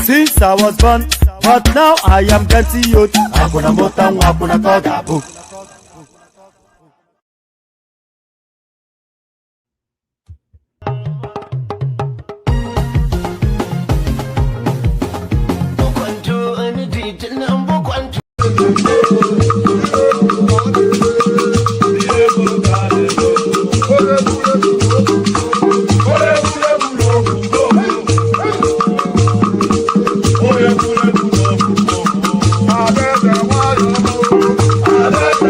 Since I was born, but now I am getting youth. Hakuna motangu, hakuna kogabu. I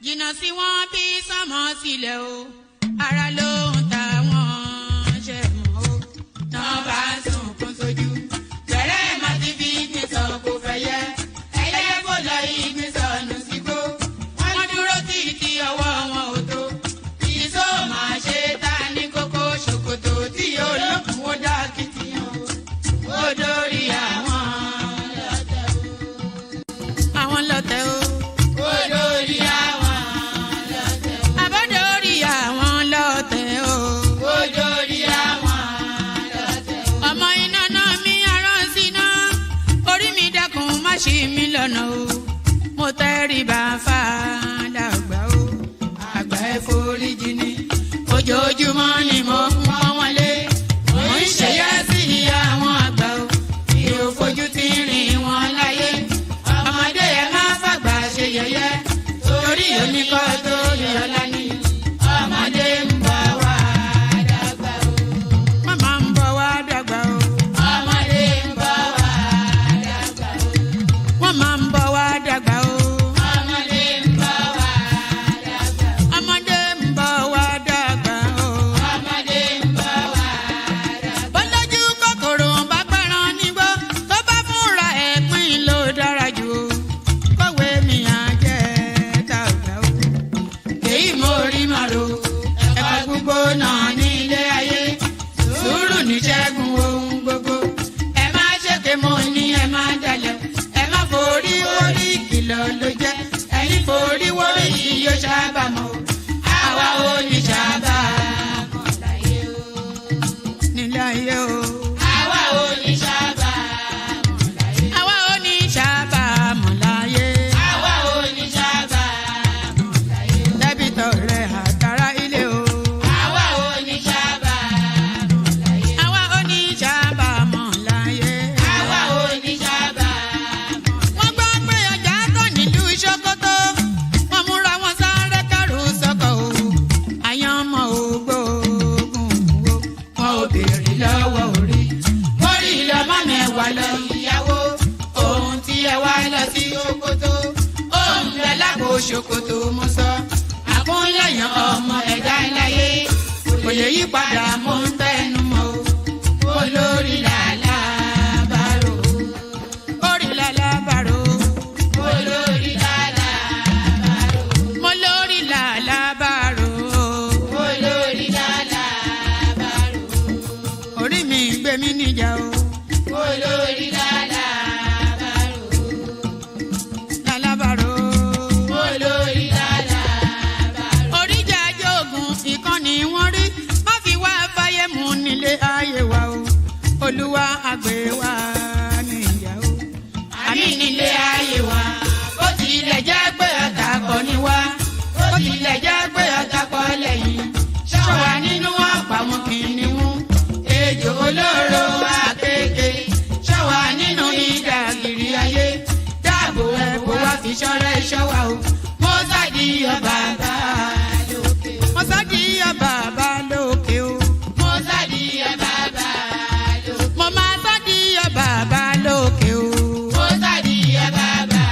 jìnnà sí wọn bí sọmọ sílẹ̀ o ara ló ń ta wọn ṣe mọ́ o náà bá sunkún sójú bẹ̀rẹ̀ má ti fi gbé sọ kó fẹ́ yẹ ẹyẹ kó lọ ìgbín sọnù sígbó wọn dúró títí ọwọ́ wọn ò tó ìṣó máa ṣe ta ní kókó ṣòkòtò tí olókùn ó dá kìtìyàn ó dórí àwọn lọ́tẹ̀ o. ṣì mí lọ́nà o mo tẹríba fàdàgbà o àgbà ẹ foríjì ni ojoojúmọ́ ni mo ń pọ́n wọn lé mo ń ṣèyá sí àwọn àgbà o mi ò fojú tí ń rìn wọn láyé ọmọdé ẹ má fàgbà ṣe yẹ̀yẹ́ torí oníkọ́ tó yọlá ní ọmọdé ń bọ̀ wá dàgbà o màmá ń bọ̀ wá dàgbà o. Máa ń bọ̀ wá dàgbà o. Ọmọdé ń bọ̀ wá dàgbà. Ọmọdé ń bọ̀ wá dàgbà o. Ọmọdé ń bọ̀ wá dàgbà. Bọ́lájú kòkòrò bá pẹran nígbó tó bá fúnra ẹ̀ pín ló dára jù o. Kọ̀wé mi á jẹ́ dàgbà o. Èyí mo rí màrò ẹ̀kọ́ gbogbo náà ní ilé ayé. Sùúrù ní ṣẹ́gun ohun gbogbo. Ẹ má ṣèké mo ní ẹ má dalẹ̀. Forí orí kìlọ̀ ló jẹ́ ẹ̀yin forí wọ́rí yóò sábà mọ́ àwa ò ní sábà mọ́ láyé o. nílé ayé o. àwa ò ní sábà mọ́ láyé. àwa ò ní sábà mọ́ láyé. àwa ò ní sábà mọ́ láyé. dẹ́bìtọ̀ rẹ̀ àtàrà ilé o. àwa ò ní sábà mọ́ láyé. àwa ò ní sábà mọ́ láyé. àwa ò ní sábà. Ṣòkòtò wọn múra wọn sáré kẹrù sọkọ o àyànmọ́ ògbóògùn o wọn ò béèrè lọ́wọ́ orí orí lọmọ mẹ́wàá lọ ìyàwó ohun tí ẹ wá lọ sí Ṣòkòtò ohun rẹ lápò Ṣòkòtò mo sọ àkúnlẹ̀yàn ọmọ ẹ̀dá láyé kò lè yí padà mo ń tẹnu mọ́ o olórí làlá bàrò orí làlá bàrò olórí mi níjà o. olórí lálàbàrò. lálàbàrò. olórí lálàbàrò. oríjà jogun ìkànnì wọn rí má fi wá fáyé mu nílé ayé wa o. olúwa àgbẹ̀ wa níyà o. àmì nílé ayé wa. ó tilẹ̀ jẹ́ pé ọ̀tá kọ́ ni wá. ó tilẹ̀ jẹ́ pé ọ̀tá kọ́ lẹ́yìn. ṣọ́wa nínú àpamọ́ kìnìún. ejò olóró akéèké ṣọ́wa nínú ìdàgìrì ayé dáàbò ẹ̀bùn wá fi ṣọ́rẹ́ ṣọ́wa o mo sádìyọ bàbá lókè mo sádìyọ bàbá lókè o mo sádìyọ bàbá lókè mo máa sádìyọ bàbá lókè o mo sádìyọ bàbá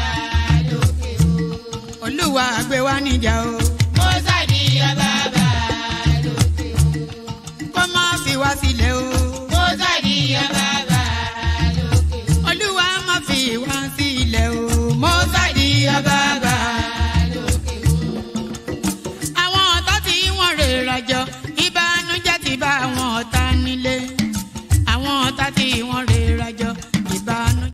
lókè o olúwa gbé wa níjà o mo sádìyọ bàbá lókè o kó má fi wá sílẹ̀ o. Olúwa má fi wá sílẹ̀ o. Mo sádìyọ bàbá lókè o. Àwọn ọ̀tá tí wọ́n rè rajọ ìbànújẹ́ ti bá àwọn ọ̀tá nílé. Àwọn ọ̀tá tí wọ́n rè rajọ ìbànújẹ́.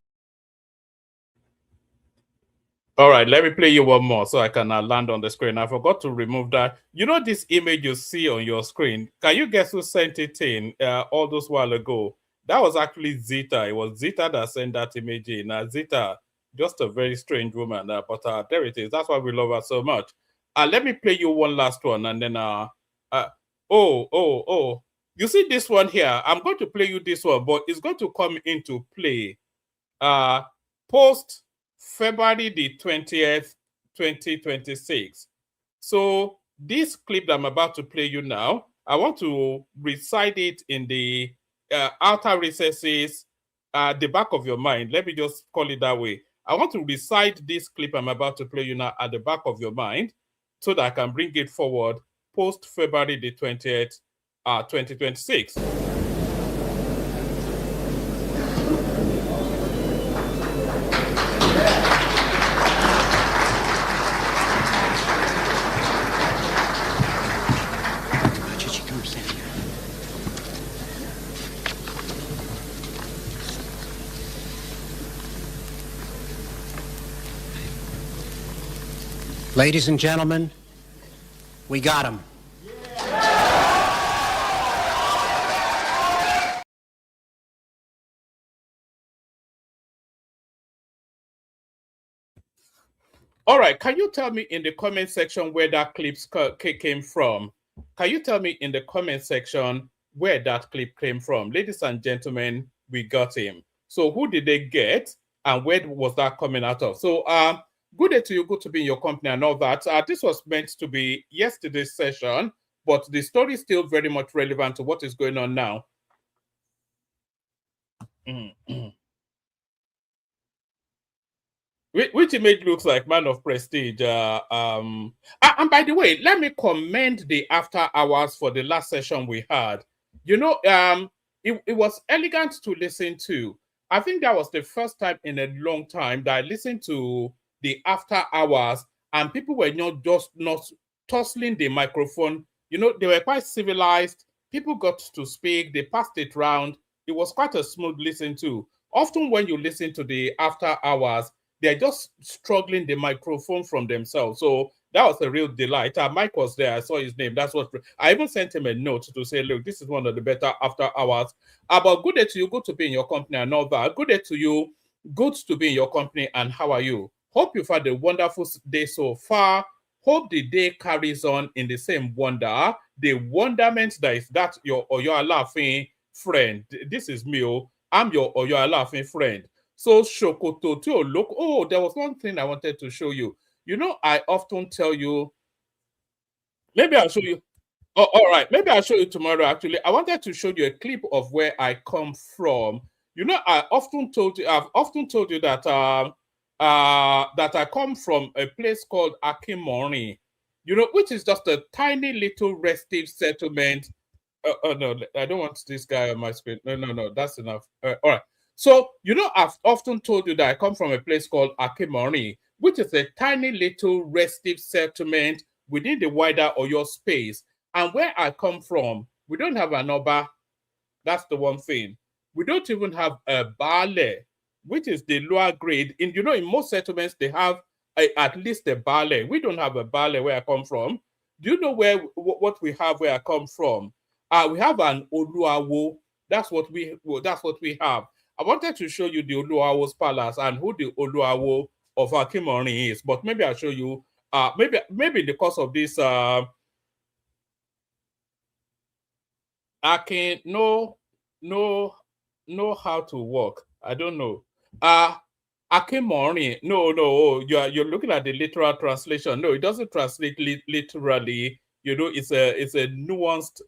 All right, let me play you one more so I can land on the screen. I forgot to remove that. You know this image you see on your screen? Can you guess who sent it in all those while ago? That was actually Zita. It was Zita that sent that image in. Zita, just a very strange woman, but there it is. That's why we love her so much. Let me play you one last one, and then you see this one here? I'm going to play you this one, but it's going to come into play post February the 20th, 2026. So this clip that I'm about to play you now, I want to recite it in the outer recesses, the back of your mind. Let me just call it that way. I want to recite this clip I'm about to play you now at the back of your mind so that I can bring it forward post February the 20th, 2026. Ladies and gentlemen, we got him. All right, can you tell me in the comment section where that clip came from? Can you tell me in the comment section where that clip came from? Ladies and gentlemen, we got him. So who did they get and where was that coming out of? So good day to you, good to be in your company and all that. This was meant to be yesterday's session, but the story is still very much relevant to what is going on now. Which image looks like man of prestige. And by the way, let me commend the after hours for the last session we had. You know, it was elegant to listen to. I think that was the first time in a long time that I listened to the after hours and people were just not tussling the microphone. You know, they were quite civilized. People got to speak. They passed it round. It was quite a smooth listen to. Often when you listen to the after hours, they're just struggling the microphone from themselves. So that was a real delight. Mike was there. I saw his name. That's what I even sent him a note to say, look, this is one of the better after hours. But good day to you. Good to be in your company and all that. Good day to you. Good to be in your company. And how are you? Hope you've had a wonderful day so far. Hope the day carries on in the same wonder. The wonderment that is that your Oyo Alaafin friend. This is me. I'm your Oyo Alaafin friend. So Shokoto to look. Oh, there was one thing I wanted to show you. You know, I often tell you, maybe I'll show you. Oh, all right. Maybe I'll show you tomorrow. Actually, I wanted to show you a clip of where I come from. You know, I've often told you that that I come from a place called Akimori, you know, which is just a tiny little restive settlement. Oh no, I don't want this guy on my screen. No, that's enough. All right. So, you know, I've often told you that I come from a place called Akimori, which is a tiny little restive settlement within the wider Oyo space. And where I come from, we don't have an Oba. That's the one thing. We don't even have a Bale, which is the lower grade. In, you know, in most settlements, they have at least a Bale. We don't have a Bale where I come from. Do you know what we have where I come from? We have an Oluawo. That's what we have. I wanted to show you the Oluawo's palace and who the Oluawo of Akimori is, but maybe I'll show you. Maybe in the course of this, I can know how to work. I don't know. Akimori. No. You're looking at the literal translation. No, it doesn't translate literally. You know, it's a nuanced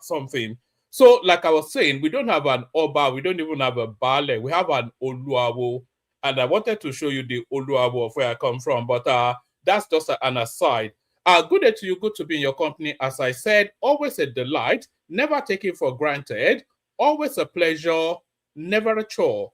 something. So, like I was saying, we don't have an Oba, we don't even have a Bale, we have an Oluawo. And I wanted to show you the Oluawo of where I come from, but that's just an aside. Good day to you, good to be in your company. As I said, always a delight, never taken for granted, always a pleasure, never a chore.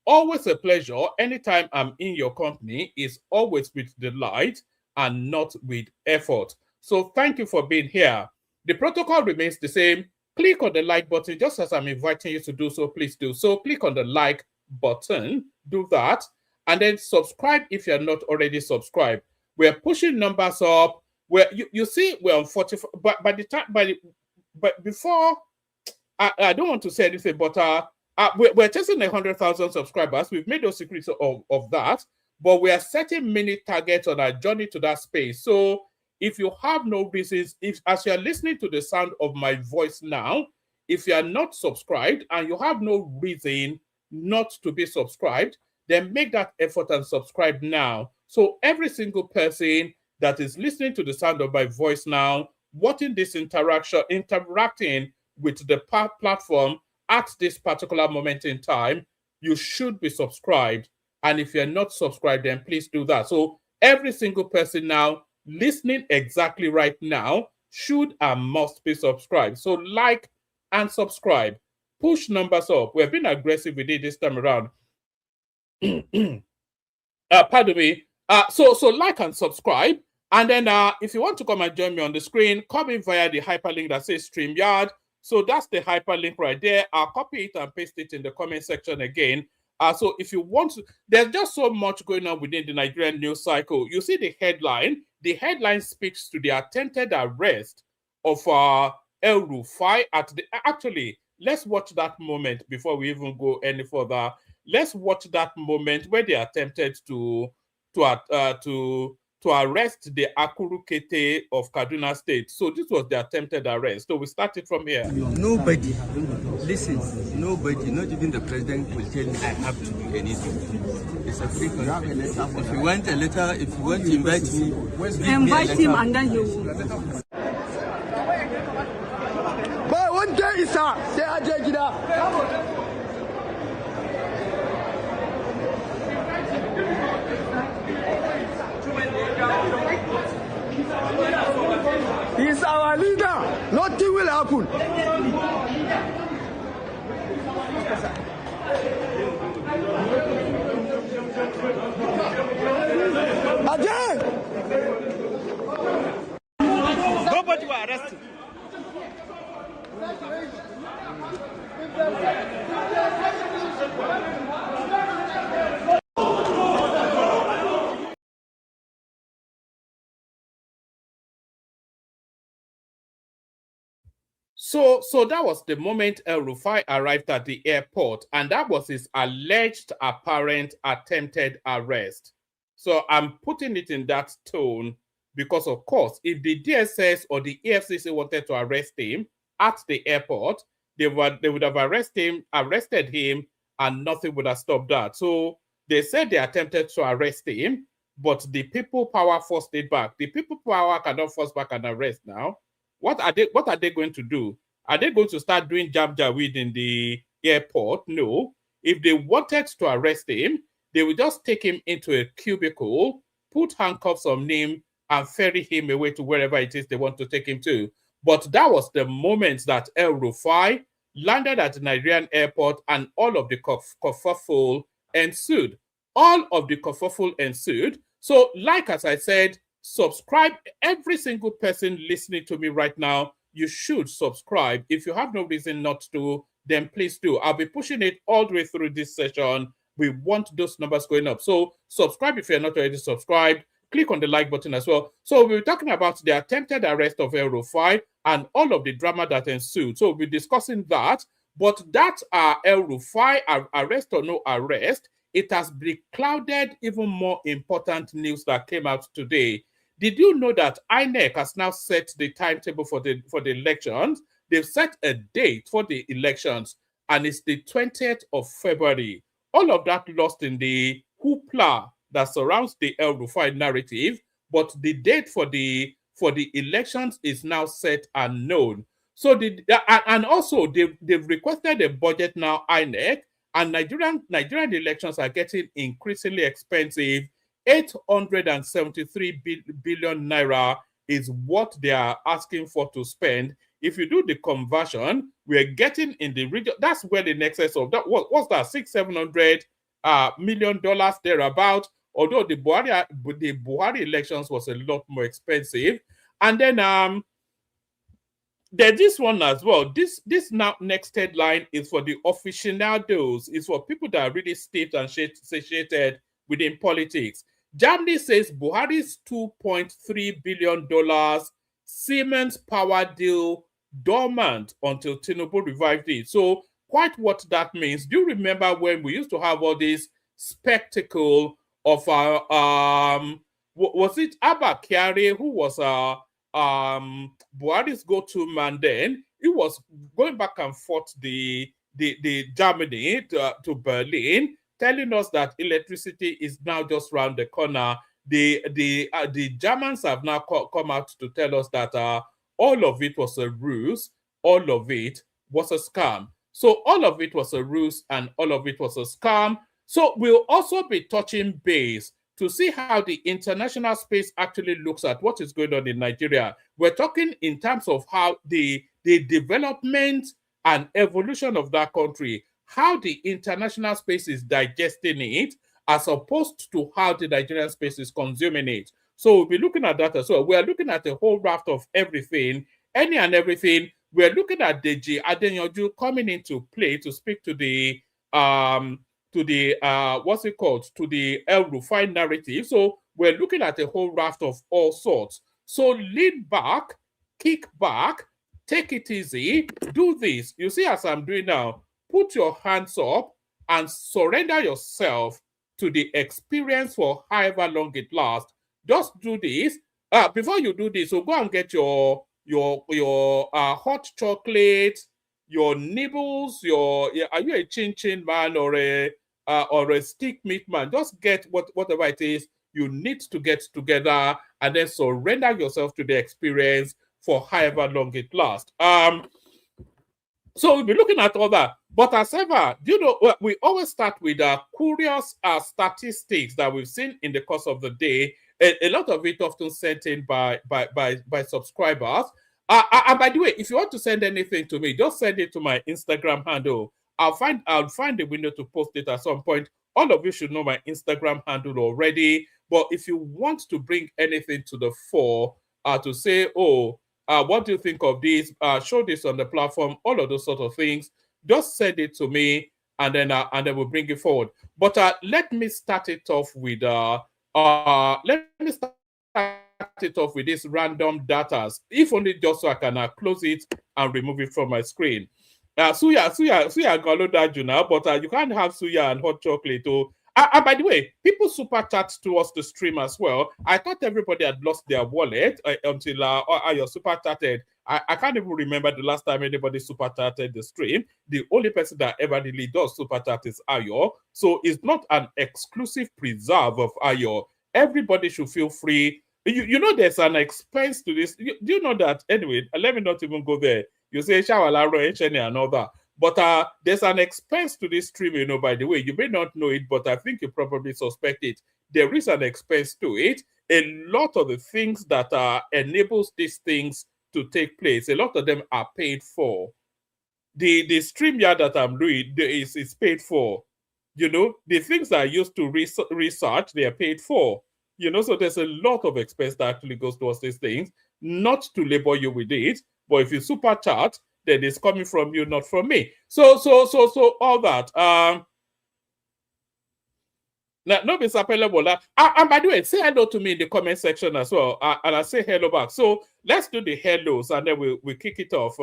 Always a pleasure. Anytime I'm in your company is always with delight and not with effort. So thank you for being here. The protocol remains the same. Click on the like button just as I'm inviting you to do so. Please do so. Click on the like button. Do that. And then subscribe if you're not already subscribed. We're pushing numbers up. You see we're on 44. But before, I don't want to say anything, but we're testing 100,000 subscribers. We've made no secret of that. But we are setting mini targets on our journey to that space. So if you have no reasons, as you are listening to the sound of my voice now, if you are not subscribed and you have no reason not to be subscribed, then make that effort and subscribe now. So every single person that is listening to the sound of my voice now, watching this interacting with the platform at this particular moment in time, you should be subscribed. And if you're not subscribed, then please do that. So every single person now listening exactly right now should and must be subscribed. So like and subscribe. Push numbers up. We've been aggressive with it this time around. Pardon me. So like and subscribe. And then if you want to come and join me on the screen, come in via the hyperlink that says StreamYard. So that's the hyperlink right there. I'll copy it and paste it in the comment section again. So if you want to, there's just so much going on within the Nigerian news cycle. You see the headline. The headline speaks to the attempted arrest of El-Rufai at the... Actually, let's watch that moment before we even go any further. Let's watch that moment where they attempted to arrest the Akuru Kete of Kaduna State. So this was the attempted arrest. So we started from here. Nobody, listen, nobody, not even the president, will tell you I have to do anything. It's a free country. If you want a letter, if you want to invite me, invite him and then he will. But one day is say Ajay He's our leader. Nothing will happen. Ajay! nobody will arrest him. So that was the moment El-Rufai arrived at the airport, and that was his alleged apparent attempted arrest. So I'm putting it in that tone because, of course, if the DSS or the EFCC wanted to arrest him at the airport, they would have arrested him, and nothing would have stopped that. So they said they attempted to arrest him, but the people power forced it back. The people power cannot force back an arrest now. What are they going to do? Are they going to start doing jab-jawid in the airport? No. If they wanted to arrest him, they would just take him into a cubicle, put handcuffs on him, and ferry him away to wherever it is they want to take him to. But that was the moment that El-Rufai landed at the Nigerian airport, and all of the kerfuffle ensued. All of the kerfuffle ensued. So, like as I said, subscribe. Every single person listening to me right now, you should subscribe. If you have no reason not to, then please do. I'll be pushing it all the way through this session. We want those numbers going up. So subscribe if you're not already subscribed. Click on the like button as well. So we're talking about the attempted arrest of El-Rufai and all of the drama that ensued. So we'll be discussing that. But that El-Rufai, arrest or no arrest, it has beclouded even more important news that came out today. Did you know that INEC has now set the timetable for the elections? They've set a date for the elections, and it's the 20th of February. All of that lost in the hoopla that surrounds the El-Rufai narrative, but the date for the elections is now set and known. So and also they've requested a budget now, INEC, and Nigerian elections are getting increasingly expensive. 873 billion naira is what they are asking for to spend. If you do the conversion, we're getting in the region. That's where the nexus of that what's that, $600-700 million thereabout. Although the Buhari elections was a lot more expensive. And then there's this one as well. This now next headline is for the aficionados. It's for people that are really steeped and satiated within politics. Germany says Buhari's $2.3 billion Siemens power deal dormant until Tinubu revived it. So quite what that means. Do you remember when we used to have all this spectacle of was it Abba Kyari, who was Buhari's go-to man then? He was going back and forth the Germany to Berlin, telling us that electricity is now just around the corner. the Germans have now come out to tell us that all of it was a ruse, all of it was a scam. So all of it was a ruse and all of it was a scam. So we'll also be touching base to see how the international space actually looks at what is going on in Nigeria. We're talking in terms of how the development and evolution of that country, how the international space is digesting it, as opposed to how the Nigerian space is consuming it. So we'll be looking at that as well. We're looking at a whole raft of everything, any and everything. We're looking at Deji Adenyoju coming into play to speak to the what's it called, to the El Rufai narrative. So we're looking at a whole raft of all sorts. So lean back, kick back, take it easy, do this. You see, as I'm doing now, put your hands up and surrender yourself to the experience for however long it lasts. Just do this. Before you do this, so go and get your hot chocolate, your nibbles, are you a chin man or a stick meat man? Just get whatever it is you need to get together and then surrender yourself to the experience for however long it lasts. So we'll be looking at all that. But as ever, you know, we always start with curious statistics that we've seen in the course of the day. A lot of it often sent in by subscribers. And by the way, if you want to send anything to me, just send it to my Instagram handle. I'll find the window to post it at some point. All of you should know my Instagram handle already. But if you want to bring anything to the fore, to say, oh, what do you think of this? Show this on the platform, all of those sort of things. Just send it to me, and then we'll bring it forward. But let me start it off with this random data, if only just so I can close it and remove it from my screen. Suya galo that now, but you can't have suya and hot chocolate. And by the way, people super chat towards the stream as well. I thought everybody had lost their wallet until your super chatted. I can't even remember the last time anybody super chatted the stream. The only person that ever really does super chat is Ayo. So it's not an exclusive preserve of Ayo. Everybody should feel free. You know, there's an expense to this. Do you know that? Anyway, let me not even go there. You say Shawala, and all that. But there's an expense to this stream, you know, by the way. You may not know it, but I think you probably suspect it. There is an expense to it. A lot of the things that enables these things to take place, a lot of them are paid for. The StreamYard that I'm doing is paid for. You know, the things that I used to research, they are paid for. You know, so there's a lot of expense that actually goes towards these things. Not to labor you with it, but if you super chat, then it's coming from you, not from me. So all that. No, Mr. Pelebola. And by the way, say hello to me in the comment section as well. And I'll say hello back. So let's do the hellos and then we kick it off.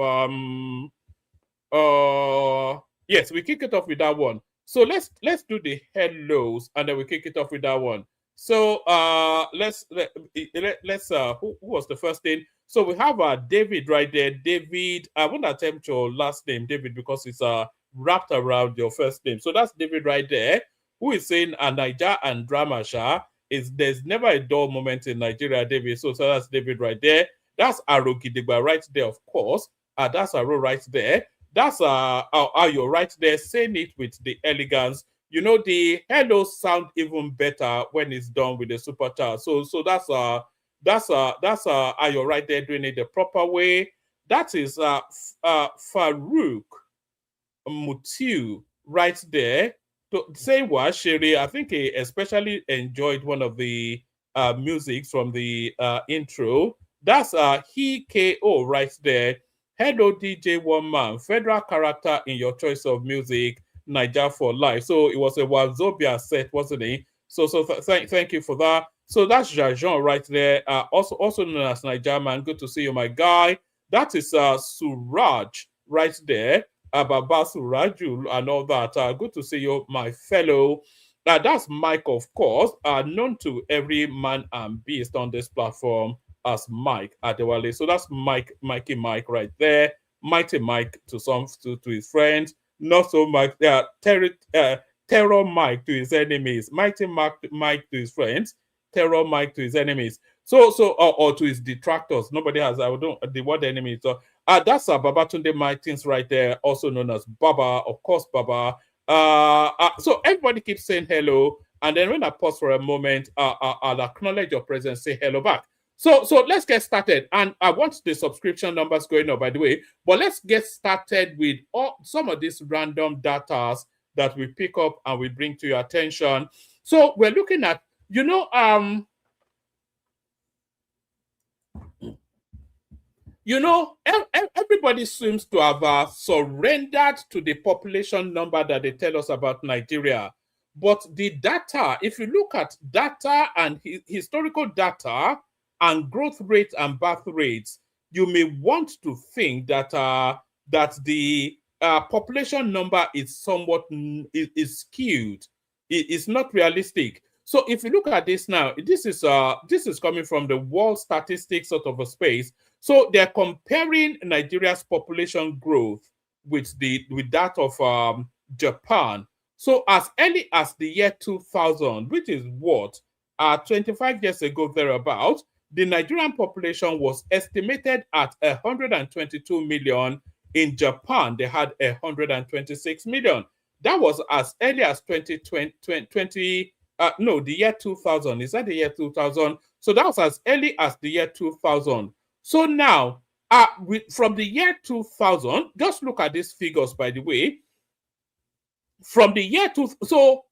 Yes, we kick it off with that one. So let's do the hellos and then we kick it off with that one. So let's who was the first thing? So we have David right there. David, I won't attempt your last name, David, because it's wrapped around your first name. So that's David right there, who is saying Niger and drama there's never a dull moment in Nigeria, David. So that's David right there. That's Arogidigba right there, of course. That's Aro right there. That's Ayo right there, saying it with the elegance. You know, the hellos sound even better when it's done with the super chat. So that's Ayo right there doing it the proper way. That is Farouk Mutiu right there. To say what Sherry, I think he especially enjoyed one of the musics from the intro. That's He KO right there. Hello DJ One Man, federal character in your choice of music. Niger for life. So it was a Wazobia set, wasn't it? So thank you for that. So that's Jajon right there. Also known as Niger Man. Good to see you, my guy. That is Suraj right there. Baba Suraju and all that. Good to see you, my fellow. That's Mike, of course, known to every man and beast on this platform as Mike Adewale. So that's Mikey Mike right there. Mighty Mike to his friends. Not so much terror Mike to his enemies, mighty Mike to his friends. terror mic to his enemies. Or to his detractors. Nobody has, I don't, the word enemy. So that's Babatunde Martins right there, also known as Baba, of course, Baba. So everybody keeps saying hello, and then when I pause for a moment, I'll acknowledge your presence, say hello back. So let's get started. And I want the subscription numbers going up, by the way, but let's get started with some of these random data that we pick up and we bring to your attention. So we're looking at, everybody seems to have surrendered to the population number that they tell us about Nigeria. But the data, if you look at data and historical data and growth rates and birth rates, you may want to think that the population number is somewhat is skewed. It's not realistic. So if you look at this now, this is coming from the World Statistics sort of a space. So they're comparing Nigeria's population growth with that of Japan. So as early as the year 2000, which is what 25 years ago thereabout, the Nigerian population was estimated at 122 million. In Japan, they had 126 million. That was as early as the year 2000. Is that the year 2000? So that was as early as the year 2000. So now, from the year 2000, just look at these figures, by the way. From the year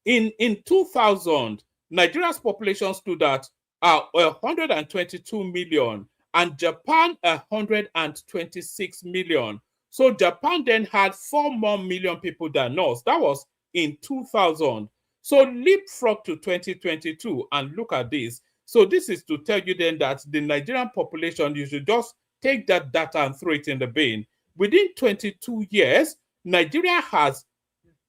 in 2000, Nigeria's population stood at 122 million, and Japan 126 million. So Japan then had 4 more million people than us. That was in 2000. So leapfrog to 2022 and look at this. So this is to tell you then that the Nigerian population, you should just take that data and throw it in the bin. Within 22 years, Nigeria has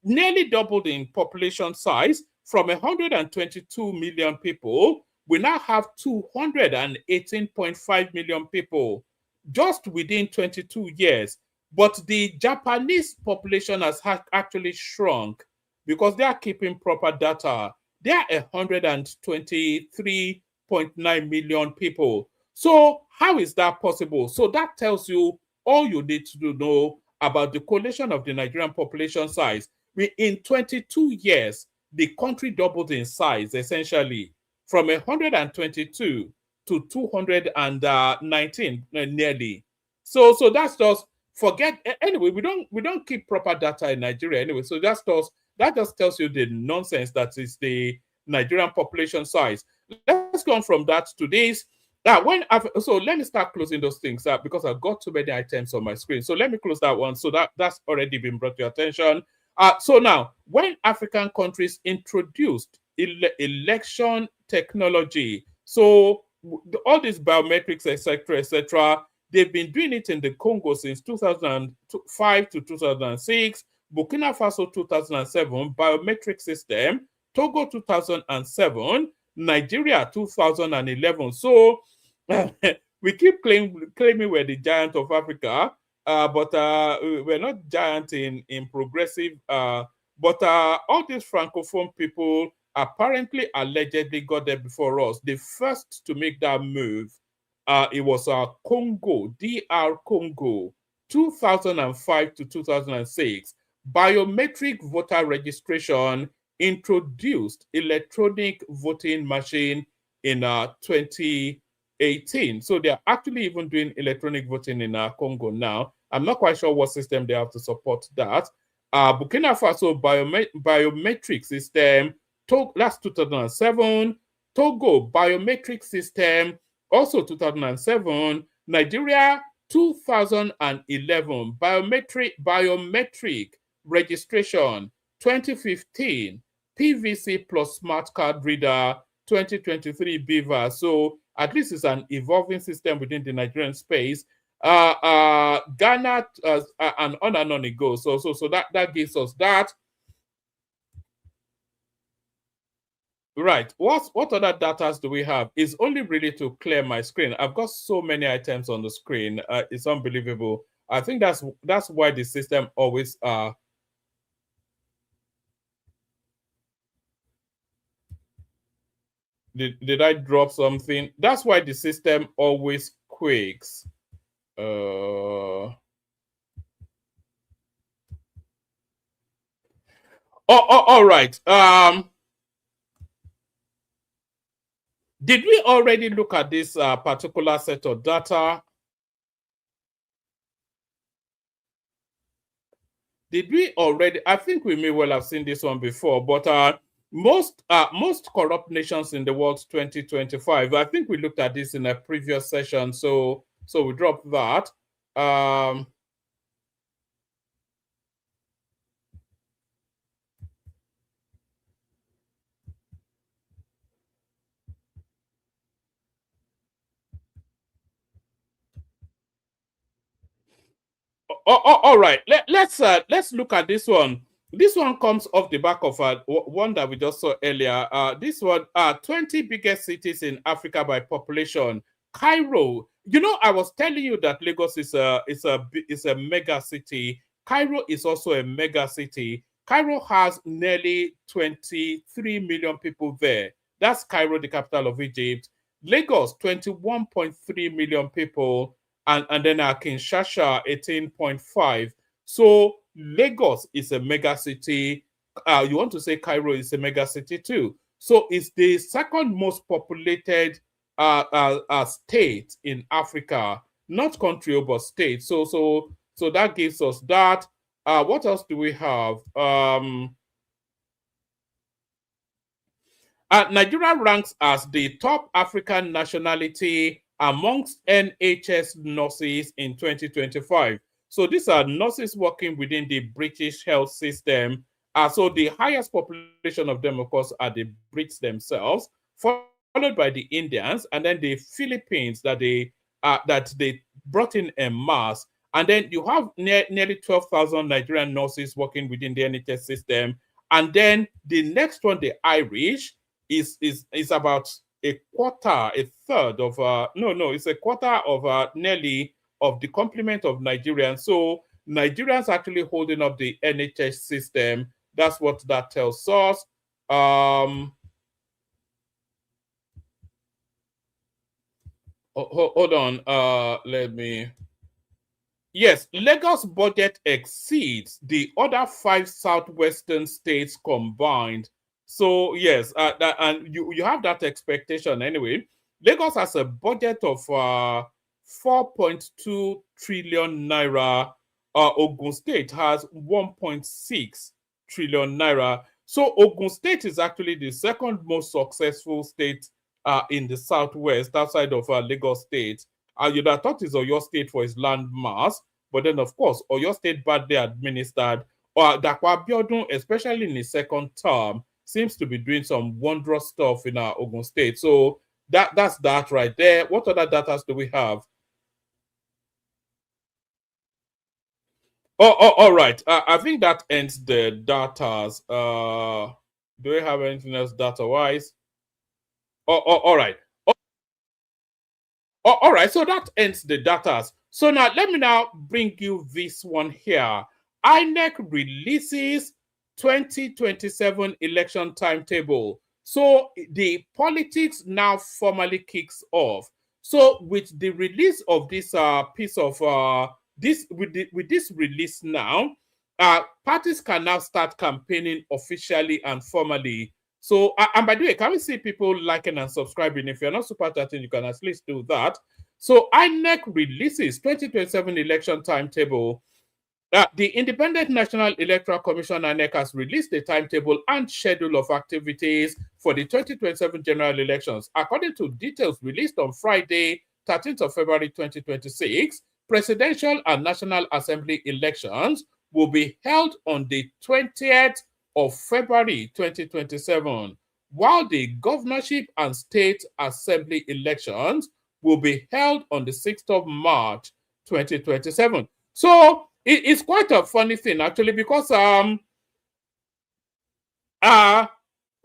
nearly doubled in population size. From 122 million people, we now have 218.5 million people just within 22 years. But the Japanese population has actually shrunk because they are keeping proper data. They are 123.9 million people. So how is that possible? So that tells you all you need to know about the correlation of the Nigerian population size. In 22 years, the country doubled in size, essentially, from 122 to 219 nearly. So that's just forget. Anyway, we don't keep proper data in Nigeria anyway. So that just tells you the nonsense that is the Nigerian population size. Let's go on from that to this. So let me start closing those things up because I've got too many items on my screen. So let me close that one. So that's already been brought to your attention. So now, when African countries introduced election technology, so all these biometrics, etc., they've been doing it in the Congo since 2005 to 2006, Burkina Faso 2007, biometric system, Togo 2007, Nigeria 2011. So we keep claiming we're the giant of Africa. But we're not giant in progressive. But all these francophone people apparently allegedly got there before us. The first to make that move, it was Congo, DR Congo, 2005 to 2006. Biometric voter registration introduced electronic voting machine in 2018. So they're actually even doing electronic voting in Congo now. I'm not quite sure what system they have to support that. Burkina Faso biometric system, that's 2007. Togo biometric system, also 2007. Nigeria, 2011. Biometric registration, 2015. PVC plus smart card reader, 2023 BIVA. So at least it's an evolving system within the Nigerian space. Ghana, and on it goes. So that gives us that. Right. What other data do we have? It's only really to clear my screen. I've got so many items on the screen. It's unbelievable. I think that's why the system always Did I drop something? That's why the system always quakes. All right. Did we already look at this particular set of data? Did we already? I think we may well have seen this one before, but most corrupt nations in the world 2025. I think we looked at this in a previous session, so we dropped that. All right. Let's look at this one. This one comes off the back of one that we just saw earlier. This one, 20 biggest cities in Africa by population. Cairo. You know, I was telling you that Lagos is a mega city. Cairo is also a mega city. Cairo has nearly 23 million people there. That's Cairo, the capital of Egypt. Lagos, 21.3 million people. And then Kinshasa, 18.5. So Lagos is a mega city. You want to say Cairo is a mega city too. So it's the second most populated state in Africa, not country, but state. So that gives us that. What else do we have? Nigeria ranks as the top African nationality amongst NHS nurses in 2025. So these are nurses working within the British health system. So the highest population of them, of course, are the Brits themselves, followed by the Indians, and then the Philippines that they brought in en masse. And then you have nearly 12,000 Nigerian nurses working within the NHS system. And then the next one, the Irish, is about a quarter, a third of it's a quarter of nearly of the complement of Nigerians. So Nigerians actually holding up the NHS system. That's what that tells us. Hold on. Let me. Yes, Lagos budget exceeds the other 5 southwestern states combined. So yes, and you have that expectation anyway. Lagos has a budget of 4.2 trillion naira. Ogun State has 1.6 trillion naira. So Ogun State is actually the second most successful state in the southwest outside of Lagos State. You'd have thought it's Oyo State for its land mass, but then of course Oyo State badly administered. Dakwa Abiodun, especially in his second term, seems to be doing some wondrous stuff in our Ogun State. So that's that right there. What other data do we have? All right. I think that ends the data. Do we have anything else data-wise? All right. All right. So that ends the data. So now let me now bring you this one here. INEC releases 2027 election timetable. So the politics now formally kicks off. So with the release of this piece of with this release now, parties can now start campaigning officially and formally. So and by the way, can we see people liking and subscribing? If you're not super chatting, you can at least do that. So INEC releases 2027 election timetable. The Independent National Electoral Commission (INEC) has released the timetable and schedule of activities for the 2027 general elections. According to details released on Friday, 13th of February 2026, presidential and National Assembly elections will be held on the 20th of February 2027, while the governorship and state assembly elections will be held on the 6th of March 2027. So it's quite a funny thing, actually, because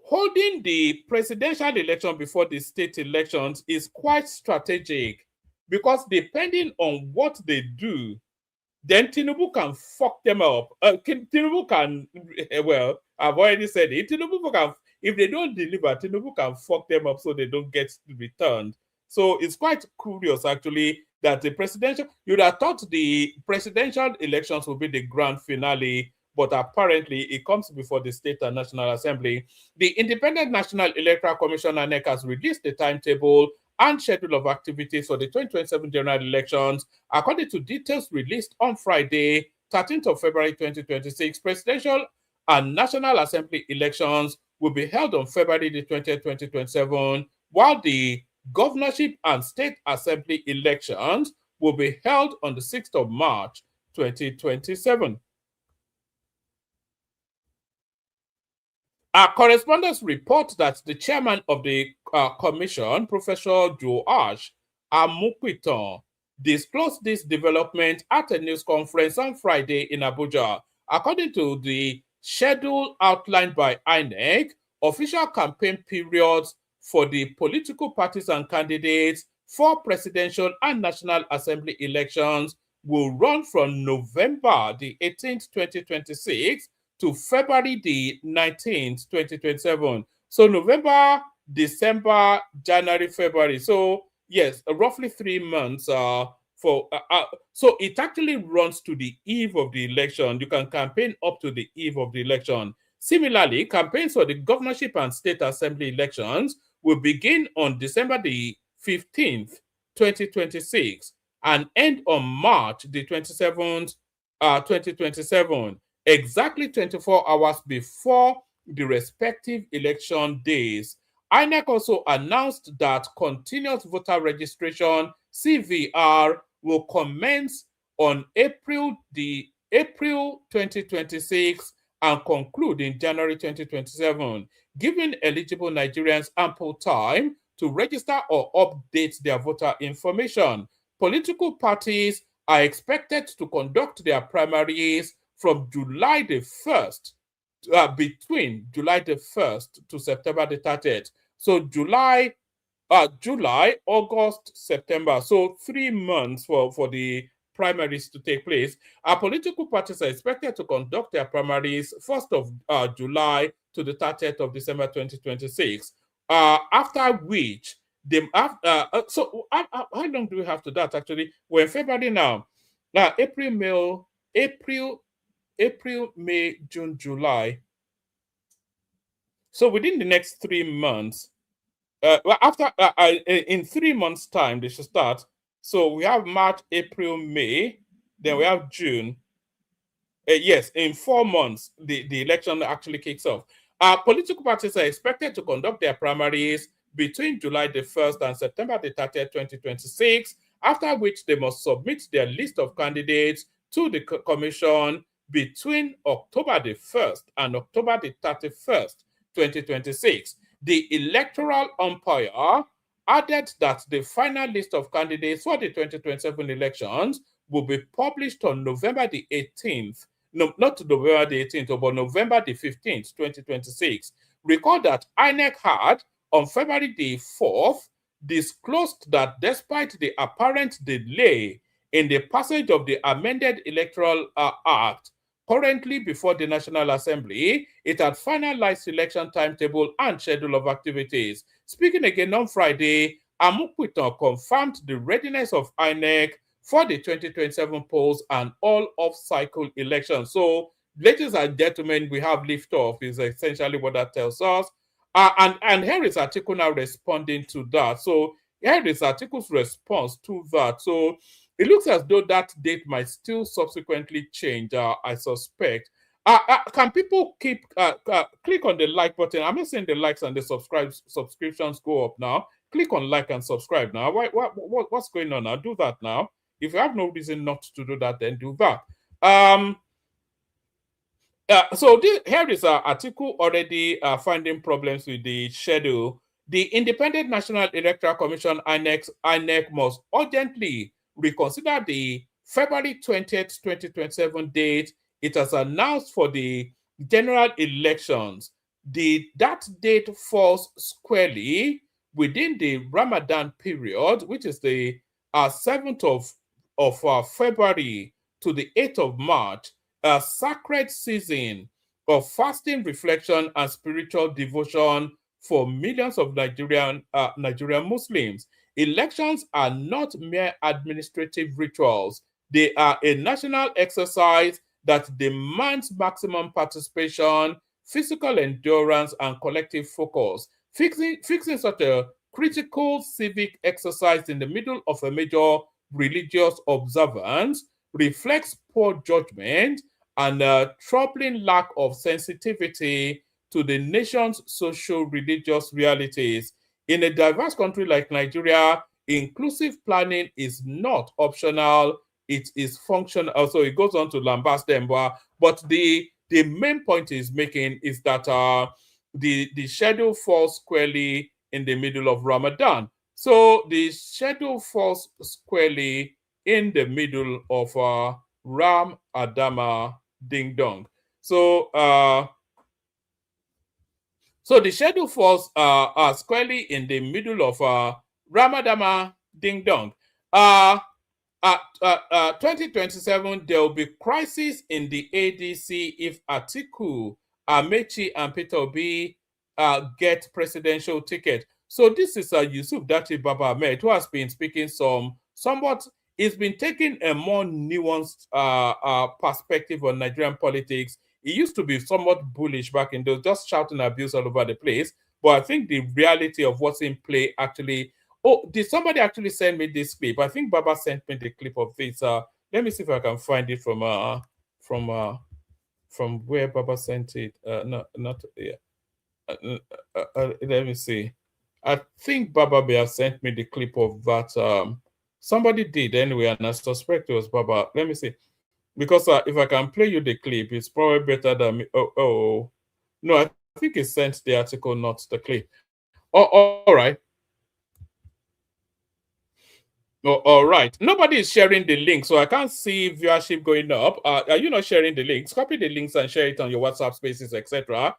holding the presidential election before the state elections is quite strategic, because depending on what they do, then Tinubu can fuck them up. Tinubu can, well, I've already said it. Tinubu can, if they don't deliver, Tinubu can fuck them up so they don't get returned. So it's quite curious, actually, that the presidential, you'd have thought the presidential elections will be the grand finale, but apparently it comes before the State and National Assembly. The Independent National Electoral Commission, (INEC), has released the timetable and schedule of activities for the 2027 general elections. According to details released on Friday, 13th of February 2026, presidential and National Assembly elections will be held on February the 20th, 2027, while the governorship and state assembly elections will be held on the 6th of March 2027. Our correspondents report that the chairman of the commission, Professor Joash Amukwiton, disclosed this development at a news conference on Friday in Abuja. According to the schedule outlined by INEC, official campaign periods for the political parties and candidates for presidential and National Assembly elections will run from November the 18th, 2026 to February the 19th, 2027. So November, December, January, February. So yes, roughly 3 months so it actually runs to the eve of the election. You can campaign up to the eve of the election. Similarly, campaigns for the governorship and state assembly elections will begin on December the 15th, 2026 and end on March the 27th, 2027, exactly 24 hours before the respective election days. INEC also announced that continuous voter registration, CVR, will commence on April 2026 and conclude in January 2027, giving eligible Nigerians ample time to register or update their voter information. Political parties are expected to conduct their primaries from July the 1st, between July the 1st to September the 30th. So July, August, September. So 3 months for the primaries to take place. Our political parties are expected to conduct their primaries 1st of July to the 30th of December 2026. After which, how long do we have to that actually? We're in February now. April, May, June, July. So within the next 3 months, in 3 months' time, they should start. So we have March, April, May, then we have June. Yes, in 4 months, the election actually kicks off. Political parties are expected to conduct their primaries between July the 1st and September the 30th, 2026, after which they must submit their list of candidates to the commission between October the 1st and October the 31st, 2026. The electoral umpire added that the final list of candidates for the 2027 elections will be published on November the 18th. No, not November the 18th, but November the 15th, 2026. Recall that INEC had, on February the 4th, disclosed that despite the apparent delay in the passage of the amended Electoral Act, currently before the National Assembly, it had finalized election timetable and schedule of activities. Speaking again on Friday, Amukwiton confirmed the readiness of INEC for the 2027 polls and all off-cycle elections. So, ladies and gentlemen, we have liftoff is essentially what that tells us. And here is article now responding to that. So, here is article's response to that. So, it looks as though that date might still subsequently change, I suspect. Can people click on the like button? I'm not saying the likes and the subscriptions go up now. Click on like and subscribe now. What's going on now? Do that now. If you have no reason not to do that, then do that. So here is an article already finding problems with the schedule. The Independent National Electoral Commission, INEC must urgently reconsider the February 20th, 2027 date it has announced for the general elections. That date falls squarely within the Ramadan period, which is the 7th of February to the 8th of March, a sacred season of fasting, reflection, and spiritual devotion for millions of Nigerian Muslims. Elections are not mere administrative rituals. They are a national exercise that demands maximum participation, physical endurance, and collective focus. Fixing such a critical civic exercise in the middle of a major religious observance reflects poor judgment and a troubling lack of sensitivity to the nation's social-religious realities. In a diverse country like Nigeria, inclusive planning is not optional, it is functional. So it goes on to lambast them, but the main point he's making is that the schedule falls squarely in the middle of Ramadan. So the schedule falls squarely in the middle of Ram Adama Ding Dong. So so the schedule falls squarely in the middle of Ramadama Ding Dong. 2027, there will be crisis in the ADC if Atiku, Amechi, and Peter Obi get presidential ticket. So this is Yusuf Dati Baba Ahmed, who has been speaking somewhat. He's been taking a more nuanced perspective on Nigerian politics. He used to be somewhat bullish back in those, just shouting abuse all over the place. But I think the reality of what's in play actually. Oh, did somebody actually send me this clip? I think Baba sent me the clip of this. Let me see if I can find it from where Baba sent it. No, not yeah. Let me see. I think Baba may have sent me the clip of that. Somebody did anyway, and I suspect it was Baba. Let me see. Because if I can play you the clip, it's probably better than me. No, I think he sent the article, not the clip. All right. All right. Nobody is sharing the link, so I can't see viewership going up. Are you not sharing the links? Copy the links and share it on your WhatsApp spaces, etc.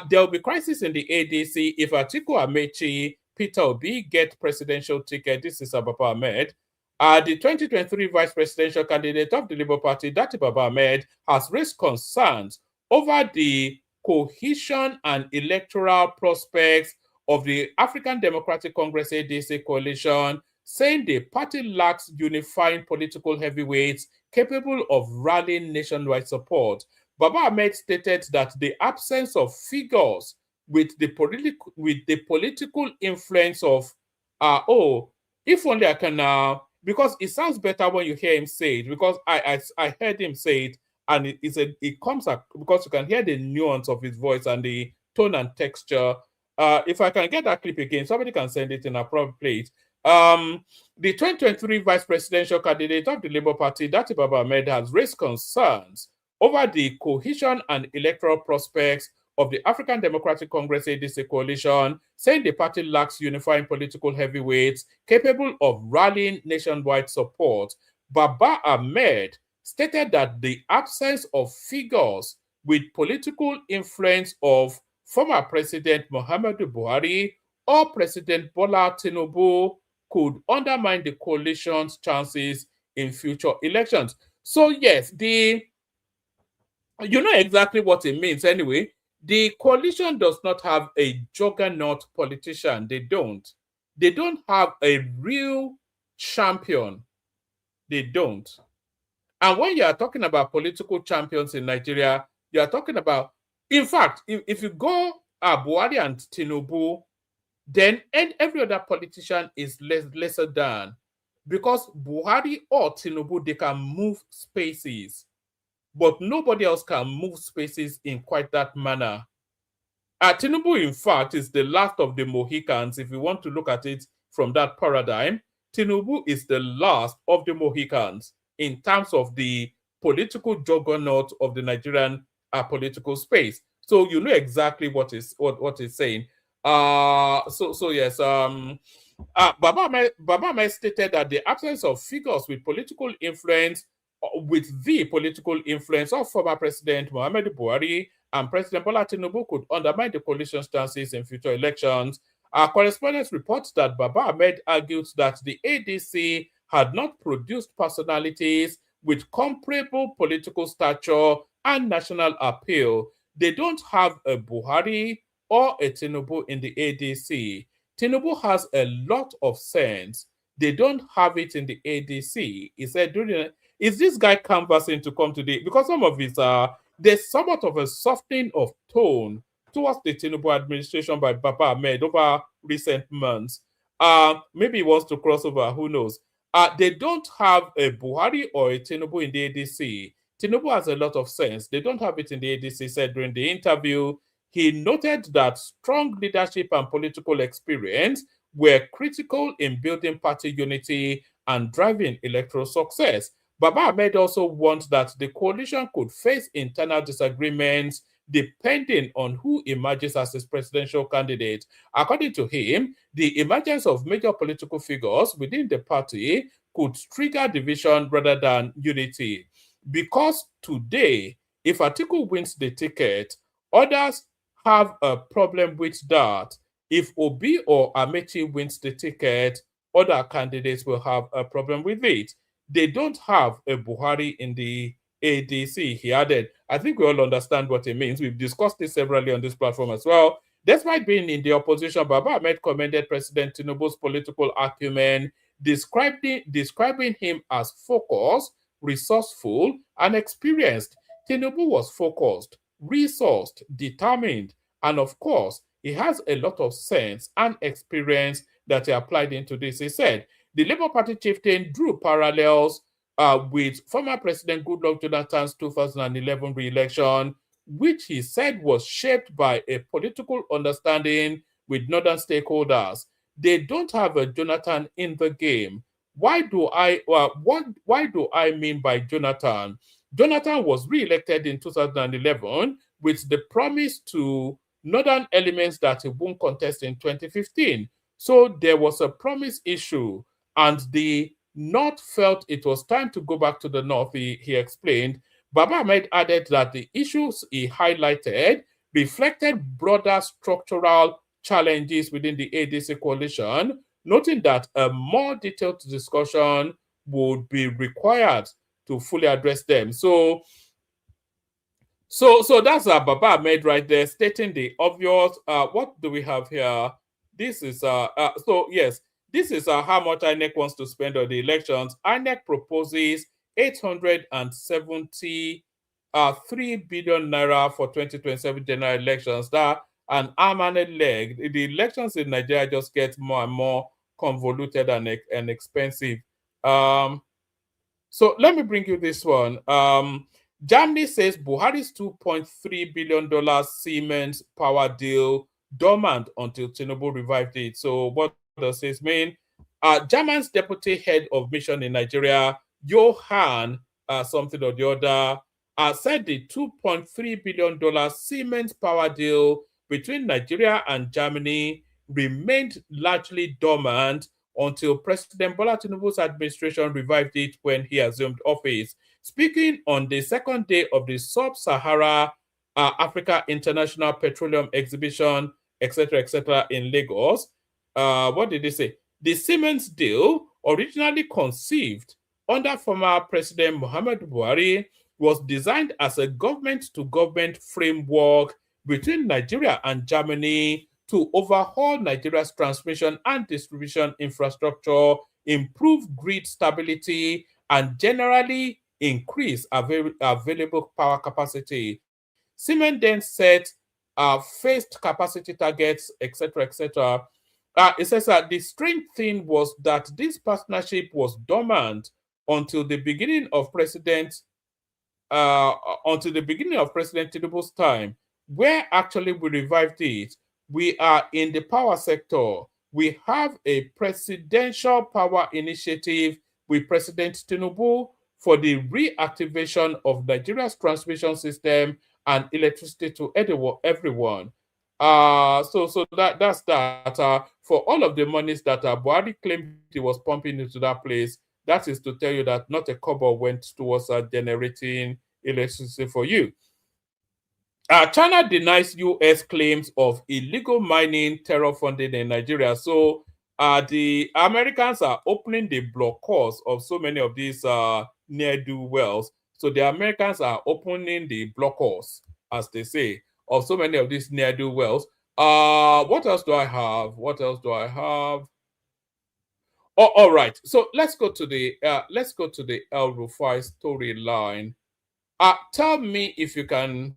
There will be crisis in the ADC if Atiku, Amechi, Peter Obi get presidential ticket. This is Baba Ahmed. The 2023 vice presidential candidate of the Labour Party, Dati Baba Ahmed, has raised concerns over the cohesion and electoral prospects of the African Democratic Congress ADC coalition, saying the party lacks unifying political heavyweights capable of rallying nationwide support. Baba Ahmed stated that the absence of figures with the political influence of if only I can because it sounds better when you hear him say it, because I heard him say it, and it comes up because you can hear the nuance of his voice and the tone and texture. If I can get that clip again, somebody can send it in a proper plate. The 2023 vice presidential candidate of the Labour Party, Dati Baba Ahmed, has raised concerns over the cohesion and electoral prospects of the African Democratic Congress ADC coalition, saying the party lacks unifying political heavyweights capable of rallying nationwide support. Baba Ahmed stated that the absence of figures with political influence of former President Muhammadu Buhari or President Bola Tinubu could undermine the coalition's chances in future elections. So yes, you know exactly what it means anyway. The coalition does not have a juggernaut politician. They don't. They don't have a real champion. They don't. And when you are talking about political champions in Nigeria, you are talking about, in fact, if you go Buhari and Tinubu, then every other politician is lesser than, because Buhari or Tinubu, they can move spaces, but nobody else can move spaces in quite that manner. Tinubu, in fact, is the last of the Mohicans. If you want to look at it from that paradigm, Tinubu is the last of the Mohicans in terms of the political juggernaut of the Nigerian political space. So you know exactly what is saying. So yes, Baba Ahmed stated that the absence of figures with political influence, with the political influence of former President Muhammadu Buhari and President Bola Tinubu could undermine the coalition's chances in future elections. Our correspondents report that Baba Ahmed argued that the ADC had not produced personalities with comparable political stature and national appeal. they don't have a Buhari or a Tinubu in the ADC. Tinubu has a lot of sense. They don't have it in the ADC. He said, is this guy canvassing to come today? Because some of his, there's somewhat of a softening of tone towards the Tinubu administration by Baba Ahmed over recent months. Maybe he wants to cross over, who knows? They don't have a Buhari or a Tinubu in the ADC. Tinubu has a lot of sense. They don't have it in the ADC, said during the interview. He noted that strong leadership and political experience were critical in building party unity and driving electoral success. Baba Ahmed also warned that the coalition could face internal disagreements depending on who emerges as his presidential candidate. According to him, the emergence of major political figures within the party could trigger division rather than unity. Because today, if Atiku wins the ticket, others have a problem with that. If Obi or Amechi wins the ticket, other candidates will have a problem with it. They don't have a Buhari in the ADC, he added. I think we all understand what it means. We've discussed this severally on this platform as well. Despite being in the opposition, Baba Ahmed commended President Tinubu's political acumen, describing him as focused, resourceful, and experienced. Tinubu was focused, resourced, determined, and of course, he has a lot of sense and experience that he applied into this. He said, the Labour Party chieftain drew parallels with former President Goodluck Jonathan's 2011 re-election, which he said was shaped by a political understanding with northern stakeholders. They don't have a Jonathan in the game. Why do I mean by Jonathan? Jonathan was re-elected in 2011 with the promise to northern elements that he won't contest in 2015. So there was a promise issue, and the North felt it was time to go back to the North, he explained. Baba Ahmed added that the issues he highlighted reflected broader structural challenges within the ADC coalition, noting that a more detailed discussion would be required to fully address them. So that's Baba Ahmed right there, stating the obvious. What do we have here? This is this is how much INEC wants to spend on the elections. INEC proposes 873 billion naira for 2027 general elections. That an arm and a leg. The elections in Nigeria just get more and more convoluted and expensive. So let me bring you this one. Germany says Buhari's $2.3 billion Siemens power deal dormant until Tinubu revived it. So what does this mean? German's deputy head of mission in Nigeria, Johann something or the other, said the $2.3 billion Siemens power deal between Nigeria and Germany remained largely dormant until President Bola Tinubu's administration revived it when he assumed office. Speaking on the second day of the Sub-Sahara Africa International Petroleum Exhibition, etc., in Lagos, what did he say? The Siemens deal, originally conceived under former President Muhammadu Buhari, was designed as a government-to-government framework between Nigeria and Germany to overhaul Nigeria's transmission and distribution infrastructure, improve grid stability, and generally increase available power capacity. Siemens then set phased capacity targets, etc. It says that the strange thing was that this partnership was dormant until the beginning of President Tinubu's time, where actually we revived it. We are in the power sector. We have a presidential power initiative with President Tinubu for the reactivation of Nigeria's transmission system and electricity to everyone. So that's that. For all of the monies that Buhari claimed he was pumping into that place, that is to tell you that not a kobo went towards generating electricity for you. China denies U.S. claims of illegal mining, terror funding in Nigeria. So the Americans are opening the blockers of so many of these near-do wells. So the Americans are opening the blockers as they say, of so many of these ne'er-do-wells. What else do I have? What else do I have? Oh, all right. So let's go to the El Rufai storyline. Tell me if you can.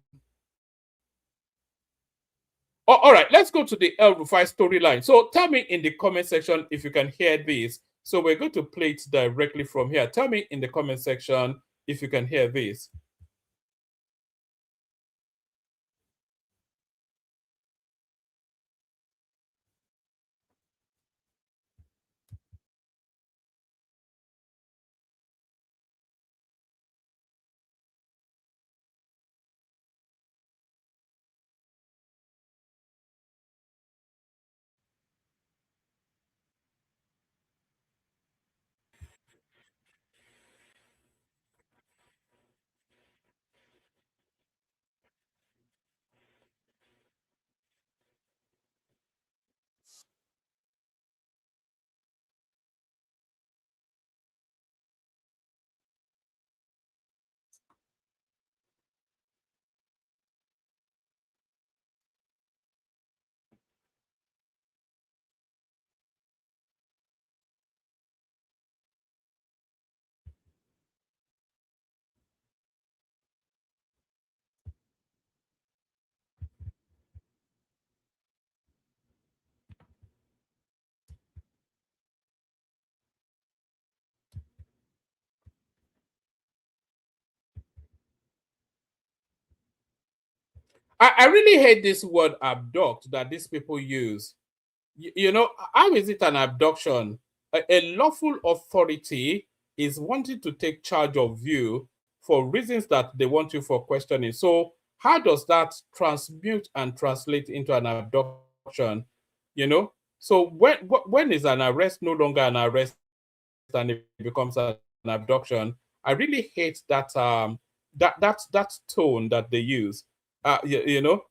Oh, all right. Let's go to the El Rufai storyline. So tell me in the comment section if you can hear this. So we're going to play it directly from here. Tell me in the comment section if you can hear this. I really hate this word abduct that these people use. You know, how is it an abduction? A lawful authority is wanting to take charge of you for reasons that they want you for questioning. So how does that transmute and translate into an abduction? You know, so when is an arrest no longer an arrest and it becomes an abduction? I really hate that that tone that they use. You know,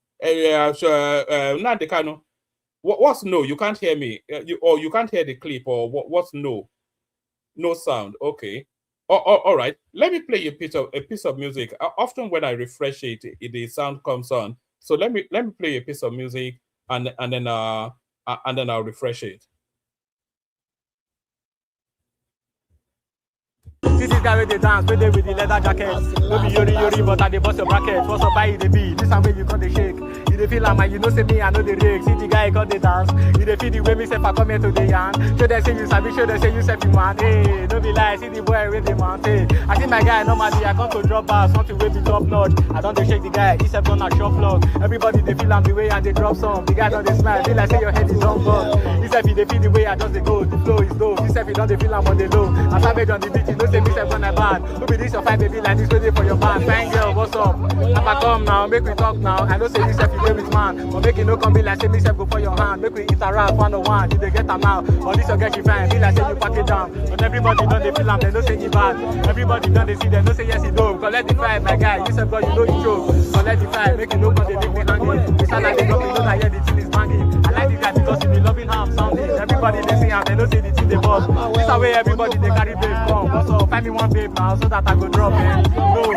what's no? You can't hear me, or you can't hear the clip, or what's no? No sound. Okay. All right. Let me play a piece of music. Often when I refresh it, the sound comes on. So let me play a piece of music, and then I'll refresh it. See this guy with the dance, with the leather jacket. No be yori, but I dey bust your bracket. What's up, buy the beat? This time when you got the shake. You dey feel like man, you know say me, I know the rig. See the guy got the dance. You dey feel the way me say I come here to the yarn. Show them say you sabi, show them say you say you man. Hey, no be lie, see the boy with the man. Hey, I see my guy normally I come to drop bars, something with the top notch. I don't dey shake the guy, he said on a shop vlog. Everybody they feel I'm the way and they drop some. The guy don't dey smile, feel like say your head is on bug. He said he dey feel the way I just dey go. The flow is dope. He said he don't dey feel I'm on the low. I savage on the beat, you know say me say on a bad. Who be this your fine baby like this waiting for your band? Fine girl, what's up? I'ma come now, make we talk now. I know say you self you dey with man, but make it no come be like say me self go for your hand. Make we interact one on one, you dey get them out. But this your girl she fine, be like say you pack it down. But everybody done they feel am, they know say you bad. Everybody done they see, they know say yes you know. Collect the fight, my guy. You said God, you know you choke. Collect the fight, make it no come they make me hanging. It's not like they know me, know that yeah the thing is banging. I like the guy because he be loving how I'm sounding. Everybody they see him, they know say the thing they boss. This away everybody they carry babe come. What's up? Find me one babe now so that I go drop it. No,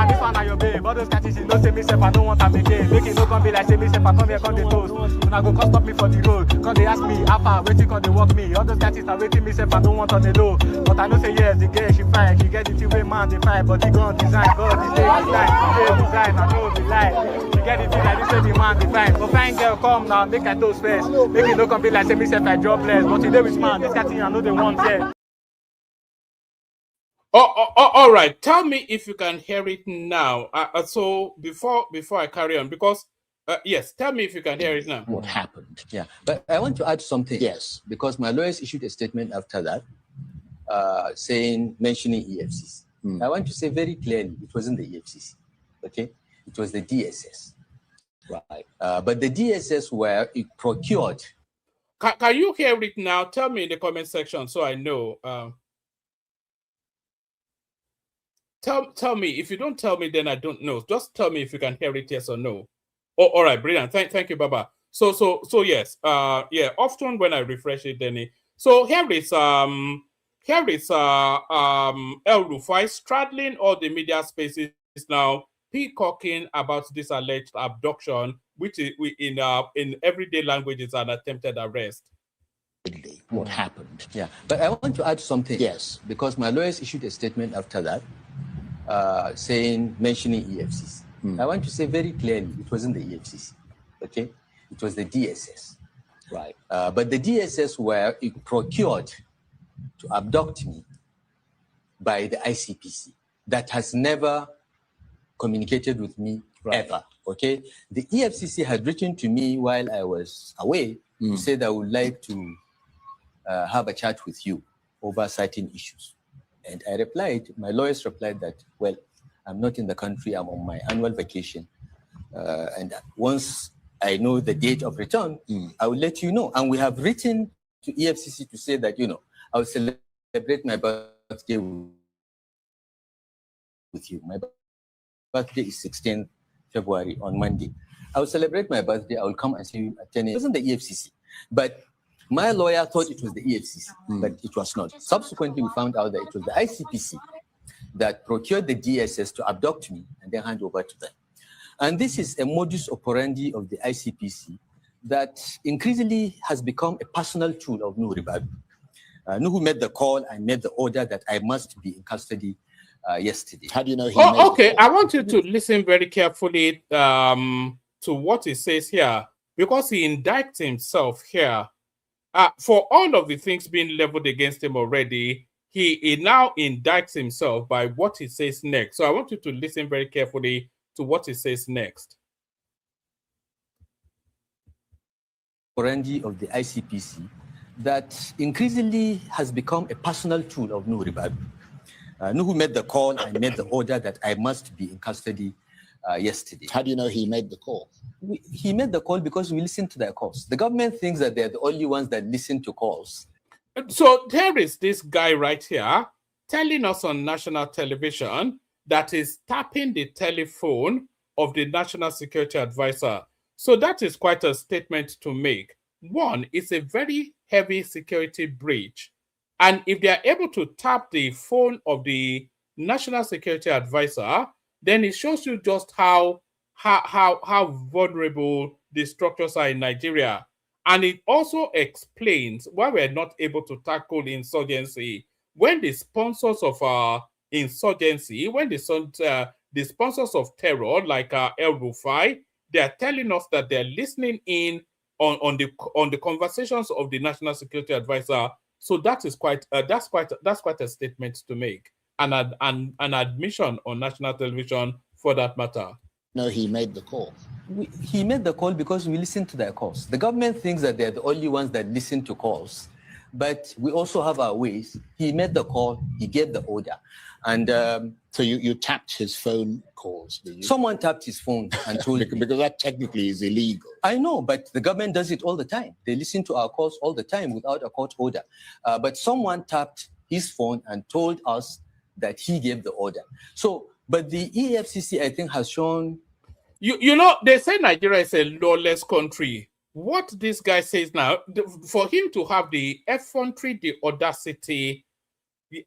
this one are your babe. All those catches, you know say me self I don't want them again. Make it no come be like say me self I come here come the toast. When I go come stop me for the road, come they ask me how far waiting come they walk me. All those catches are waiting me self I don't want on the low. But I know say yes, the girl she fine, she get the thing way man they fine, but he gon' design, God the day design, I know the lie. She get the thing like this way the man they fine. But fine girl come now, make I toast first. Make it no come be like say me self I jobless, but today with man, this catching I know they want there. All right. Tell me if you can hear it now. So before I carry on, because yes, tell me if you can hear it now. What happened? Yeah, but I want to add something. Yes, because my lawyers issued a statement after that, mentioning EFCC. I want to say very clearly, it wasn't the EFCC. Okay, it was the DSS. Right. But the DSS were procured. Can you hear it now? Tell me in the comment section so I know. Tell me. If you don't tell me, then I don't know. Just tell me if you can hear it, yes or no. Oh, all right, brilliant. Thank you, Baba. So yes. Yeah. Often when I refresh it, then so here is El Rufai straddling all the media spaces now, peacocking about this alleged abduction, which is, in everyday language is an attempted arrest. What happened? Yeah, but I want to add something. Yes, because my lawyers issued a statement after that, mentioning EFCC. I want to say very clearly, it wasn't the EFCC, okay? It was the DSS. Right. But the DSS were procured to abduct me by the ICPC. That has never communicated with me ever, okay? The EFCC had written to me while I was away to say that I would like to have a chat with you over certain issues. And I replied, my lawyers replied that, well, I'm not in the country, I'm on my annual vacation. And once I know the date of return, I will let you know. And we have written to EFCC to say that, I will celebrate my birthday with you. My birthday is 16th February on Monday. I will celebrate my birthday. I will come and see you at 10 a.m. It wasn't the EFCC, but my lawyer thought it was the EFCC, but it was not. Subsequently, we found out that it was the ICPC that procured the DSS to abduct me and then hand over to them. And this is a modus operandi of the ICPC that increasingly has become a personal tool of Nuhu Ribadu. Nuhu made the call and made the order that I must be in custody yesterday. How do you know he okay, I want you to listen very carefully to what he says here, because he indicts himself here. For all of the things being leveled against him already, he now indicts himself by what he says next. So I want you to listen very carefully to what he says next. Operandi of the ICPC that increasingly has become a personal tool of Nuhu Ribadu. Nuhu made the call and made the order that I must be in custody yesterday. How do you know he made the call? He made the call because we listened to their calls. The government thinks that they're the only ones that listen to calls. So there is this guy right here telling us on national television that is tapping the telephone of the National Security Advisor. So that is quite a statement to make. One, it's a very heavy security breach. And if they are able to tap the phone of the National Security Advisor, then it shows you just how vulnerable the structures are in Nigeria. And it also explains why we're not able to tackle insurgency. When the sponsors of insurgency, when the sponsors of terror, like El Rufai, they are telling us that they're listening in on the conversations of the National Security Advisor. So that is quite that's quite a statement to make, and an admission on national television for that matter. No, he made the call. He made the call because we listened to their calls. The government thinks that they're the only ones that listen to calls, but we also have our ways. He made the call, he gave the order. And so you tapped his phone calls, did you? Someone tapped his phone and told me. Because that technically is illegal. I know, but the government does it all the time. They listen to our calls all the time without a court order. But someone tapped his phone and told us that he gave the order. So, but the EFCC, I think, has shown... You know, they say Nigeria is a lawless country. What this guy says now, for him to have the effrontery, the audacity,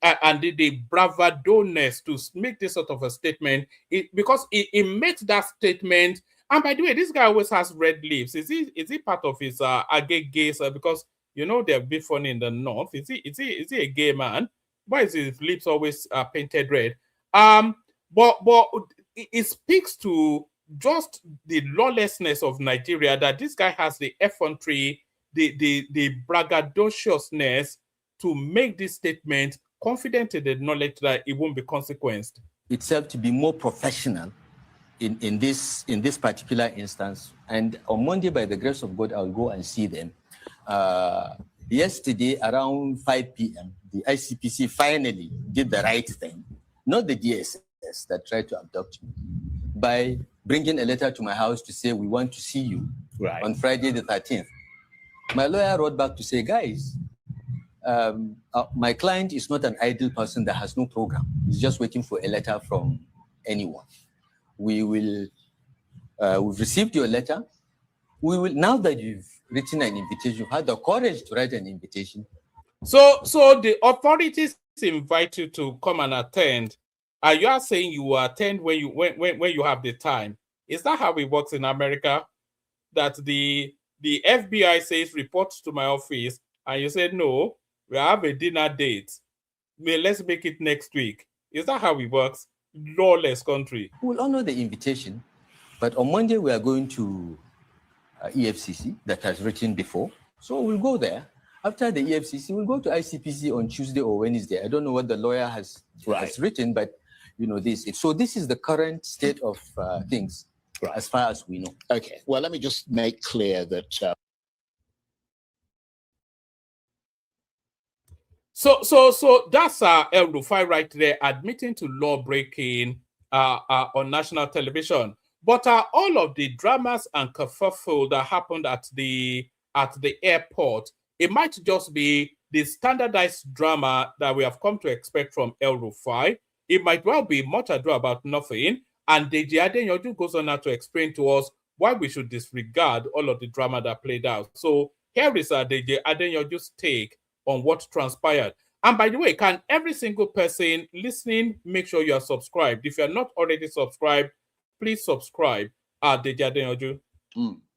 and the bravadoness to make this sort of a statement, because he makes that statement. And by the way, this guy always has red lips. Is he part of his gays? Because you know they're a bit funny in the north. Is he a gay man? Why is his lips always painted red? But it speaks to just the lawlessness of Nigeria, that this guy has the effrontery, the braggadociousness to make this statement, confident in the knowledge that it won't be consequenced. Itself to be more professional in this particular instance. And on Monday, by the grace of God, I'll go and see them. Yesterday, around 5 p.m., the ICPC finally did the right thing, not the DSS that tried to abduct me, by bringing a letter to my house to say, we want to see you on Friday the 13th. My lawyer wrote back to say, guys, my client is not an idle person that has no program. He's just waiting for a letter from anyone. We've received your letter. We will, now that you've written an invitation, you've had the courage to write an invitation. So the authorities invite you to come and attend. You are saying you will attend when you have the time. Is that how it works in America? That the FBI says report to my office, and you say no, we have a dinner date. Let's make it next week. Is that how it works? Lawless country. We'll honor the invitation, but on Monday we are going to EFCC that has written before, so we'll go there. After the EFCC, we'll go to ICPC on Tuesday or Wednesday. I don't know what the lawyer has written, but you know this. So this is the current state of things, as far as we know. Okay. Well, let me just make clear that. So that's El-Rufai right there admitting to law breaking on national television. But all of the dramas and kerfuffle that happened at the airport, it might just be the standardized drama that we have come to expect from El-Rufai. It might well be much ado about nothing. And Deji Adeyanju goes on now to explain to us why we should disregard all of the drama that played out. So here is Deji Adeyanju's take on what transpired. And by the way, can every single person listening make sure you are subscribed? If you are not already subscribed, please subscribe. Deji Adeyanju.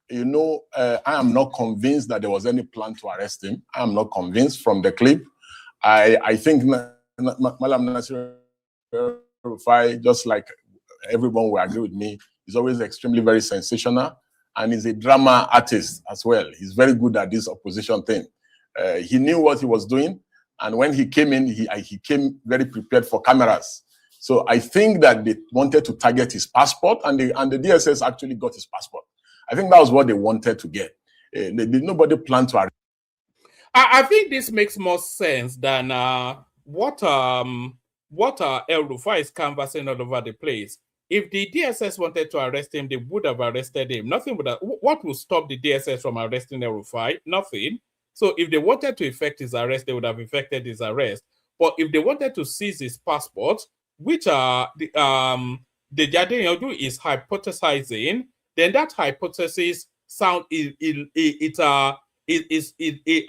You know, I am not convinced that there was any plan to arrest him. I am not convinced from the clip. I think Malam Nasir El-Rufai, just like everyone will agree with me, is always extremely very sensational, and he's a drama artist as well. He's very good at this opposition thing. He knew what he was doing, and when he came in, he came very prepared for cameras. So I think that they wanted to target his passport, and the DSS actually got his passport. I think that was what they wanted to get. Nobody planned to arrest. I think this makes more sense than what El-Rufai is canvassing all over the place. If the DSS wanted to arrest him, they would have arrested him. Nothing would have. What will stop the DSS from arresting El-Rufai? Nothing. So if they wanted to effect his arrest, they would have effected his arrest. But if they wanted to seize his passport, which the Adeyanju is hypothesizing, then that hypothesis it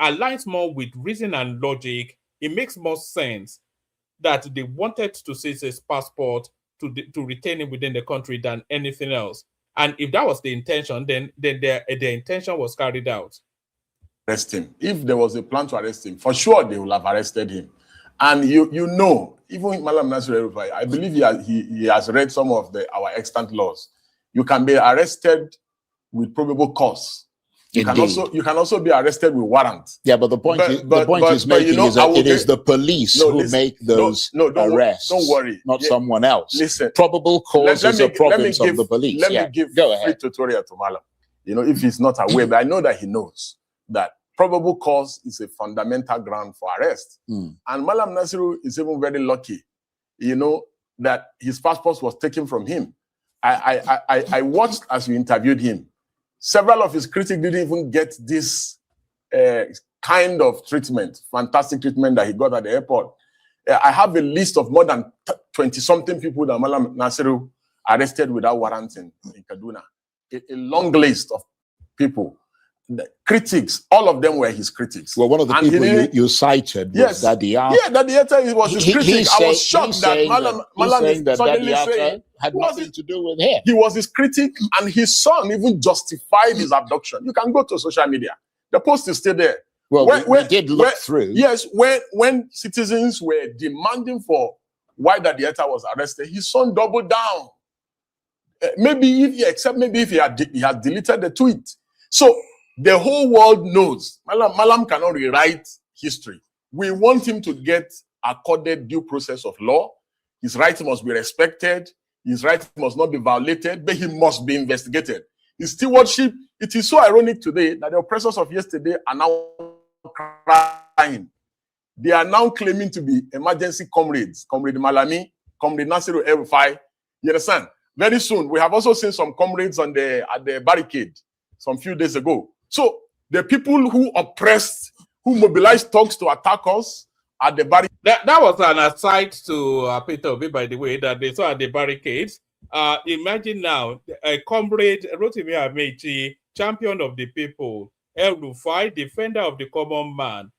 aligns more with reason and logic. It makes more sense that they wanted to seize his passport to retain him within the country than anything else. And if that was the intention, then their intention was carried out. Arrest him. If there was a plan to arrest him, for sure they will have arrested him. And you know, even Malam Nasir El-Rufai, I believe he has read some of our extant laws. You can be arrested with probable cause. You can also be arrested with warrant. Yeah, but the point he's making is that it is the police who make those arrests. Don't worry, not someone else. Listen, probable cause is a province of the police. Let me give free tutorial to Malam. You know, if he's not aware, but I know that he knows that probable cause is a fundamental ground for arrest. And Malam Nasiru is even very lucky, you know, that his passport was taken from him. I watched as you interviewed him. Several of his critics didn't even get this kind of treatment, fantastic treatment that he got at the airport. I have a list of more than 20-something people that Malam Nasiru arrested without warrant in Kaduna. A long list of people. The critics, all of them were his critics. Well, one of the people you cited was Daddy Yatta. Yeah, Daddy Yatta was his critic. I was shocked that Malam is suddenly saying had nothing to do with him. He was his critic, and his son even justified his abduction. You can go to social media. The post is still there. Well, we did look through. Yes, when citizens were demanding for why Daddy Yatta was arrested, his son doubled down. Maybe if he had deleted the tweet. So the whole world knows Malam cannot rewrite history. We want him to get accorded due process of law. His rights must be respected. His rights must not be violated, but he must be investigated. His stewardship, it is so ironic today that the oppressors of yesterday are now crying. They are now claiming to be emergency comrades. Comrade Malami, Comrade Nasir El-Rufai. You understand? Very soon, we have also seen some comrades at the barricade some few days ago. So the people who oppressed, who mobilized thugs to attack us at the barricade. That was an aside to Peter Obi, by the way, that they saw at the barricades. Imagine now, a comrade, Rotimi Amechi, champion of the people, El-Rufai, defender of the common man.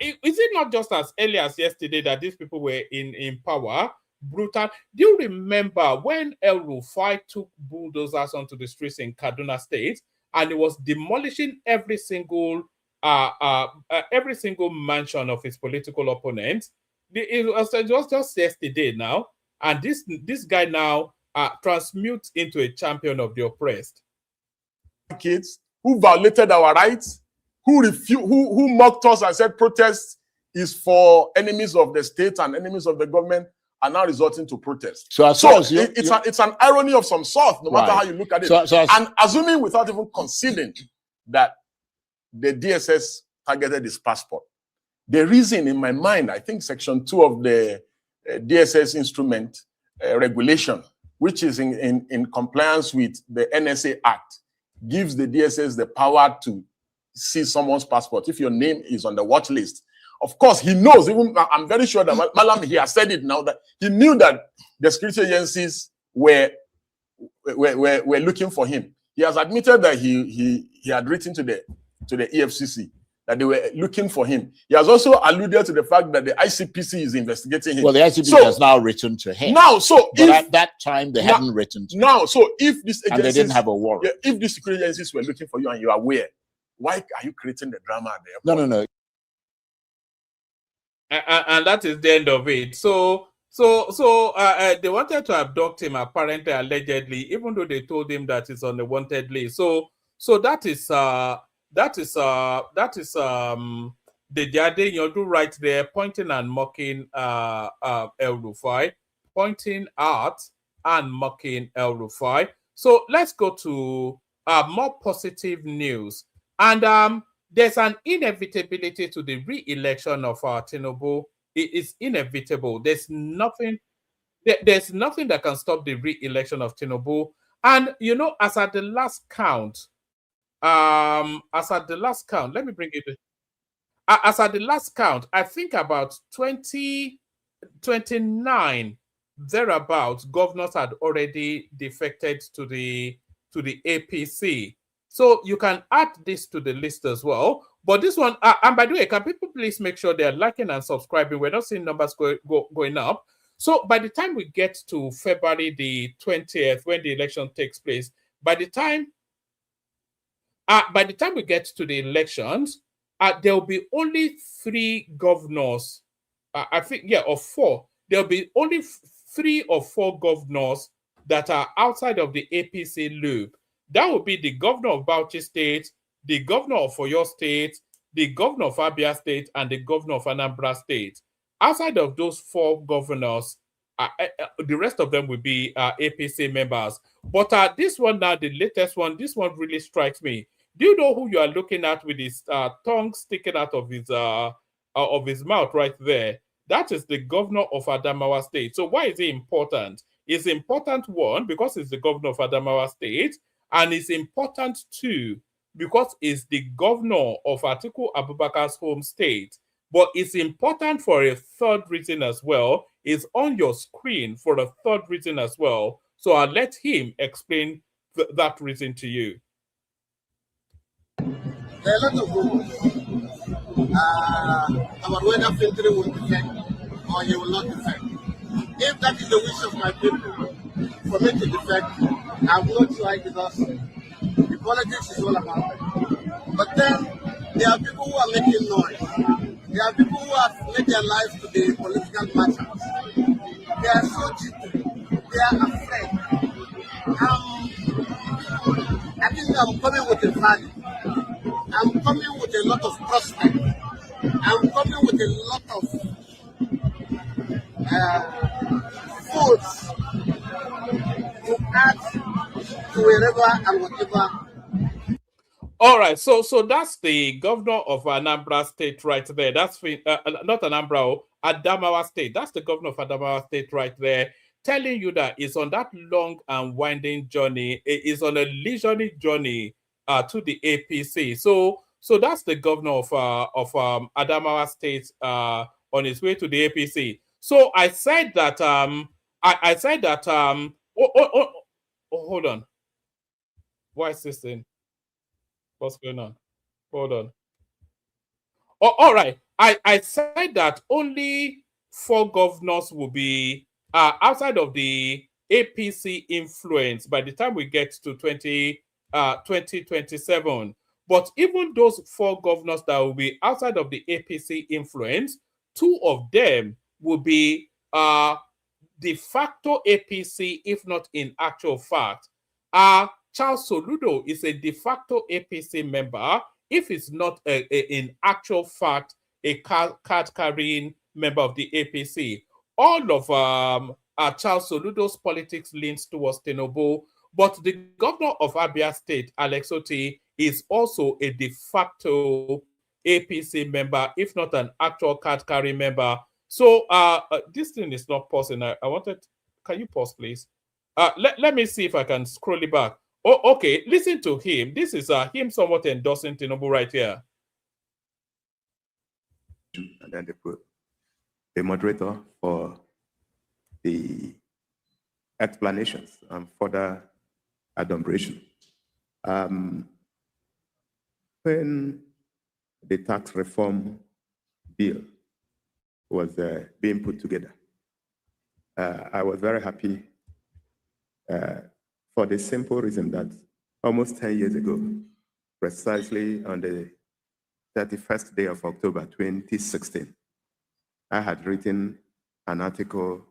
Is it not just as early as yesterday that these people were in power? brutal. Do you remember when El Rufai took bulldozers onto the streets in Kaduna State and he was demolishing every single mansion of his political opponents? It was just yesterday now, and this guy now transmutes into a champion of the oppressed. Kids who violated our rights, who mocked us and said protest is for enemies of the state and enemies of the government, are now resorting to protest. So it's an irony of some sort, no matter how you look at it. And assuming, without even conceding, that the DSS targeted his passport, the reason in my mind, I think Section 2 of the DSS instrument regulation, which is in compliance with the NSA Act, gives the DSS the power to see someone's passport if your name is on the watch list. Of course, he knows, even I'm very sure that Malam, he has said it now, that he knew that the security agencies were looking for him. He has admitted that he had written to the EFCC that they were looking for him. He has also alluded to the fact that the ICPC is investigating him. Well, the ICPC has now written to him. Now, but at that time, they hadn't written to him. Now, so if these agencies... And they didn't have a warrant. If these security agencies were looking for you and you are aware, why are you creating the drama there? No. And that is the end of it. So they wanted to abduct him, apparently, allegedly, even though they told him that he's on the wanted list. So that is the Jade Yodu right there, pointing and mocking El Rufai, pointing out and mocking El Rufai. So let's go to more positive news. And there's an inevitability to the re-election of Tinubu. It is inevitable. There's nothing that can stop the re-election of Tinubu. And as at the last count, let me bring it. As at the last count, I think about 29 thereabouts governors had already defected to the APC. So you can add this to the list as well. But this one, and by the way, can people please make sure they're liking and subscribing? We're not seeing numbers going up. So by the time we get to February the 20th, when the election takes place, by the time we get to the elections, there will be only 3 governors. I think, or 4. There will be only 3 or 4 governors that are outside of the APC loop. That would be the governor of Bauchi State, the governor of Oyo State, the governor of Abia State, and the governor of Anambra State. Outside of those 4 governors, the rest of them will be APC members. But this one now, the latest one, this one really strikes me. Do you know who you are looking at with his tongue sticking out of his mouth right there? That is the governor of Adamawa State. So why is it important? It's important, 1, because it's the governor of Adamawa State, and it's important 2, because it's the governor of Atiku Abubakar's home state. But it's important for a 3rd reason as well. It's on your screen for a 3rd reason as well. So I'll let him explain that reason to you. There are a lot of rules about whether filtering will defect or you will not defect. If that is the wish of my people, for me to defect, I will not try, because the politics is all about it. But then there are people who are making noise. There are people who have made their lives to be political matters. They are so jittery. They are afraid. I think I'm coming with a value. I'm coming with a lot of prospect. I'm coming with a lot of foods to add to wherever and whatever. All right, so that's the governor of Anambra State right there. That's not Anambra, Adamawa State. That's the governor of Adamawa State right there, telling you that it's on that long and winding journey. It's on a leisurely journey to the APC. So that's the governor of Adamawa State on his way to the APC. So I said that hold on. Why is this thing? What's going on? Hold on. Oh, all right. I said that only 4 governors will be outside of the APC influence by the time we get to 2027. But even those 4 governors that will be outside of the APC influence, 2 of them will be de facto APC, if not in actual fact. Charles Soludo is a de facto APC member, if it's not in actual fact a card-carrying member of the APC. All of Charles Soludo's politics leans towards Tinubu, but the governor of Abia State, Alex Otti, is also a de facto APC member, if not an actual card-carrying member. So this thing is not pausing. I wanted, can you pause, please? Let me see if I can scroll it back. Oh, okay, listen to him. This is him somewhat endorsing Tinubu right here. And then they put a moderator for the explanations and further adumbration. When the tax reform bill was being put together, I was very happy for the simple reason that almost 10 years ago, precisely on the 31st day of October 2016, I had written an article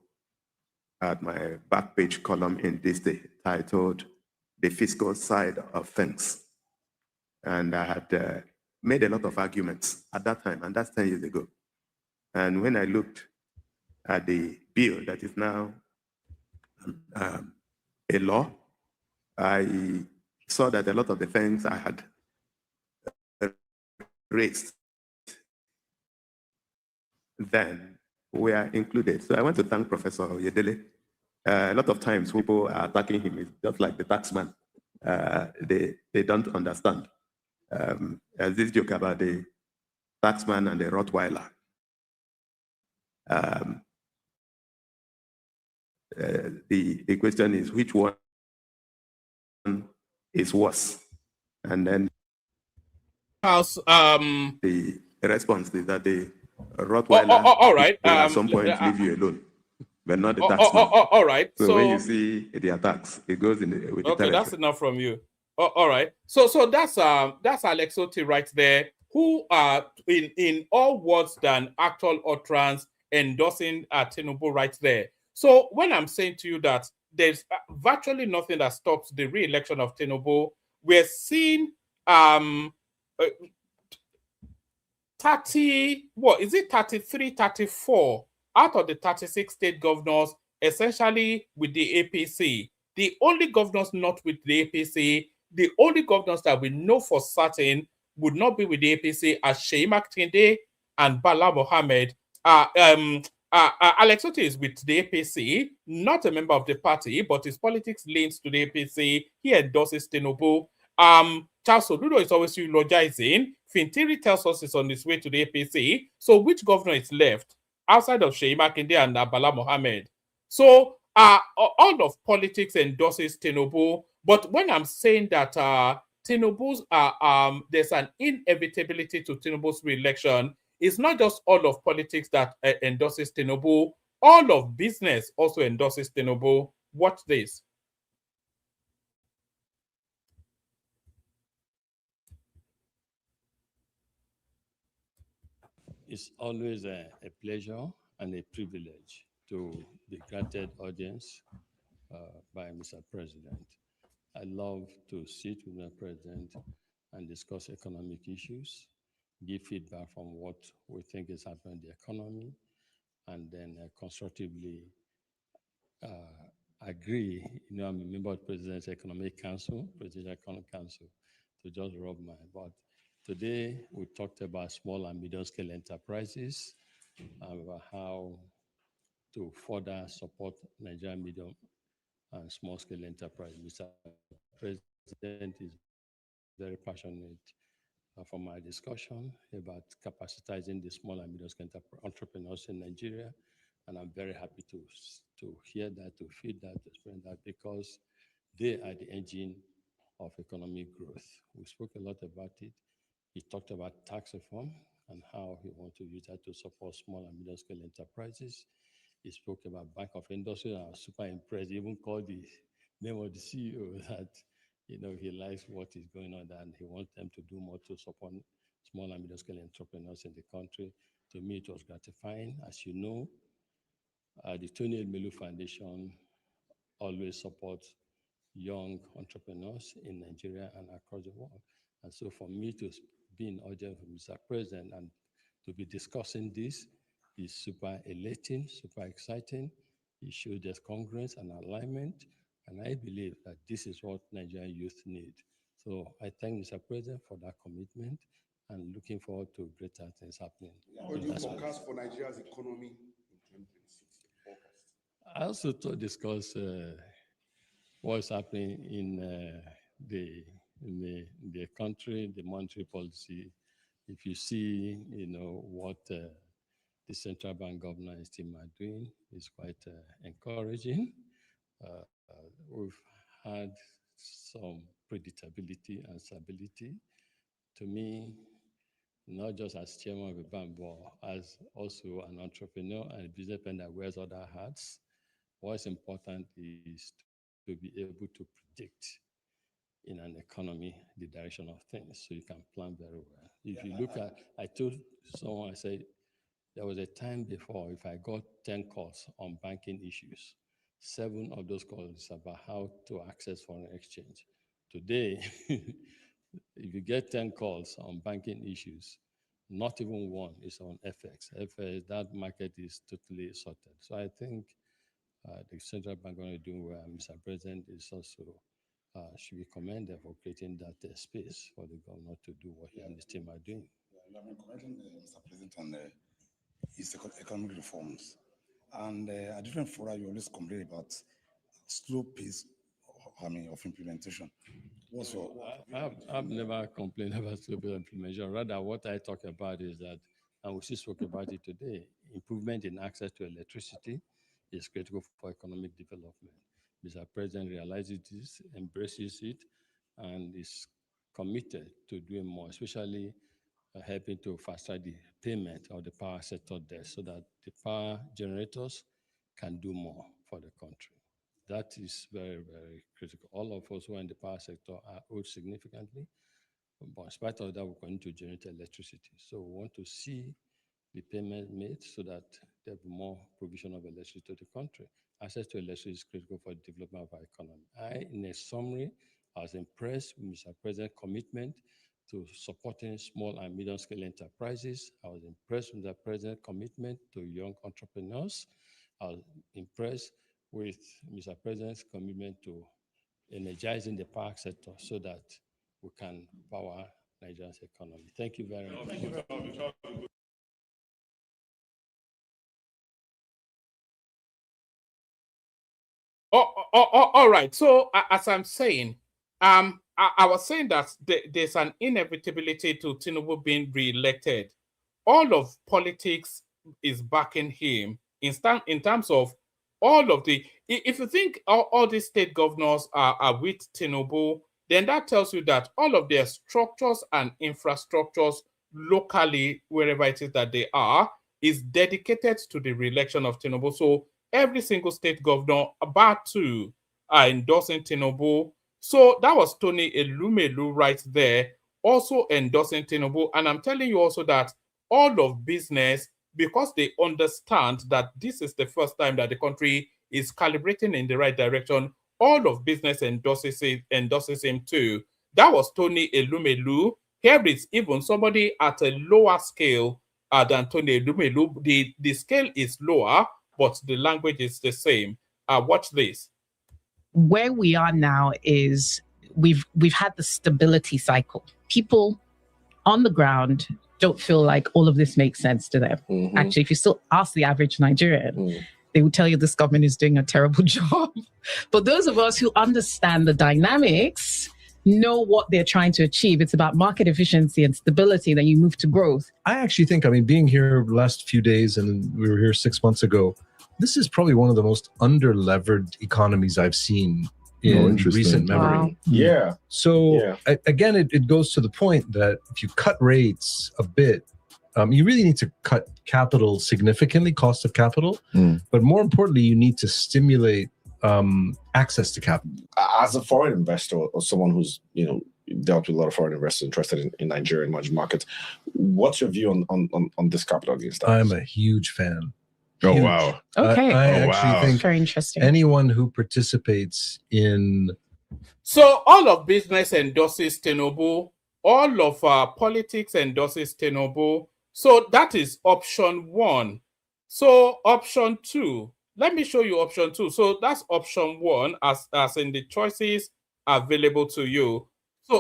at my back page column in this day titled "The Fiscal Side of Things." And I had made a lot of arguments at that time, and that's 10 years ago. And when I looked at the bill that is now a law, I saw that a lot of the things I had raised then were included. So I want to thank Professor Oyedele. A lot of times people are attacking him. It's just like the taxman. They don't understand. As this joke about the taxman and the Rottweiler. The question is, which one is worse? And then the response is that the Rottweiler all right. will at some point leave you alone, but not the taxman. All right. So when you see the attacks, it goes in with the territory. That's enough from you. All right. So that's Alex Otti right there, who in all words than actual utterance endorsing Tinubu right there. So when I'm saying to you that there's virtually nothing that stops the re-election of Tinubu, we're seeing 33, 34 out of the 36 state governors essentially with the APC. The only governors not with the APC, the only governors that we know for certain would not be with the APC are Sheyi Makinde and Bala Mohammed. Alex Otti is with the APC, not a member of the party, but his politics leans to the APC. He endorses Tinubu. Charles Soludo is always eulogizing. Fintiri tells us he's on his way to the APC. So which governor is left outside of Sheyi Makinde and Bala Mohammed? So all of politics endorses Tinubu. But when I'm saying that Tinubu's there's an inevitability to Tinubu's re-election, it's not just all of politics that endorses Tinubu. All of business also endorses Tinubu. Watch this. It's always a pleasure and a privilege to be granted audience by Mr. President. I love to sit with the President and discuss economic issues, give feedback from what we think is happening in the economy, and then constructively agree. You know, I'm a member of the President's Economic Council, Presidential Economic Council, to just rub my butt. Today, we talked about small and medium-scale enterprises, about how to further support Nigerian medium and small-scale enterprise. Mr. President is very passionate from our discussion about capacitizing the small and medium-scale entrepreneurs in Nigeria, and I'm very happy to hear that, to feed that, to spread that, because they are the engine of economic growth. We spoke a lot about it. He talked about tax reform and how he wants to use that to support small and medium-scale enterprises. He spoke about Bank of Industry, and I was super impressed. He even called the name of the CEO that, he likes what is going on and he wants them to do more to support small and middle-scale entrepreneurs in the country. To me, it was gratifying. As you know, the Tony Elumelu Foundation always supports young entrepreneurs in Nigeria and across the world. And so for me to be in audience with Mr. President and to be discussing this is super elating, super exciting. It shows there's congruence and alignment. And I believe that this is what Nigerian youth need. So I thank Mr. President for that commitment and looking forward to greater things happening. What do you forecast for Nigeria's economy in 2026? I also discuss what's happening in the country, the monetary policy. If you see, what the central bank governor and his team are doing, is quite encouraging. We've had some predictability and stability. To me, not just as chairman of a bank, but as also an entrepreneur and a businessman that wears other hats, what's important is to be able to predict in an economy the direction of things, so you can plan very well. If you look at, I told someone, I said, there was a time before, if I got 10 calls on banking issues, 7 of those calls about how to access foreign exchange. Today, if you get 10 calls on banking issues, not even one is on FX. FX, that market is totally sorted. So I think the central bank are doing well. Mr. President is also should be commended for creating that space for the governor to do what he and his team are doing. Yeah, I've been commenting Mr. President on his economic reforms. And at different fora, you always complain about slow pace of implementation. I've never complained about slow pace implementation. Rather, what I talk about is that, and we still spoke about it today, improvement in access to electricity is critical for economic development. Mr. President realizes this, embraces it, and is committed to doing more, especially helping to fast-track the payment of the power sector debt so that the power generators can do more for the country. That is very, very critical. All of us who are in the power sector are owed significantly, but in spite of that, we continue to generate electricity. So we want to see the payment made so that there will be more provision of electricity to the country. Access to electricity is critical for the development of our economy. In a summary, I was impressed with Mr. President's commitment to supporting small and medium-scale enterprises. I was impressed with the President's commitment to young entrepreneurs. I was impressed with Mr. President's commitment to energizing the power sector so that we can power Nigeria's economy. Thank you very much. All right. So as I'm saying, I was saying that there's an inevitability to Tinubu being re-elected. All of politics is backing him in terms of all of the. If you think all these state governors are with Tinubu, then that tells you that all of their structures and infrastructures locally, wherever it is that they are, is dedicated to the re-election of Tinubu. So every single state governor, about 2, are endorsing Tinubu. So that was Tony Elumelu right there, also endorsing Tinubu. And I'm telling you also that all of business, because they understand that this is the first time that the country is calibrating in the right direction, all of business endorses him too. That was Tony Elumelu. Here is even somebody at a lower scale than Tony Elumelu. The scale is lower, but the language is the same. Watch this. Where we are now is we've had the stability cycle. People on the ground don't feel like all of this makes sense to them. Mm-hmm. Actually, if you still ask the average Nigerian, they will tell you this government is doing a terrible job. But those of us who understand the dynamics know what they're trying to achieve. It's about market efficiency and stability, then you move to growth. I actually think, being here the last few days, and we were here 6 months ago, this is probably one of the most under-levered economies I've seen in recent memory. Wow. Yeah. So again, it goes to the point that if you cut rates a bit, you really need to cut capital significantly, cost of capital, but more importantly, you need to stimulate access to capital. As a foreign investor or someone who's dealt with a lot of foreign investors interested in Nigerian emerging markets, what's your view on this capital gains tax? I'm a huge fan. Oh, Huge. wow. Okay. I actually think very interesting. Anyone who participates in... So all of business endorses Tinubu, all of politics endorses Tinubu. So that is option 1. So option 2, let me show you option 2. So that's option 1 as in the choices available to you.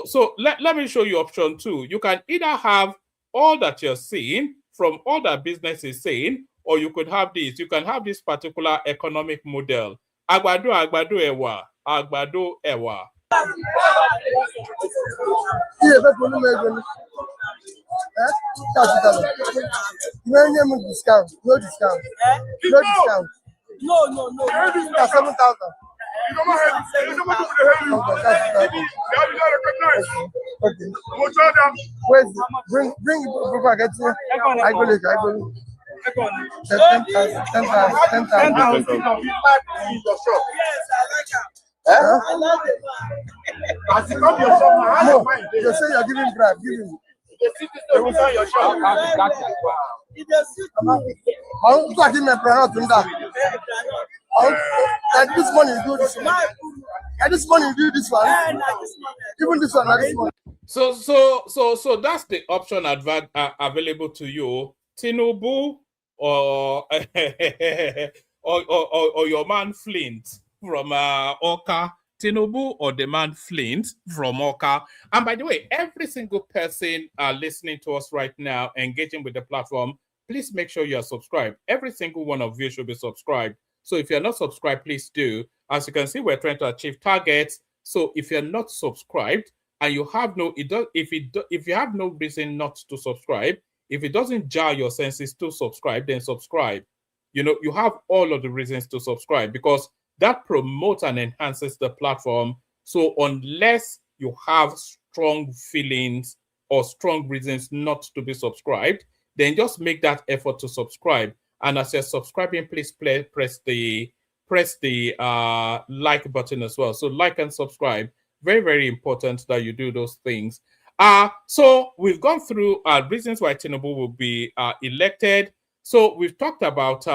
So let me show you option 2. You can either have all that you're seeing from all that business is saying, or you could have this. You can have this particular economic model. Agbado ewa. Agbado ewa. Discount. No discount. No discount. No. 7,000. Okay. Bring before I get to I go later. 10,000. No, you say you're giving bribe. Give him. They will sell your shop. And this money you do this one. And this money you do this one. Even this one, this one. So that's the option available to you. Tinubu or your man Flint from Oka. Tinubu or the man Flint from Oka. And by the way, every single person listening to us right now, engaging with the platform, please make sure you are subscribed. Every single one of you should be subscribed. So if you're not subscribed, please do. As you can see, we're trying to achieve targets. So if you're not subscribed and you have if you have no reason not to subscribe, if it doesn't jar your senses to subscribe, then subscribe. You have all of the reasons to subscribe because that promotes and enhances the platform. So unless you have strong feelings or strong reasons not to be subscribed, then just make that effort to subscribe. And as you're subscribing, please press the like button as well. So like and subscribe. Very, very important that you do those things. So we've gone through reasons why Tinubu will be elected. So we've talked about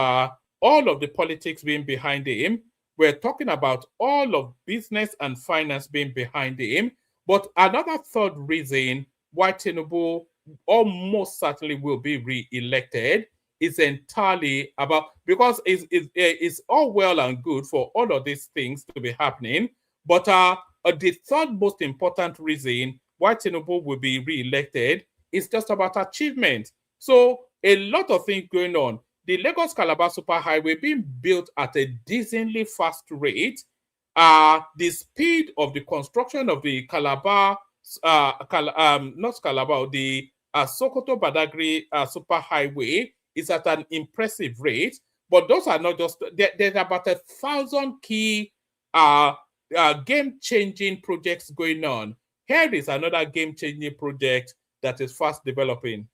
all of the politics being behind him. We're talking about all of business and finance being behind him. But another third reason why Tinubu almost certainly will be re-elected is entirely about, because it's all well and good for all of these things to be happening. But the third most important reason why Tinubu will be re-elected is just about achievement. So a lot of things going on. The Lagos-Calabar Superhighway being built at a decently fast rate. The speed of the construction of the Calabar, the Sokoto-Badagry Superhighway is at an impressive rate. But those are not just, there's about 1,000 key game-changing projects going on. Here is another game-changing project that is fast developing.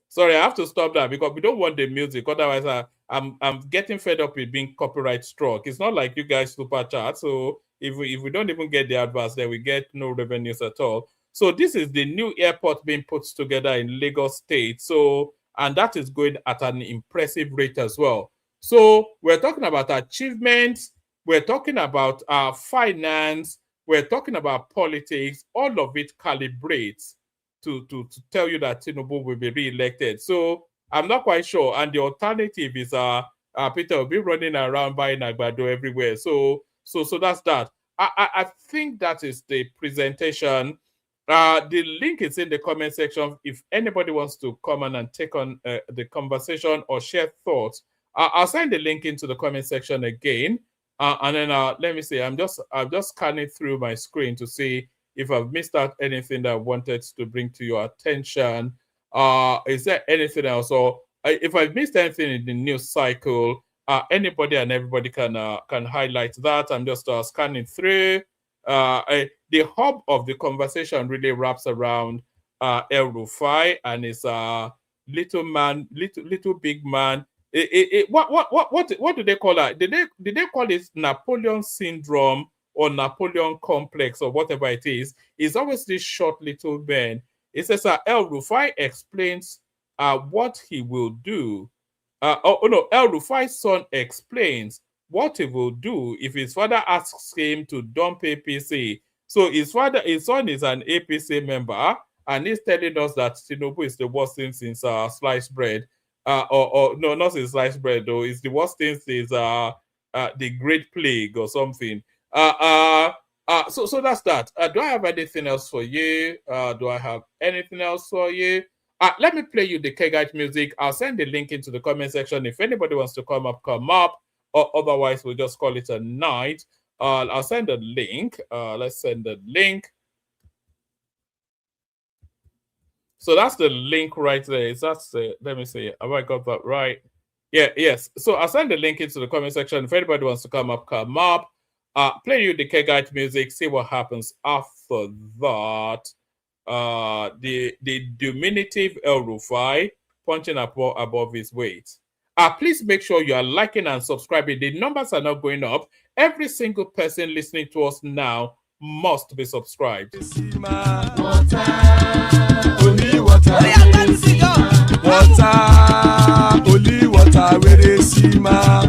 Sorry, I have to stop that because we don't want the music. Otherwise, I'm getting fed up with being copyright struck. It's not like you guys super chat. So if we don't even get the advance, then we get no revenues at all. So this is the new airport being put together in Lagos State. So, and that is going at an impressive rate as well. So we're talking about achievements. We're talking about finance. We're talking about politics. All of it calibrates to tell you that Tinubu will be re-elected. So I'm not quite sure. And the alternative is Peter will be running around buying agbado everywhere. So that's that. I think that is the presentation. The link is in the comment section. If anybody wants to come on and take on the conversation or share thoughts, I'll send the link into the comment section again. And then let me see. I'm just scanning through my screen to see if I've missed out anything that I wanted to bring to your attention. Is there anything else? Or if I've missed anything in the news cycle, anybody and everybody can highlight that. I'm just scanning through. the hub of the conversation really wraps around El-Rufai and his little big man. What do they call that? Did they call it Napoleon syndrome or Napoleon complex or whatever it is? It's always this short little man. It says El-Rufai explains what he will do. El-Rufai's son explains what he will do if his father asks him to dump APC. So his son is an APC member, and he's telling us that Tinubu is the worst thing since sliced bread. No, not since sliced bread though. It's the worst thing since the Great Plague or something. So that's that. Do I have anything else for you? Do I have anything else for you? Let me play you the Kegite music. I'll send the link into the comment section. If anybody wants to come up, or otherwise we'll just call it a night. I'll send a link. Let's send the link. So that's the link right there. Let me see. Have I got that right? Yeah, yes. So I'll send the link into the comment section. If anybody wants to come up, play you the Kegite music, see what happens after that. The diminutive El-Rufai punching above his weight. Please make sure you are liking and subscribing. The numbers are not going up. Every single person listening to us now must be subscribed. Only water, where they see ma.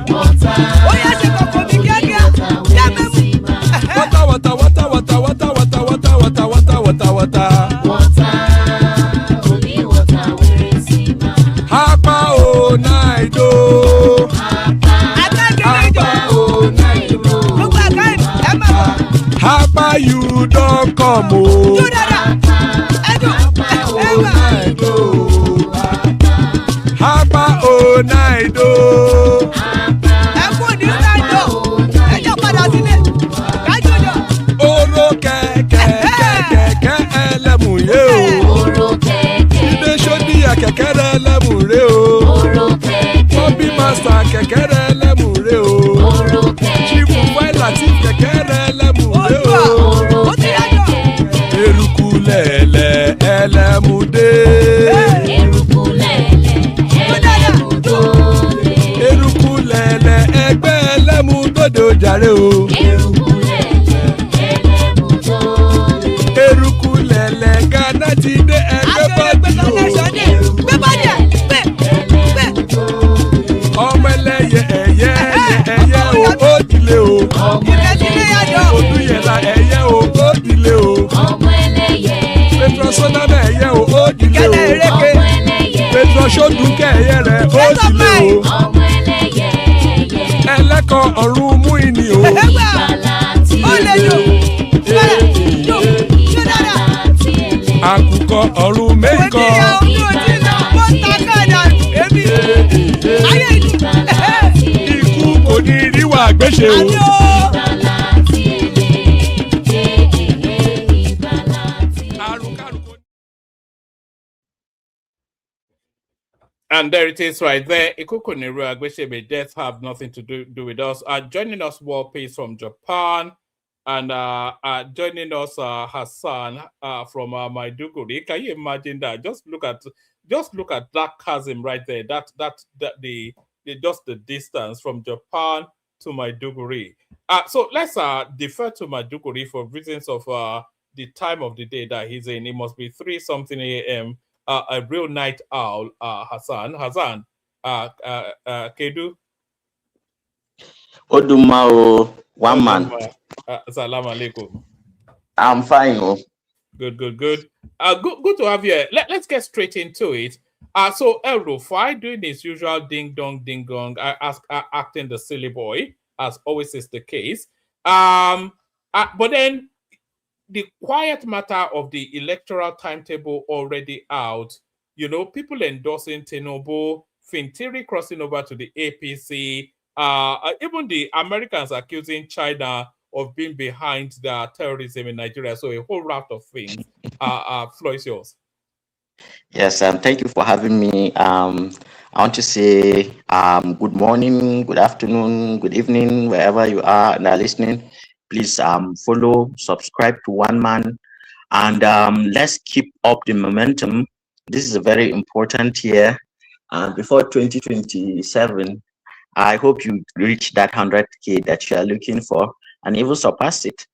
Hapa o naido. Hapa you don't come o. Hapa o naido. Oro kẹ̀kẹ́ ẹlẹ́mù yé o. Ilé sọ́dí àkẹ́kẹ́ ẹlẹ́mù ré o. Bobby master kẹ̀kẹ́ ẹlẹ́mù ré o. Chief Wẹ́lá tí kẹ̀kẹ́ ẹlẹ́mù ré o. Eruku lẹ̀lẹ̀ ẹlẹ́mù dé. Eruku lẹ̀lẹ̀ ẹgbẹ́ ẹlẹ́mù dòde ojàre o. Eruku lẹ̀lẹ̀ Ghana ti dé ẹgbẹ́ bọ́dì o. Ọmọ ẹlẹ́yẹ ẹyẹ o ó dìlé o. Odúyẹ̀lá ẹyẹ o ó dìlé o. Petrosonama ẹyẹ o ó dìlé o. Petrosodúnkẹ́ ẹyẹ rẹ̀ ó dìlé o. Ẹlẹ́kọ̀ ọ̀run mú ìní o. Àkùkọ ọ̀run mẹ́kọ̀. Ikú kò ní ríwà gbéṣe o. And there it is right there. Ikukuniru Agbeshebe, death have nothing to do with us. Joining us, War Peace from Japan. And joining us, Hassan from Maiduguri. Can you imagine that? Just look at that chasm right there. Just the distance from Japan to Maiduguri. So let's defer to Maiduguri for reasons of the time of the day that he's in. It must be 3-something a.m. A real night owl. Hassan, Kedu. Odumao, one man. Salam alaikum. I'm fine. Oh. Good. Good to have you here. Let's get straight into it. So El-Rufai doing his usual ding dong, acting the silly boy, as always is the case. But then the quiet matter of the electoral timetable already out. People endorsing Tinubu, Fintiri crossing over to the APC. Even the Americans accusing China of being behind the terrorism in Nigeria. So a whole raft of things. Floor is yours. Yes, thank you for having me. I want to say good morning, good afternoon, good evening, wherever you are and are listening. please follow, subscribe to One Man, and let's keep up the momentum. This is a very important year. Before 2027, I hope you reach that 100K that you are looking for and even surpass it.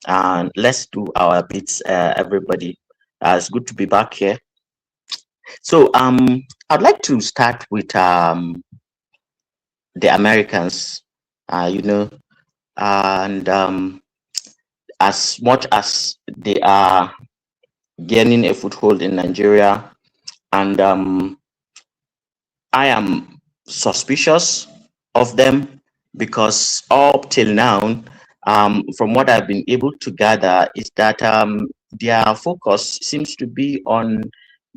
And let's do our bits, everybody. It's good to be back here. So I'd like to start with the Americans, and as much as they are gaining a foothold in Nigeria, and I am suspicious of them because up till now, from what I've been able to gather, is that their focus seems to be on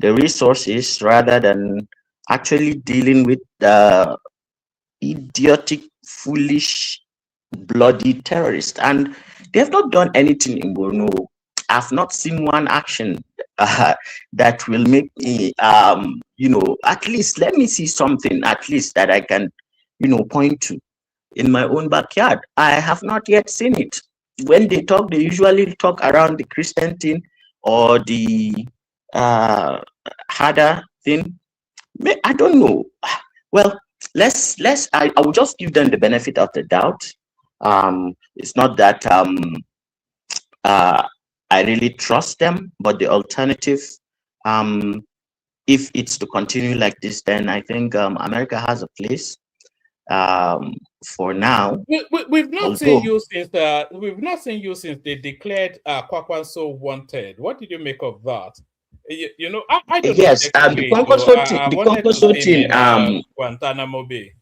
the resources rather than actually dealing with the idiotic, foolish, bloody terrorists. And they have not done anything in Borno. I've not seen one action that will make me, at least let me see something, at least that I can, point to in my own backyard. I have not yet seen it. When they talk, they usually talk around the Christian thing or the harder thing. I don't know. Well, I will just give them the benefit of the doubt. It's not that I really trust them, but the alternative, if it's to continue like this, then I think America has a place. For now, we've not seen you since they declared Kwakwanso wanted. What did you make of that? I don't yes, know. the Kwankwaso thing, Guantanamo Bay.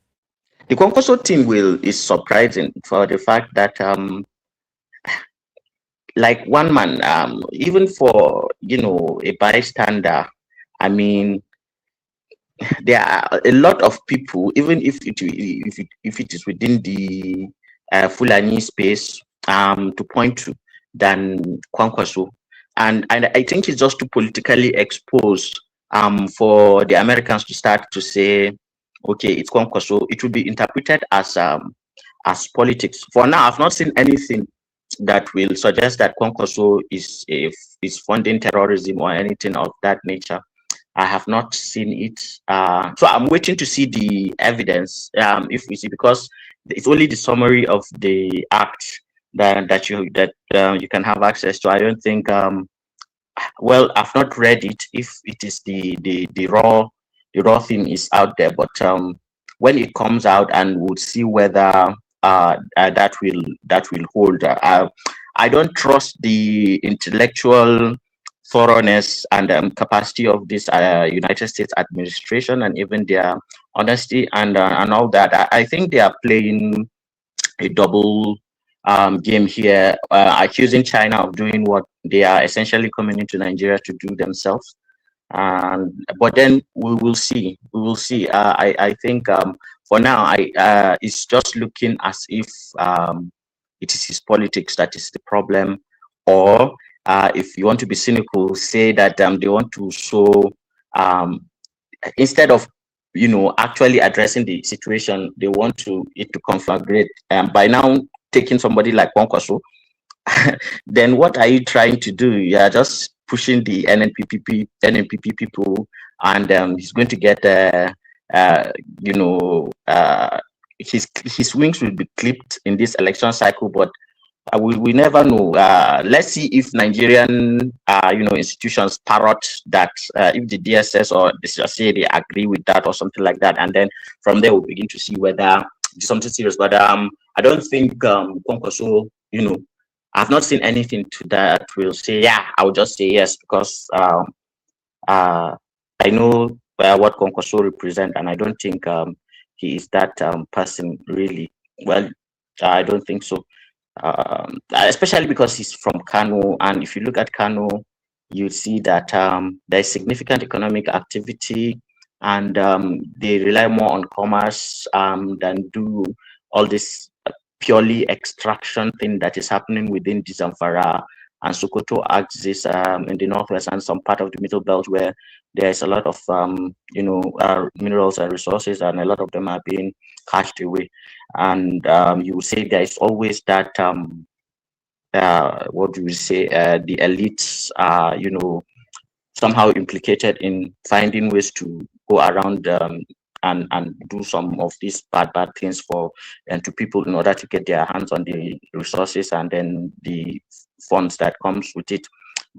The Kwankwaso thing is surprising for the fact that like One Man, even for a bystander, I mean, there are a lot of people, even if it is within the Fulani space, to point to than Kwankwaso, and I think it's just too politically exposed for the Americans to start to say, okay, it's Kwankwaso. It will be interpreted as politics. For now, I've not seen anything that will suggest that Kwankwaso is funding terrorism or anything of that nature. I have not seen it. So I'm waiting to see the evidence. If we see, because it's only the summary of the act that you can have access to. I don't think. Well, I've not read it. If it is the raw thing is out there, but when it comes out, and we'll see whether that will hold. I don't trust the intellectual thoroughness and capacity of this United States administration, and even their honesty and all that. I think they are playing a double game here, accusing China of doing what they are essentially coming into Nigeria to do themselves. But then we will see. I think for now, it's just looking as if it is his politics that is the problem, or if you want to be cynical, say that they want to show, instead of actually addressing the situation, they want it to conflagrate. By now, taking somebody like Kwankwaso, then what are you trying to do? You are just pushing the NNPP people, and he's going to get his wings will be clipped in this election cycle, but we never know. Let's see if Nigerian institutions parrot that, if the DSS or the CSA, they agree with that or something like that, and then from there we'll begin to see whether it's something serious. But I don't think Kwankwaso, I've not seen anything to that will say, yeah, I would just say yes, because I know what Kwankwaso represents, and I don't think he is that person really. Well, I don't think so. Especially because he's from Kano, and if you look at Kano, you see that there's significant economic activity, and they rely more on commerce than do all this purely extraction thing that is happening within the Zamfara and Sokoto axis in the northwest and some part of the middle belt, where there's a lot of minerals and resources, and a lot of them are being cashed away. And you say there is always that what do we say, the elites are, you know, somehow implicated in finding ways to go around and do some of these bad things to people in order to get their hands on the resources and then the funds that comes with it.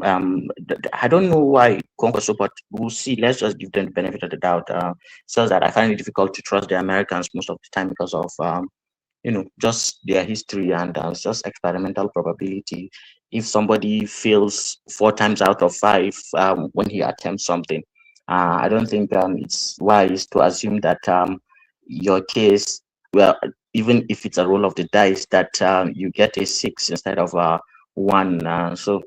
I don't know why Congo, but we'll see. Let's just give them the benefit of the doubt. So that I find it difficult to trust the Americans most of the time because of you know, just their history and just experimental probability. If somebody fails 4 times out of 5 when he attempts something, I don't think it's wise to assume that your case, well, even if it's a roll of the dice, that you get a 6 instead of 1. So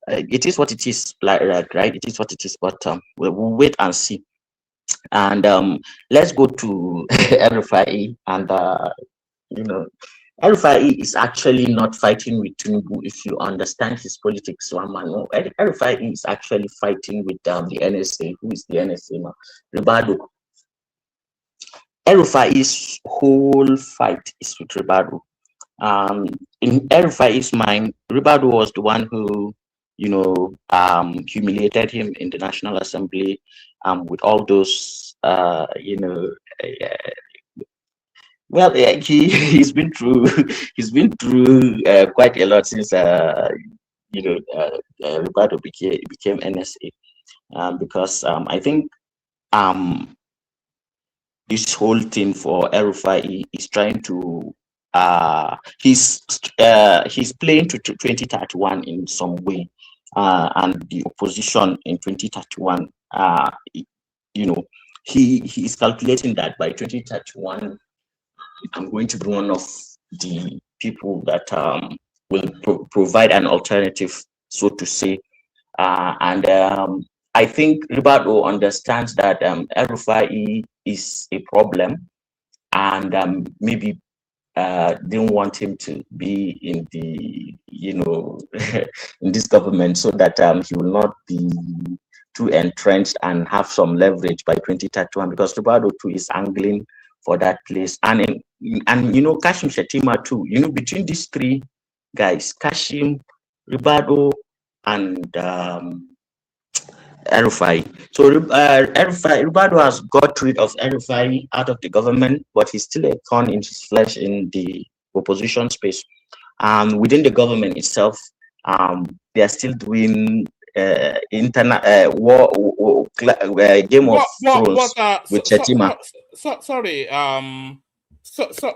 it is what it is, right? It is what it is, but we'll wait and see. And let's go to El Rufai. And you know, El Rufai is actually not fighting with Tinubu. If you understand his politics, El Rufai is actually fighting with the NSA. Who is the NSA? Ribado. El Rufai's whole fight is with Ribado. In El Rufai's mind, Ribado was the one who, you know, humiliated him in the National Assembly with all those, you know, well, he's been through quite a lot since you know, Ribado became NSA, because I think this whole thing for El Rufai is trying to he's playing to 2031 in some way, and the opposition in 2031, you know, he is calculating that by 2031 I'm going to be one of the people that will provide an alternative, so to say, and I think Ribado understands that El Rufai is a problem, and maybe didn't want him to be in the, you know, in this government, so that he will not be too entrenched and have some leverage by 2031, because Ribado too is angling for that place. And you know, Kashim Shettima too, you know, between these 3 guys, Kashim, Ribado, and El Rufai. So Ribado has got rid of El Rufai out of the government, but he's still a thorn in his flesh in the opposition space. Within the government itself, they are still doing internet Game of Thrones with Shettima. Sorry,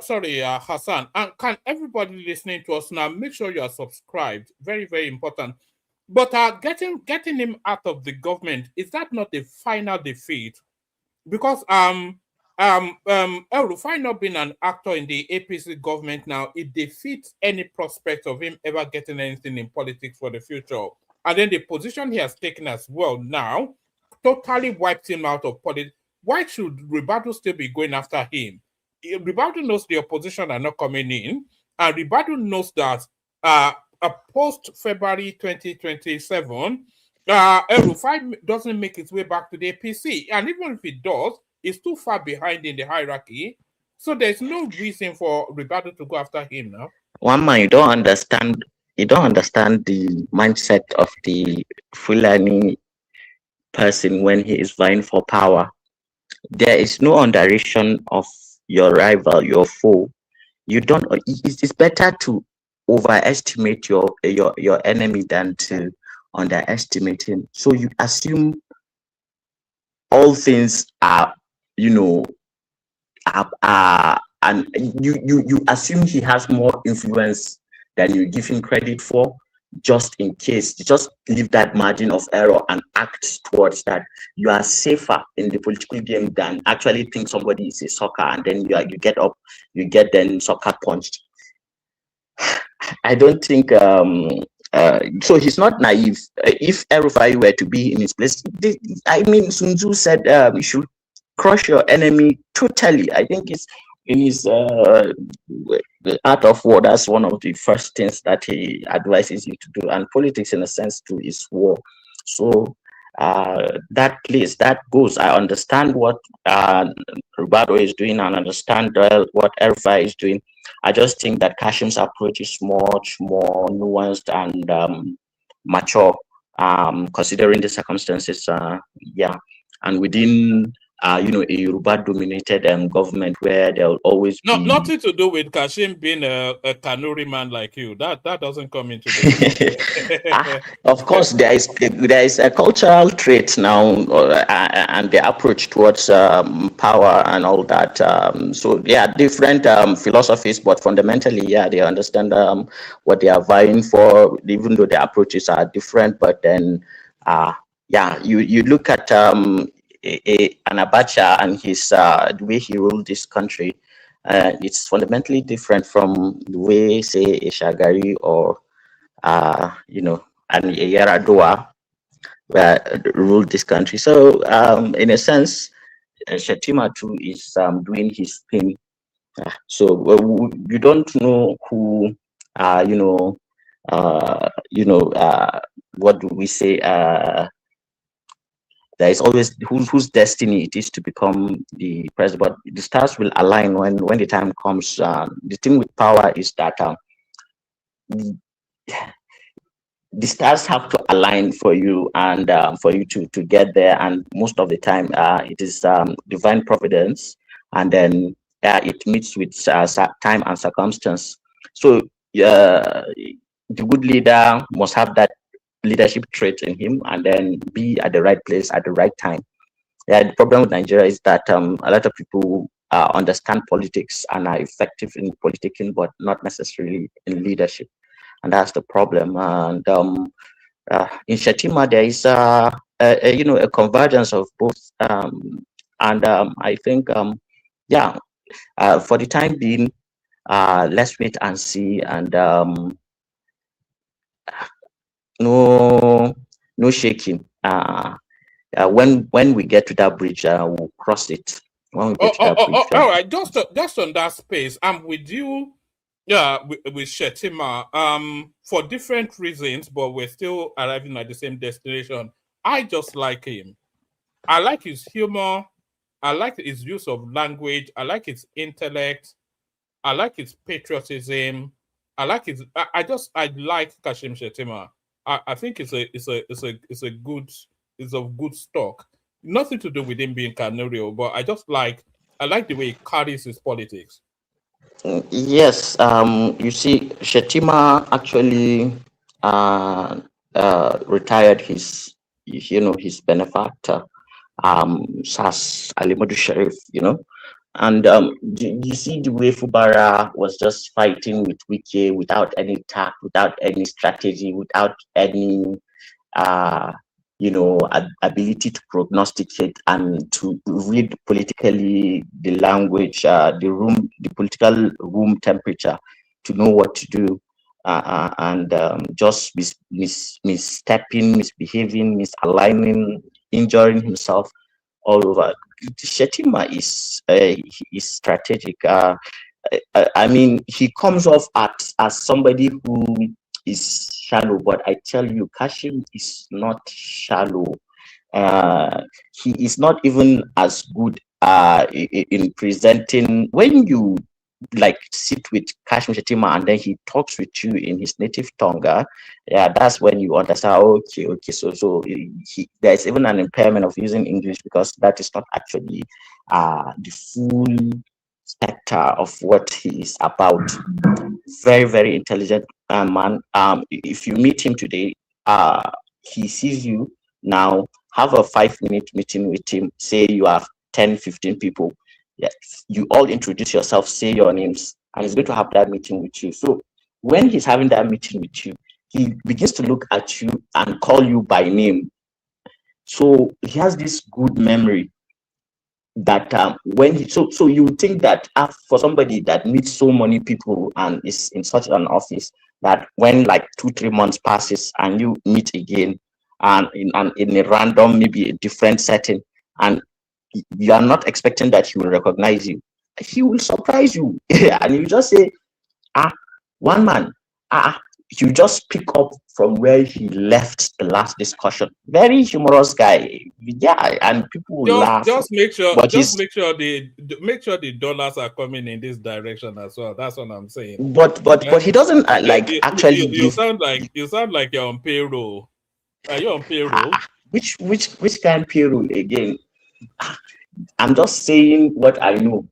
sorry, Hassan. And can everybody listening to us now make sure you are subscribed? Very, very important. But getting him out of the government, is that not the final defeat? Because El Rufai not being an actor in the APC government now, it defeats any prospect of him ever getting anything in politics for the future. And then the position he has taken as well now totally wiped him out of politics. Why should Ribado still be going after him? Ribado knows the opposition are not coming in, and Ribado knows that post-February 2027, El Rufai doesn't make its way back to the APC. And even if it does, it's too far behind in the hierarchy. So there's no reason for Ribado to go after him now. One man, you don't understand the mindset of the Fulani person when he is vying for power. There is no underration of your rival, your foe. You don't. It's better to overestimate your enemy than to underestimate him. So you assume all things are, you know, and you assume he has more influence than you give him credit for, just in case. You just leave that margin of error and act towards that. You are safer in the political game than actually think somebody is a sucker, and then you get up, you get then sucker punched. I don't think so. He's not naive. If El Rufai were to be in his place, I mean, Sun Tzu said you should crush your enemy totally. I think it's in his the art of war. That's one of the first things that he advises you to do. And politics, in a sense, too, is war. So that place, that goes. I understand what Ribado is doing, and understand what El Rufai is doing. I just think that Kashim's approach is much more nuanced and mature, considering the circumstances. Yeah, and within a Yoruba-dominated government where there will always be nothing to do with Kashim being a Kanuri man like you. That doesn't come into the Of course, there is a cultural trait now, and the approach towards power and all that. So yeah, different philosophies, but fundamentally, yeah, they understand what they are vying for, even though the approaches are different. But then, yeah, you look at an Abacha and his the way he ruled this country. It's fundamentally different from the way, say, a Shagari or and Yaradua ruled this country. So in a sense, Shetima too is doing his thing. So you don't know who, what do we say? There is always whose destiny it is to become the president, but the stars will align when the time comes. The thing with power is that the stars have to align for you and for you to get there, and most of the time it is divine providence, and then it meets with time and circumstance. So the good leader must have that leadership trait in him and then be at the right place at the right time. Yeah, the problem with Nigeria is that a lot of people understand politics and are effective in politicking, but not necessarily in leadership. And that's the problem. And in Shetima, there is a convergence of both. I think, for the time being, let's wait and see. And no shaking. When we get to that bridge, we'll cross it. When we get to that bridge, all right. Just on that space, I'm with you. Yeah, with Shetima, for different reasons, but we're still arriving at the same destination. I just like him. I like his humor. I like his use of language. I like his intellect. I like his patriotism. I like Kashim Shetima. I think it's of good stock. Nothing to do with him being Kanuri, but I like the way he carries his politics. Yes, you see, Shetima actually retired his benefactor, Sas Alimodu Sharif, and you see the way Fubara was just fighting with Wike without any tact, without any strategy, without any ability to prognosticate and to read politically the language, the political room temperature, to know what to do, and just misstepping, misbehaving, misaligning, injuring himself all over. Shetima is strategic. I mean, he comes off as somebody who is shallow, but I tell you, Kashim is not shallow. He is not even as good in presenting. When you sit with Kashim Shetima and then he talks with you in his native tongue, that's when you understand. Okay. So there's even an impairment of using English because that is not actually the full specter of what he is about. Very, very intelligent man. If you meet him today, he sees you now, have a 5-minute meeting with him, say you have 10-15 people. Yes, you all introduce yourself, say your names, and he's going to have that meeting with you. So when he's having that meeting with you, he begins to look at you and call you by name. So he has this good memory that so you think that for somebody that meets so many people and is in such an office, that when 2-3 months passes and you meet again and in a random, maybe a different setting, and you are not expecting that he will recognize you, he will surprise you. And you just say, one man, you just pick up from where he left the last discussion. Very humorous guy. Yeah, and people will laugh. Just make sure but make sure the dollars are coming in this direction as well. That's what I'm saying. But he doesn't actually you sound like you're on payroll. Are you on payroll? Which kind of payroll again? I'm just saying what I know.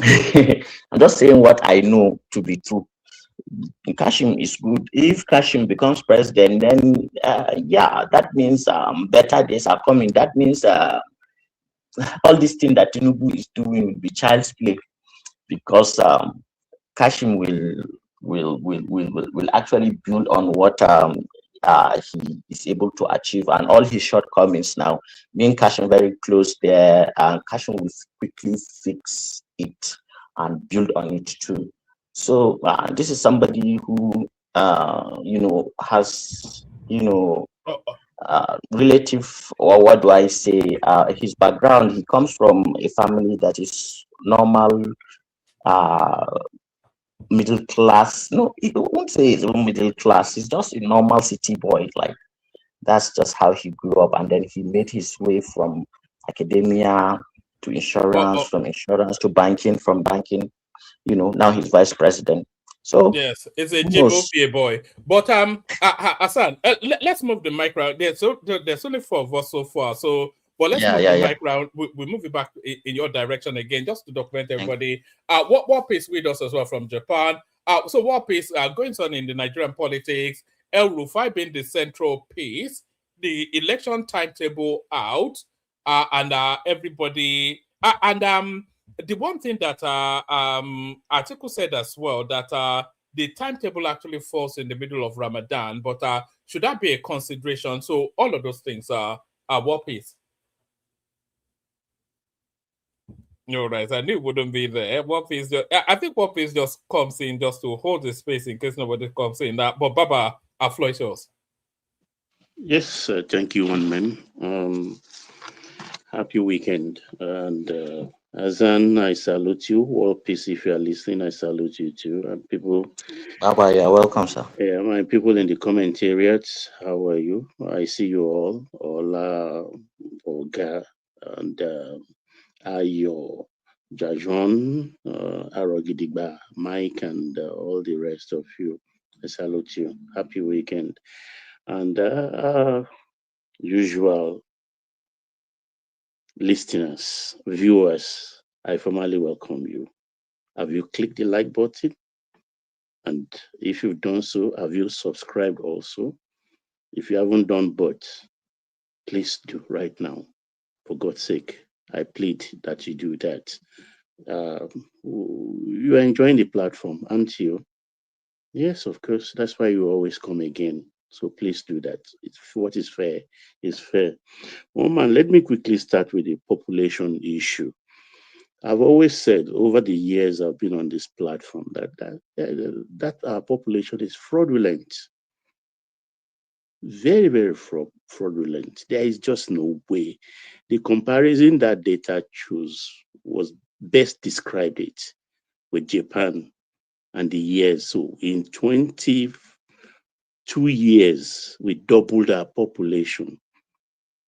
I'm just saying what I know to be true. Kashim is good. If Kashim becomes president, then yeah, that means better days are coming. That means all these things that Tinubu is doing will be child's play, because Kashim will actually build on what he is able to achieve, and all his shortcomings now. Being Kashim very close there, Kashim will quickly fix it and build on it too. So this is somebody who has relative, or what do I say, his background. He comes from a family that is normal, middle class. No, I won't say it's middle class. He's just a normal city boy. Like, that's just how he grew up, and then he made his way from academia to insurance, from insurance to banking, from banking. Now he's vice president. So yes, it's a GOPA boy. But Hassan, let's move the mic round. There's only 4 of us so far. So, but let's move the mic round. We move it back in your direction again, just to document everybody. What is with us as well from Japan? So what is going on in the Nigerian politics? El Rufai being the central piece, the election timetable out, and everybody the one thing that article said as well, that the timetable actually falls in the middle of Ramadan, but should that be a consideration? So all of those things are what piece? No, right. I knew it wouldn't be there. I think what piece just comes in just to hold the space in case nobody comes in. But Baba, floor is yours. Yes, thank you, one man. Happy weekend. And Azan, I salute you. World Peace, if you are listening, I salute you too. And people, Baba, you're welcome, sir. Yeah, my people in the comment areas, how are you? I see you all. Ola, Olga, and Ayo, Jajon, Arogidigba, Mike, and all the rest of you. I salute you. Happy weekend. And usual listeners, viewers, I formally welcome you. Have you clicked the like button? And if you've done so, have you subscribed also? If you haven't done both, please do right now. For God's sake, I plead that you do that. You are enjoying the platform, aren't you? Yes, of course. That's why you always come again. So please do that. It's what is fair is fair. Oh man, let me quickly start with the population issue. I've always said over the years I've been on this platform that our population is fraudulent. Very, very fraudulent. There is just no way. The comparison that data chose was best described it with Japan and the years. So in 22 years, we doubled our population,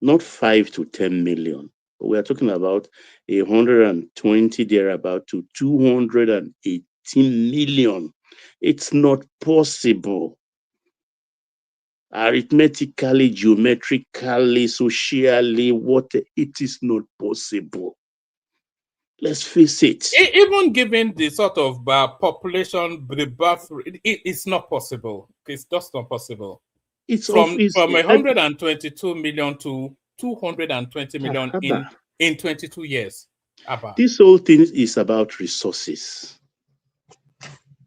not 5 to 10 million. But we are talking about 120 thereabout to 218 million. It's not possible. Arithmetically, geometrically, socially, it is not possible. Let's face it. Even given the sort of population, the birth rate, it's not possible. It's just not possible. It's from 122 million to 220 million in 22 years. Abba. This whole thing is about resources.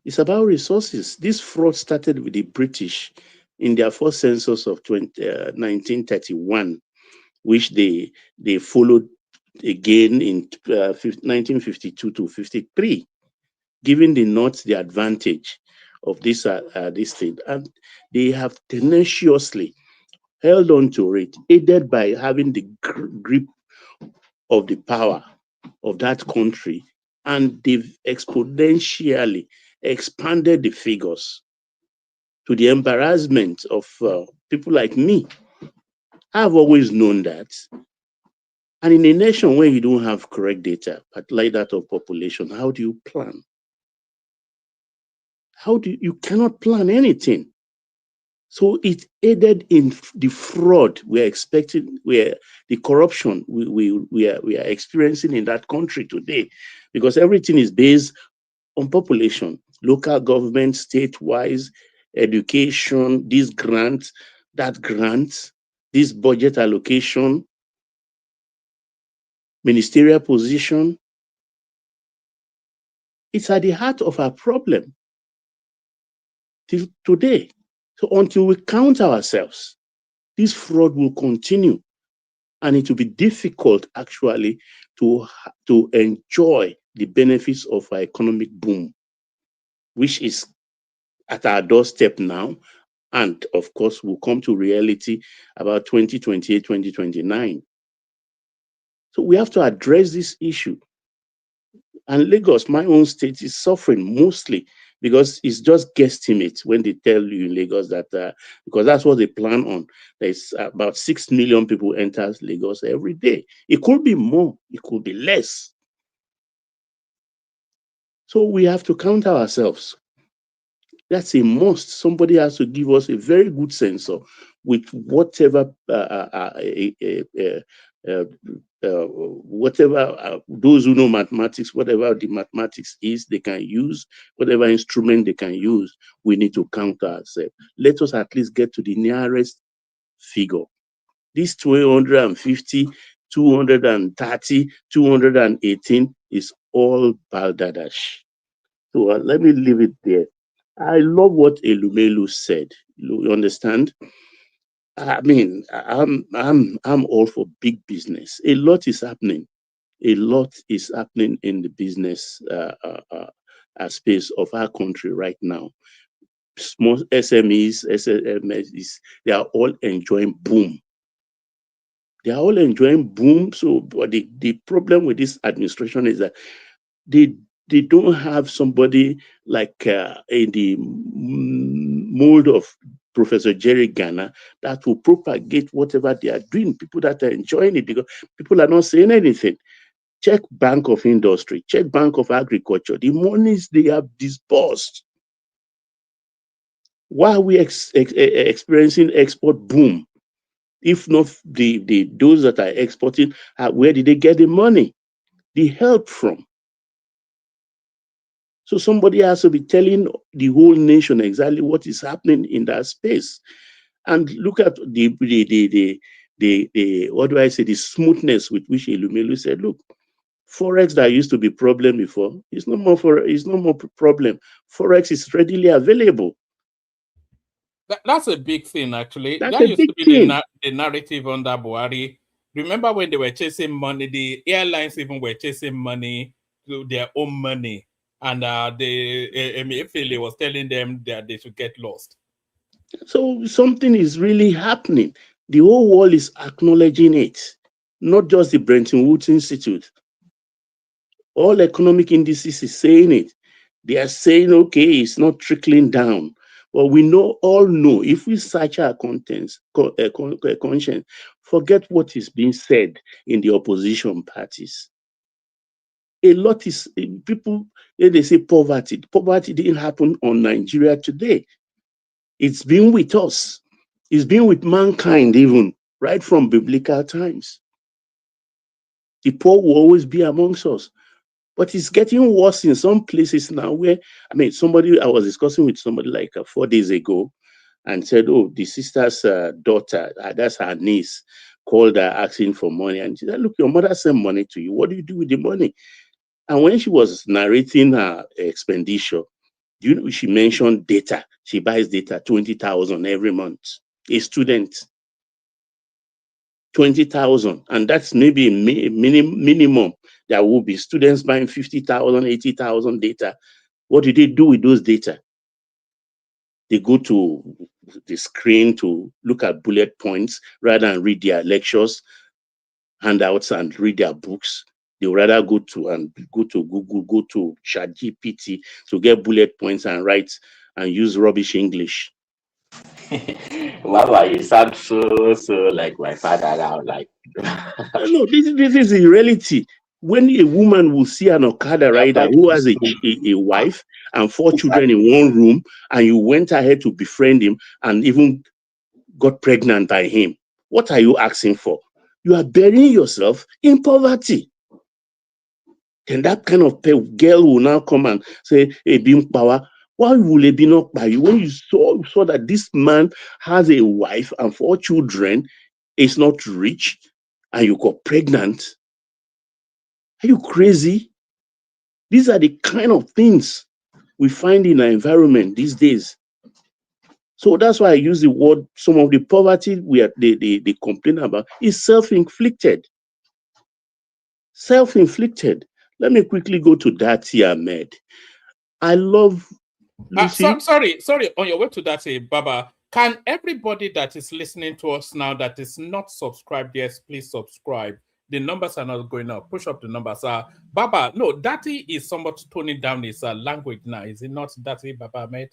It's about resources. This fraud started with the British in their first census of 1931, which they followed again in 1952 to 53, giving the North the advantage of this thing. And they have tenaciously held on to it, aided by having the grip of the power of that country. And they've exponentially expanded the figures. to the embarrassment of people like me. I've always known that. And in a nation where you don't have correct data, but like that of population, how do you plan? You cannot plan anything. So it aided in the fraud we're expecting, where the corruption we are experiencing in that country today, because everything is based on population, local government, state-wise, education, this grant, that grant, this budget allocation, ministerial position. It's at the heart of our problem till today. So until we count ourselves, this fraud will continue, and it will be difficult actually to enjoy the benefits of our economic boom, which is at our doorstep now, and of course will come to reality about 2028, 2029. So we have to address this issue. And Lagos, my own state, is suffering mostly because it's just guesstimate when they tell you in Lagos that, because that's what they plan on. There's about 6 million people enter Lagos every day. It could be more, it could be less. So we have to count ourselves. That's a must. Somebody has to give us a very good sensor with whatever those who know mathematics, whatever the mathematics is, they can use, whatever instrument they can use. We need to count ourselves. Let us at least get to the nearest figure. This 250, 230, 218 is all balderdash. So let me leave it there. I love what Elumelu said. You understand? I mean, I'm all for big business. A lot is happening. A lot is happening in the business space of our country right now. Small SMEs, SMEs, they are all enjoying boom. They are all enjoying boom. So, but the problem with this administration is that they don't have somebody like in the mold of Professor Jerry Garner that will propagate whatever they are doing. People that are enjoying it, because people are not saying anything. Check Bank of Industry, check Bank of Agriculture, the monies they have disbursed. Why are we experiencing export boom? If not those that are exporting, where did they get the money, the help from? So somebody has to be telling the whole nation exactly what is happening in that space. And look at the what do I say, the smoothness with which Elumelu said, look, Forex that used to be problem before, it's no more problem. Forex is readily available. That's a big thing, actually. That's That a used big to be thing. the narrative under Buhari. Remember when they were chasing money, the airlines even were chasing money, to their own money. And Emefiele was telling them that they should get lost. So something is really happening. The whole world is acknowledging it, not just the Bretton Woods Institute. All economic indices is saying it. They are saying, okay, it's not trickling down. But we all know, if we search our conscience, forget what is being said in the opposition parties. A lot is, people, they say poverty. Poverty didn't happen on Nigeria today. It's been with us. It's been with mankind even, right from biblical times. The poor will always be amongst us. But it's getting worse in some places now where, I mean, I was discussing with somebody like 4 days ago and said, oh, the sister's daughter, that's her niece, called her asking for money. And she said, look, your mother sent money to you. What do you do with the money? And when she was narrating her expenditure, she mentioned data. She buys data, 20,000 every month. A student, 20,000, and that's maybe a minimum. There will be students buying 50,000, 80,000 data. What do they do with those data? They go to the screen to look at bullet points rather than read their lectures, handouts, and read their books. They would rather go to Google, go to ChatGPT to get bullet points and write and use rubbish English. Baba, you sound so like my father now. Like, No, this is the reality. When a woman will see an Okada rider who has a wife and 4 children in one room, and you went ahead to befriend him and even got pregnant by him, what are you asking for? You are burying yourself in poverty. And that kind of girl will now come and say, hey, being power. Why will it be not by you? When you saw that this man has a wife and 4 children, is not rich, and you got pregnant, are you crazy? These are the kind of things we find in our environment these days. So that's why I use the word, some of the poverty they complain about is self-inflicted. Self-inflicted. Let me quickly go to that here, Ahmed. I love Lucy. Sorry. On your way to that, Baba, can everybody that is listening to us now that is not subscribed, yes, please subscribe. The numbers are not going up. Push up the numbers. Baba, no, Daddy is somewhat toning down his language now. Is it not Daddy, Baba Ahmed?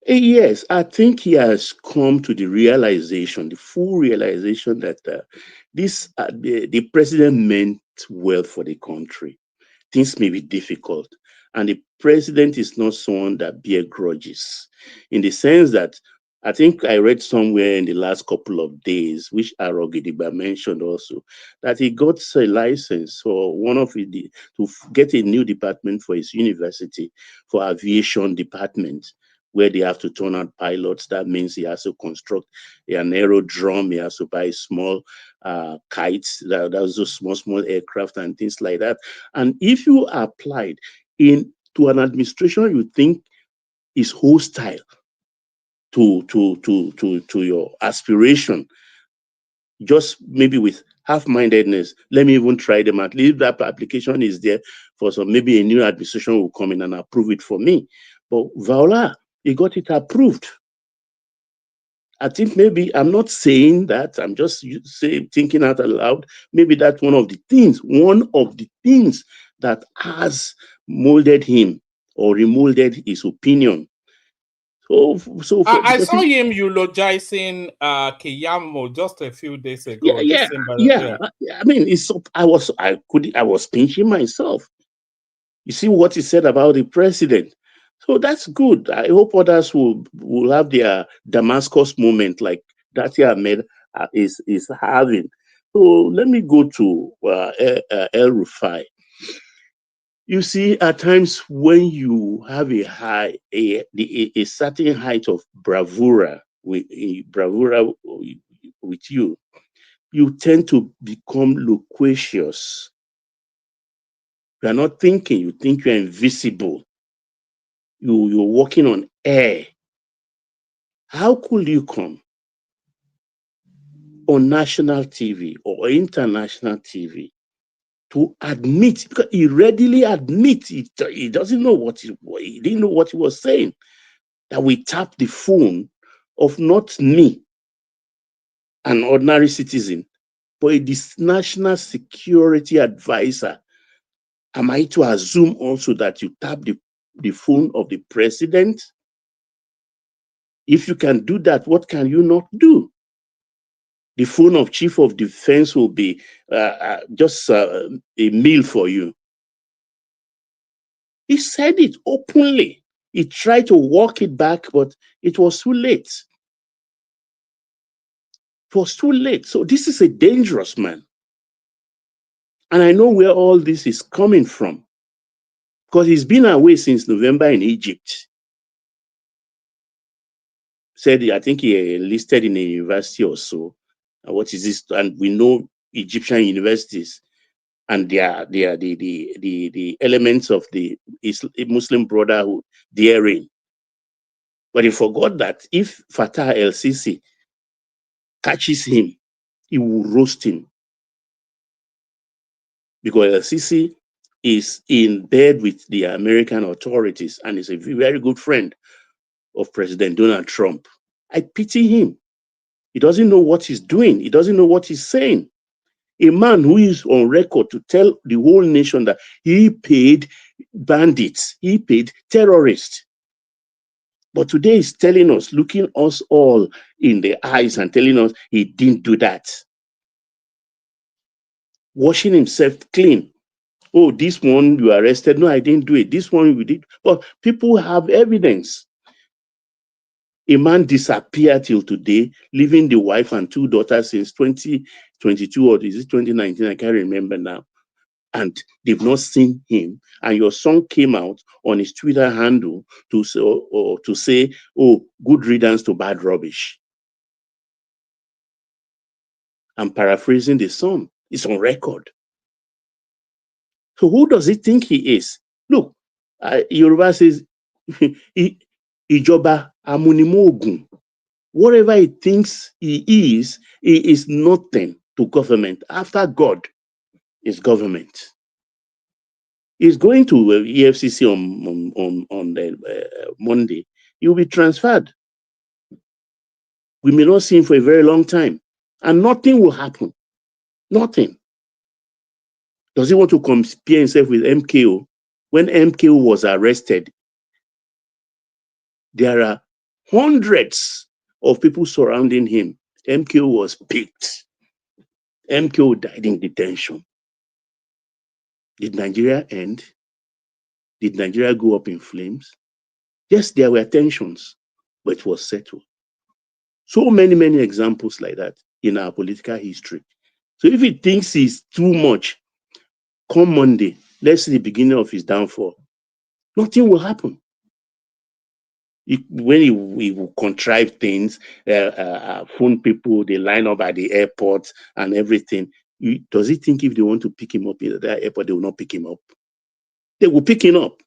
Yes, I think he has come to the realization, the full realization that the president meant well for the country. Things may be difficult, and the president is not someone that bear grudges, in the sense that I think I read somewhere in the last couple of days, which Arogidiba mentioned also, that he got a license for to get a new department for his university, for aviation department, where they have to turn out pilots. That means he has to construct an aerodrome, he has to buy small kites, those small aircraft and things like that. And if you applied to an administration you think is hostile to your aspiration, just maybe with half-mindedness, let me even try them. At least that application is there for some, maybe a new administration will come in and approve it for me. But voila, he got it approved. I think maybe, I'm not saying that, I'm just thinking out loud, maybe that's one of the things that has molded him or remolded his opinion. I saw him eulogizing Keyamo just a few days ago. Yeah. I mean, I was pinching myself. You see what he said about the president. So that's good. I hope others will have their Damascus moment like Dati Ahmed is having. So let me go to El Rufai. You see, at times when you have a certain height of bravura with you, you tend to become loquacious. You are not thinking, you think you're invisible. You're walking on air. How could you come on national TV or international TV to admit, because he readily admits he doesn't know he didn't know what he was saying, that we tapped the phone of not me, an ordinary citizen, but a national security advisor. Am I to assume also that you tap the phone of the president? If you can do that, what can you not do? The phone of chief of defense will be just a meal for you. He said it openly. He tried to walk it back, but it was too late. It was too late. So this is a dangerous man. And I know where all this is coming from, because he's been away since November in Egypt. Said, I think he enlisted in a university or so. What is this? And we know Egyptian universities and the elements of the Muslim Brotherhood therein. But he forgot that if Fatah el-Sisi catches him, he will roast him. Because el-Sisi is in bed with the American authorities and is a very good friend of President Donald Trump. I pity him. He doesn't know what he's doing. He doesn't know what he's saying. A man who is on record to tell the whole nation that he paid bandits, he paid terrorists But today he's telling us, looking us all in the eyes and telling us he didn't do that. Washing himself clean. Oh, this one you arrested. No, I didn't do it. This one you did. But people have evidence. A man disappeared till today, leaving the wife and 2 daughters since 2022 or is it 2019? I can't remember now. And they've not seen him. And your son came out on his Twitter handle to say, oh, good riddance to bad rubbish. I'm paraphrasing the son. It's on record. So who does he think he is? Look, Yoruba says, Ijoba amunimogun. Whatever he thinks he is nothing to government. After God is government. He's going to EFCC on Monday. He will be transferred. We may not see him for a very long time. And nothing will happen. Nothing. Does he want to compare himself with MKO? When MKO was arrested, there are hundreds of people surrounding him. MKO was picked. MKO died in detention. Did Nigeria end? Did Nigeria go up in flames? Yes, there were tensions, but it was settled. So many, many examples like that in our political history. So if he thinks he's too much, come Monday, let's see the beginning of his downfall. Nothing will happen. When he will contrive things, phone people, they line up at the airport and everything. Does he think if they want to pick him up at the airport, they will not pick him up? They will pick him up.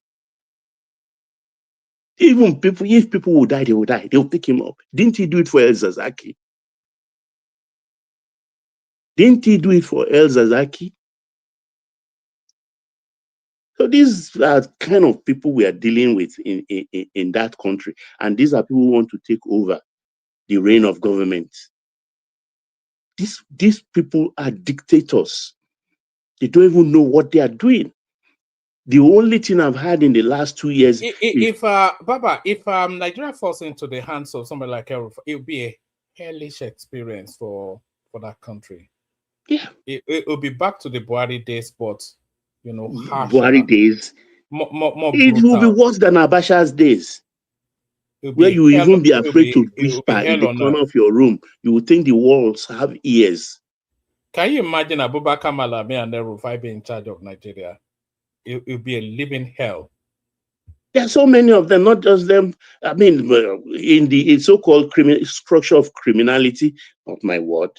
Even people, if people will die, they will die. They will pick him up. Didn't he do it for El Zazaki? Didn't he do it for El Zazaki? So these are kind of people we are dealing with in that country. And these are people who want to take over the reign of government. These people are dictators. They don't even know what they are doing. The only thing I've had in the last 2 years. If Nigeria falls into the hands of somebody like El Rufai, it will be a hellish experience for that country. Yeah. It will be back to the Buhari days, but harsher. Buhari days. More it will be worse than Abacha's days. Where you even be afraid to whisper in the corner of your room. You would think the walls have ears. Can you imagine Abubakar Malami and El Rufai being in charge of Nigeria? It will be a living hell. There are so many of them, not just them. I mean, in the so-called structure of criminality, not my word,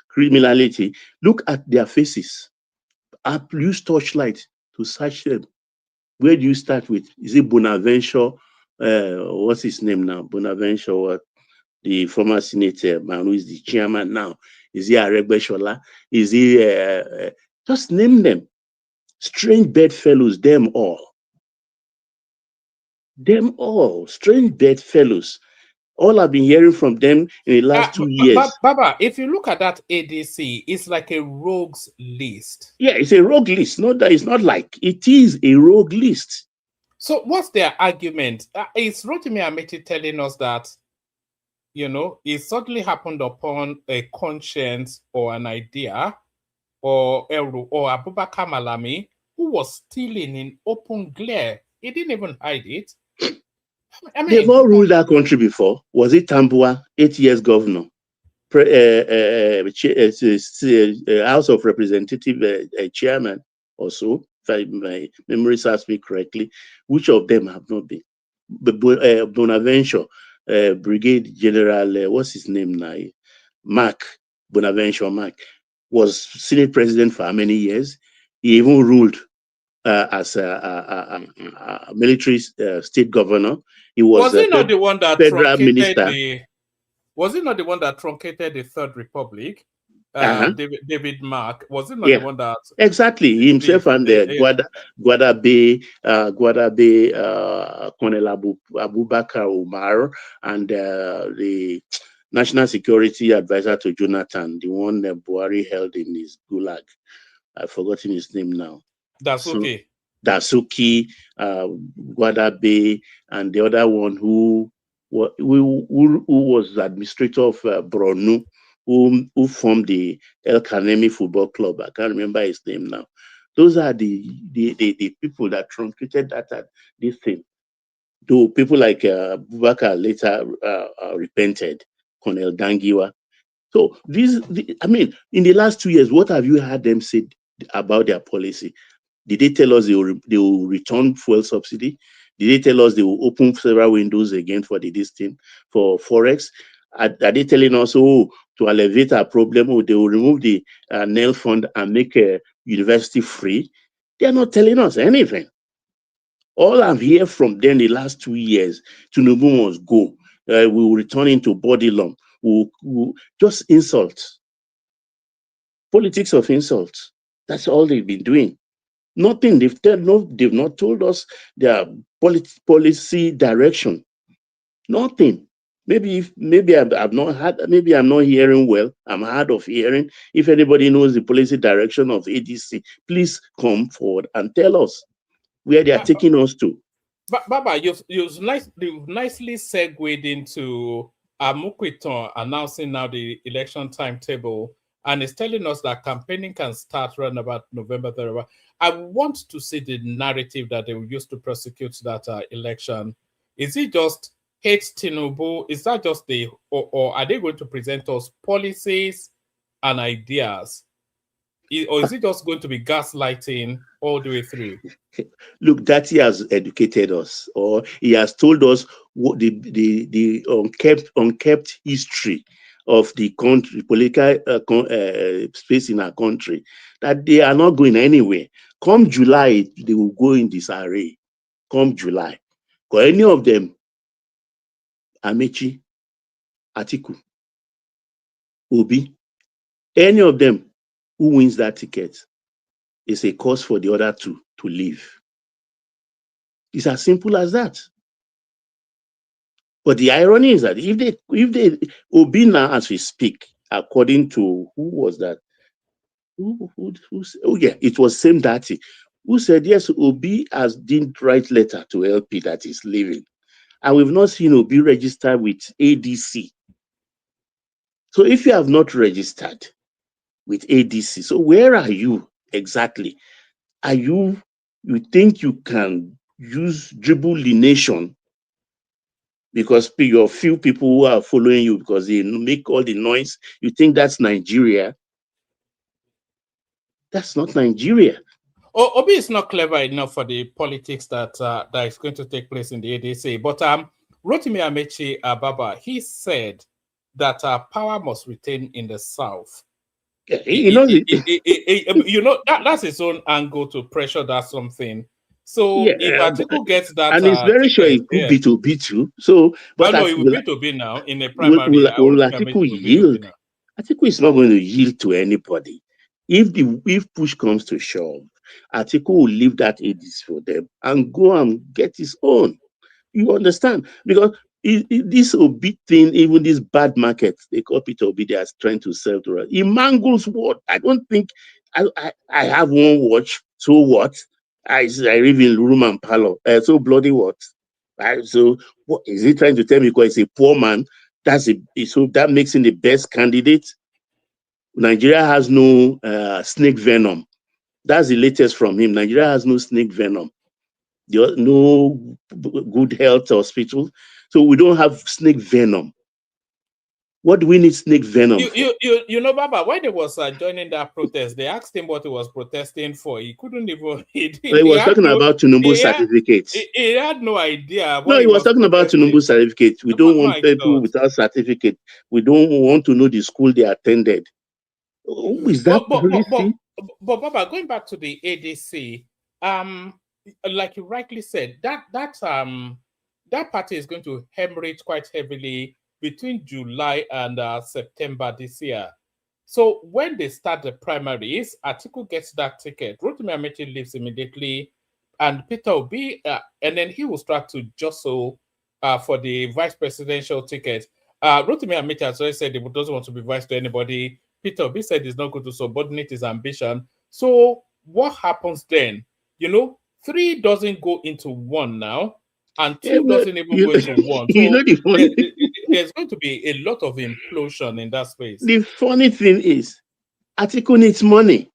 criminality, look at their faces. Use torchlight to search them. Where do you start with? Is it Bonaventure? What's his name now? Bonaventure, what? The former senator, man, who is the chairman now. Is he Aregbesola? Is he, just name them. Strange bedfellows, them all. Them all, strange bedfellows. All I've been hearing from them in the last 2 years. Baba, if you look at that ADC, it's like a rogues list. Yeah, it's a rogue list. It's not like, it is a rogue list. So what's their argument? Is Rotimi Amechi telling us that, it suddenly happened upon a conscience or an idea, or Abubakar Malami, who was stealing in open glare? He didn't even hide it. I mean, they've all ruled that country before. Was it Tambua, 8 years governor, House of Representative chairman or so, if my memory serves me correctly? Which of them have not been? Bonaventure, Brigade General, what's his name now? Bonaventure Mark, was Senate president for how many years? He even ruled as a military state governor. He was he not the one that federal minister. Was he not the one that truncated the Third Republic? David Mark, was he not the one that exactly himself and Guadabe, Colonel Abubakar Umar, and the National Security Advisor to Jonathan, the one that Buhari held in his gulag. I've forgotten his name now. That's okay. Dasuki, Guadabe, and the other one who was the administrator of Bronu, who formed the El Kanemi Football Club. I can't remember his name now. Those are the people that truncated this thing. Though people like Bubakar later repented, Colonel Dangiwa. So I mean, in the last 2 years, what have you heard them say about their policy? Did they tell us they will return fuel subsidy? Did they tell us they will open several windows again for this thing, for Forex? Are they telling us, to elevate our problem, they will remove the NEL fund and make a university free? They are not telling us anything. All I've heard from them the last 2 years, Tinubu must go. We will return into body lump. We'll just insult. Politics of insult. That's all they've been doing. Nothing. They've not told us their policy direction. Nothing. Maybe I've not had. Maybe I'm not hearing well. I'm hard of hearing. If anybody knows the policy direction of ADC, please come forward and tell us where they are taking us to. But Baba, you've nicely segued into Mukwiton announcing now the election timetable, and it's telling us that campaigning can start around about November 3rd. I want to see the narrative that they will use to prosecute that election. Is it just hate Tinubu? Is that just or are they going to present us policies and ideas? Or is it just going to be gaslighting all the way through? Look, that he has educated us, or he has told us what the unkept history of the country, political space in our country, that they are not going anywhere. Come July, they will go in disarray. Come July. For any of them, Amechi, Atiku, Obi, any of them who wins that ticket is a cause for the other two to leave. It's as simple as that. But the irony is that if they Obi now, as we speak, according to who was that? Oh yeah, it was Same Dati, who said yes, Obi didn't write letter to LP that is leaving, and we've not seen Obi registered with ADC. So if you have not registered with ADC, so where are you exactly? Are you think you can dribble the nation because your few people who are following you because they make all the noise? You think that's Nigeria? That's not Nigeria. Obi is not clever enough for the politics that is going to take place in the ADC. But Rotimi Amechi Baba, he said that power must retain in the South. That's his own angle to pressure that something. So if Atiku gets that, and it's very sure it could be to be true. So, but it will be to be now in a primary. Will Atiku yield? Atiku is not going to yield to anybody. If push comes to shove, Atiku will leave that ADC for them and go and get his own. You understand? Because this Obi thing, even this bad market, they call Peter Obi, they are trying to sell to us. He mangles what? I don't think I have one watch. So what? I live in room and parlor. So bloody what? So what is he trying to tell me? Because he's a poor man. So that makes him the best candidate. Nigeria has no snake venom. That's the latest from him. Nigeria has no snake venom. No good health hospital. So we don't have snake venom. What do we need snake venom for? You know, Baba, when he was joining that protest, they asked him what he was protesting for. He couldn't even... He was talking about Tinubu's certificate. He had no idea. No, he was talking about Tinubu's certificate. We don't want people without certificate. We don't want to know the school they attended. Oh, is that but Baba, going back to the ADC, like you rightly said, that party is going to hemorrhage quite heavily between July and September this year. So when they start the primaries, Atiku gets that ticket. Rotimi Amechi leaves immediately, and Peter Obi, and then he will start to jostle for the vice presidential ticket. Rotimi Amechi has already said he doesn't want to be vice to anybody. Peter Obi said he's not going to subordinate his ambition. So what happens then? You know, 3 doesn't go into 1 now, and 2 Yeah, well, doesn't even go into 1. So you know the funny there's going to be a lot of implosion in that space. the funny thing is, Atiku needs money.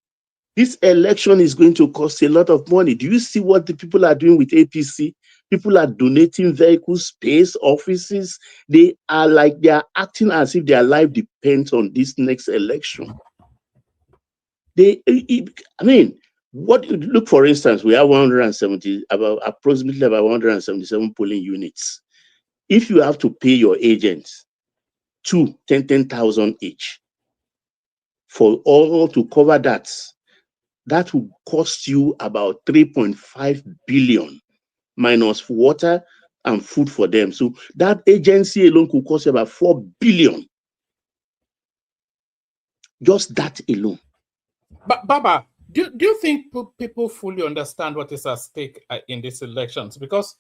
This election is going to cost a lot of money. Do you see what the people are doing with APC? People are donating vehicles, space, offices. They are acting as if their life depends on this next election. Look, for instance, we have approximately about 177 polling units. If you have to pay your agents 10,000 each for all to cover that, that will cost you about 3.5 billion minus water and food for them. So that agency alone could cost you about 4 billion. Just that alone. But Baba, do you think people fully understand what is at stake in these elections? Because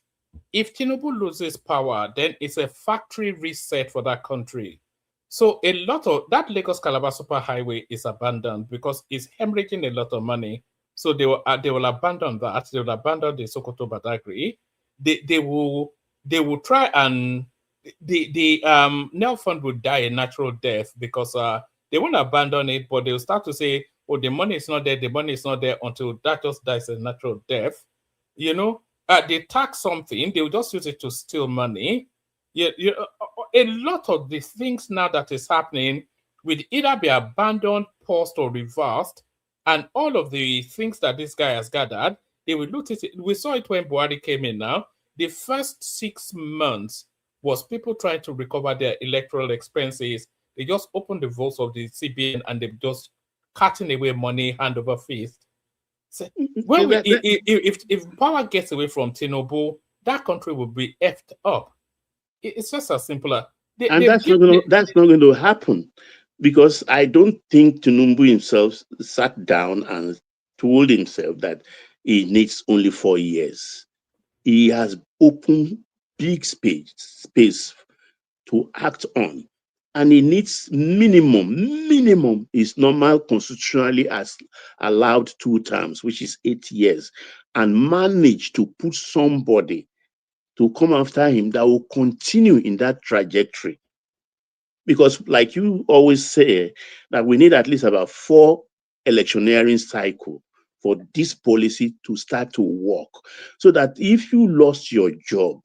if Tinubu loses power, then it's a factory reset for that country. So a lot of that Lagos-Calabar super highway is abandoned because it's hemorrhaging a lot of money. So they will abandon that. They will abandon the Sokoto Badagry. They will try and the Nel Fund will die a natural death because they won't abandon it, but they'll start to say, oh, the money is not there, the money is not there, until that just dies a natural death. You know, they tax something, they'll just use it to steal money. A lot of the things now that is happening will either be abandoned, paused, or reversed. And all of the things that this guy has gathered, they will look at it. We saw it when Buhari came in now. The first 6 months was people trying to recover their electoral expenses. They just opened the vaults of the CBN and they're just cutting away money hand over fist. So if power gets away from Tinubu, that country will be effed up. It's just as simple as... that's not going to happen, because I don't think Tinubu himself sat down and told himself that he needs only 4 years. He has opened big space to act on. And he needs minimum is normal constitutionally as allowed 2 terms, which is 8 years, and manage to put somebody to come after him that will continue in that trajectory. Because like you always say, that we need at least about 4 electioneering cycles for this policy to start to work. So that if you lost your job,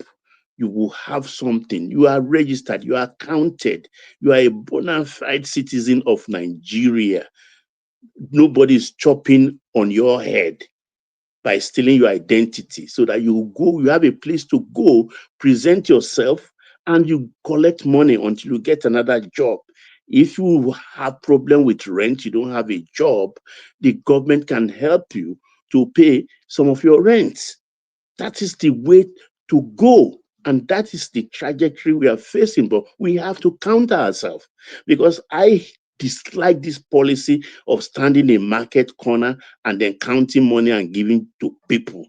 you will have something. You are registered, you are counted, you are a bona fide citizen of Nigeria. Nobody's chopping on your head by stealing your identity, so that you have a place to go, present yourself, and you collect money until you get another job. If you have problem with rent, you don't have a job, the government can help you to pay some of your rent. That is the way to go. And that is the trajectory we are facing. But we have to counter ourselves, because I dislike this policy of standing in a market corner and then counting money and giving to people.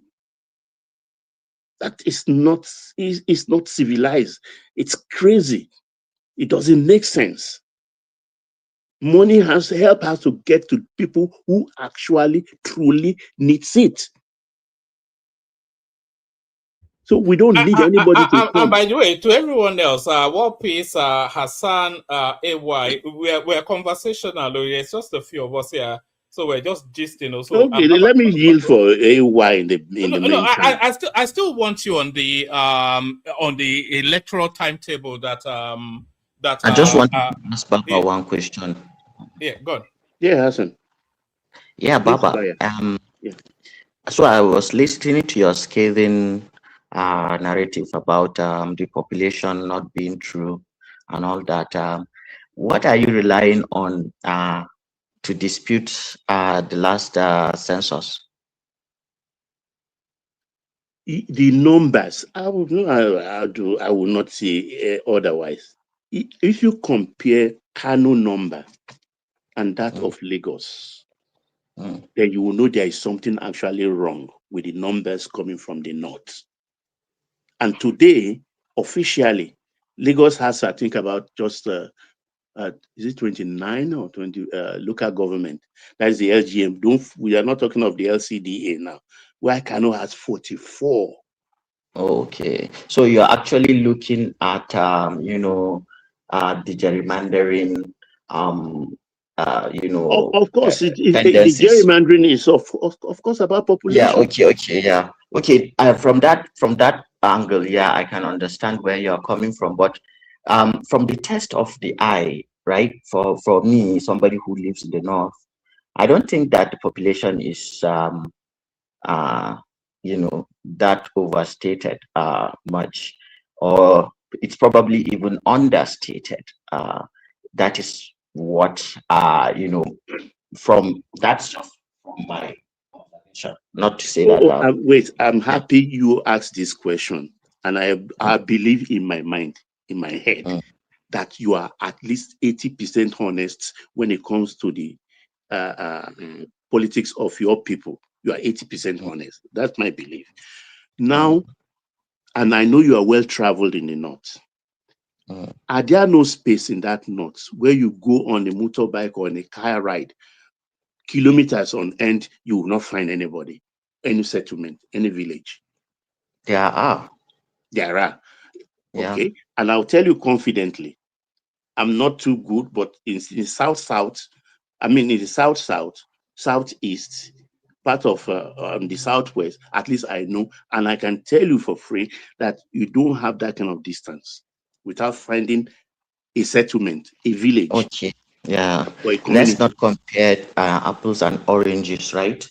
That is not, it's not civilized. It's crazy. It doesn't make sense. Money has to help us to get to people who actually truly needs it. So we don't need anybody to come. And by the way, to everyone else, War Peace, Hassan, AY, we're conversational. It's just a few of us here, so we're just gisting. Also, okay, let me yield for AY in the meantime. I still want you on the electoral timetable that I just want to ask Baba one question. Yeah, go on. Yeah, Hassan. Yeah, Baba. So I was listening to your scathing narrative about the population not being true and all that. What are you relying on to dispute the last census? The numbers, I will not say otherwise. If you compare Kano number and that of Lagos, then you will know there is something actually wrong with the numbers coming from the north. And today, officially, Lagos has, I think, about just, is it 29 or 20 local government? That is the LGM. We are not talking of the LCDA now. where Kano has 44. Okay, so you're actually looking at the gerrymandering, Of course, the tendencies. gerrymandering is of course about population. Yeah. Okay. From that angle, yeah, I can understand where you're coming from. But from the test of the eye, right? For me, somebody who lives in the north, I don't think that the population is that overstated much, or it's probably even understated. That is what from that's just from my observation. Not to say that. Wait, I'm happy you asked this question, and I believe in my mind, in my head, that you are at least 80% honest when it comes to the politics of your people. You are 80% honest. That's my belief. Now, and I know you are well traveled in the north. Are there no space in that north where you go on a motorbike or on a car ride, kilometers on end, you will not find anybody, any settlement, any village? There are. Yeah. Okay. And I'll tell you confidently, I'm not too good, but in the south-south, in the south-south, southeast, part of the southwest, at least I know, and I can tell you for free that you don't have that kind of distance without finding a settlement, a village. Okay, yeah. Or a Let's not compare apples and oranges, right?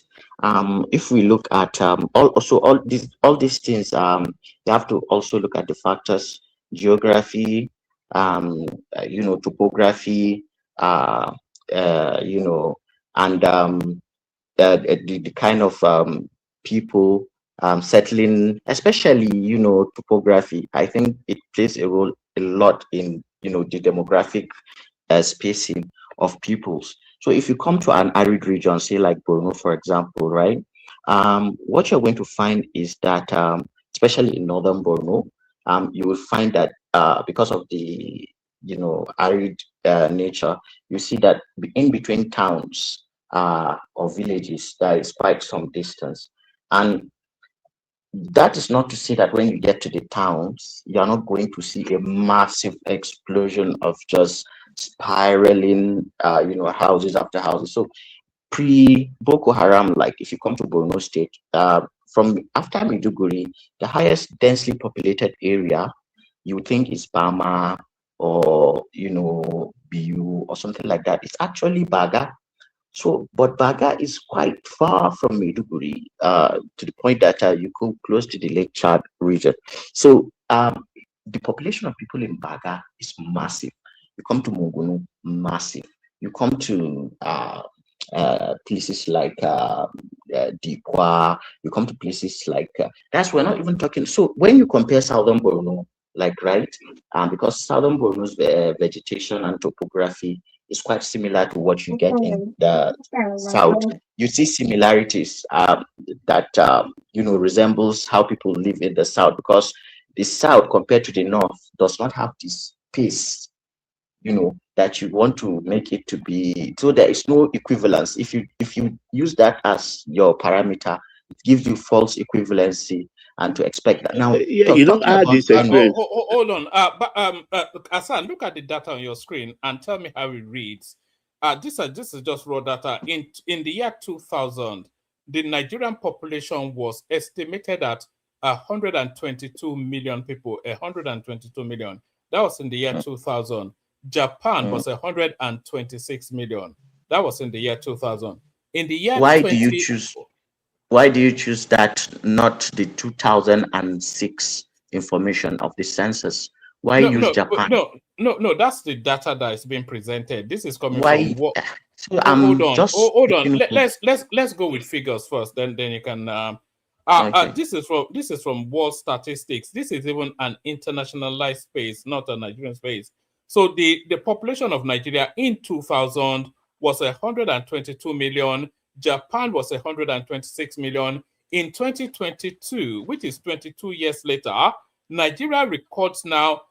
If we look at all these things, you have to also look at the factors: geography, topography, and the kind of people settling, especially topography. I think it plays a lot in the demographic spacing of peoples. So if you come to an arid region, say like Borno, for example, right? What you're going to find is that, especially in northern Borno, you will find that because of the arid nature, you see that in between towns or villages, there is quite some distance. And that is not to say that when you get to the towns, you're not going to see a massive explosion of just spiraling, houses after houses. So pre-Boko Haram, like if you come to Borno State, from after Maiduguri, the highest densely populated area you think is Bama or, Biu or something like that. It's actually Baga. So, but Baga is quite far from Maiduguri, to the point that you go close to the Lake Chad region. So, the population of people in Baga is massive. You come to Mungunu, massive. You come to places like Dikwa, you come to places like that's we're not even talking. So when you compare southern Borno, because southern Borno's vegetation and topography is quite similar to what you get in the south. You see similarities that resembles how people live in the south, because the south compared to the north does not have this pace that you want to make it to be. So there is no equivalence. If you use that as your parameter, it gives you false equivalency, and to expect that. Now, this experience. Hold on. Hassan, look at the data on your screen and tell me how it reads. This is just raw data. In the year 2000, the Nigerian population was estimated at 122 million people. 122 million. That was in the year 2000. Japan was 126 million. That was in the year 2000. In the year Why do you choose that, not the 2006 information of the census? Why use Japan? No, that's the data that is being presented. This is coming from what? So hold on. Let's go with figures first. Then you can. Okay. This is from world statistics. This is even an internationalized space, not a Nigerian space. So the population of Nigeria in 2000 was 122 million. Japan was 126 million. In 2022, which is 22 years later, Nigeria records now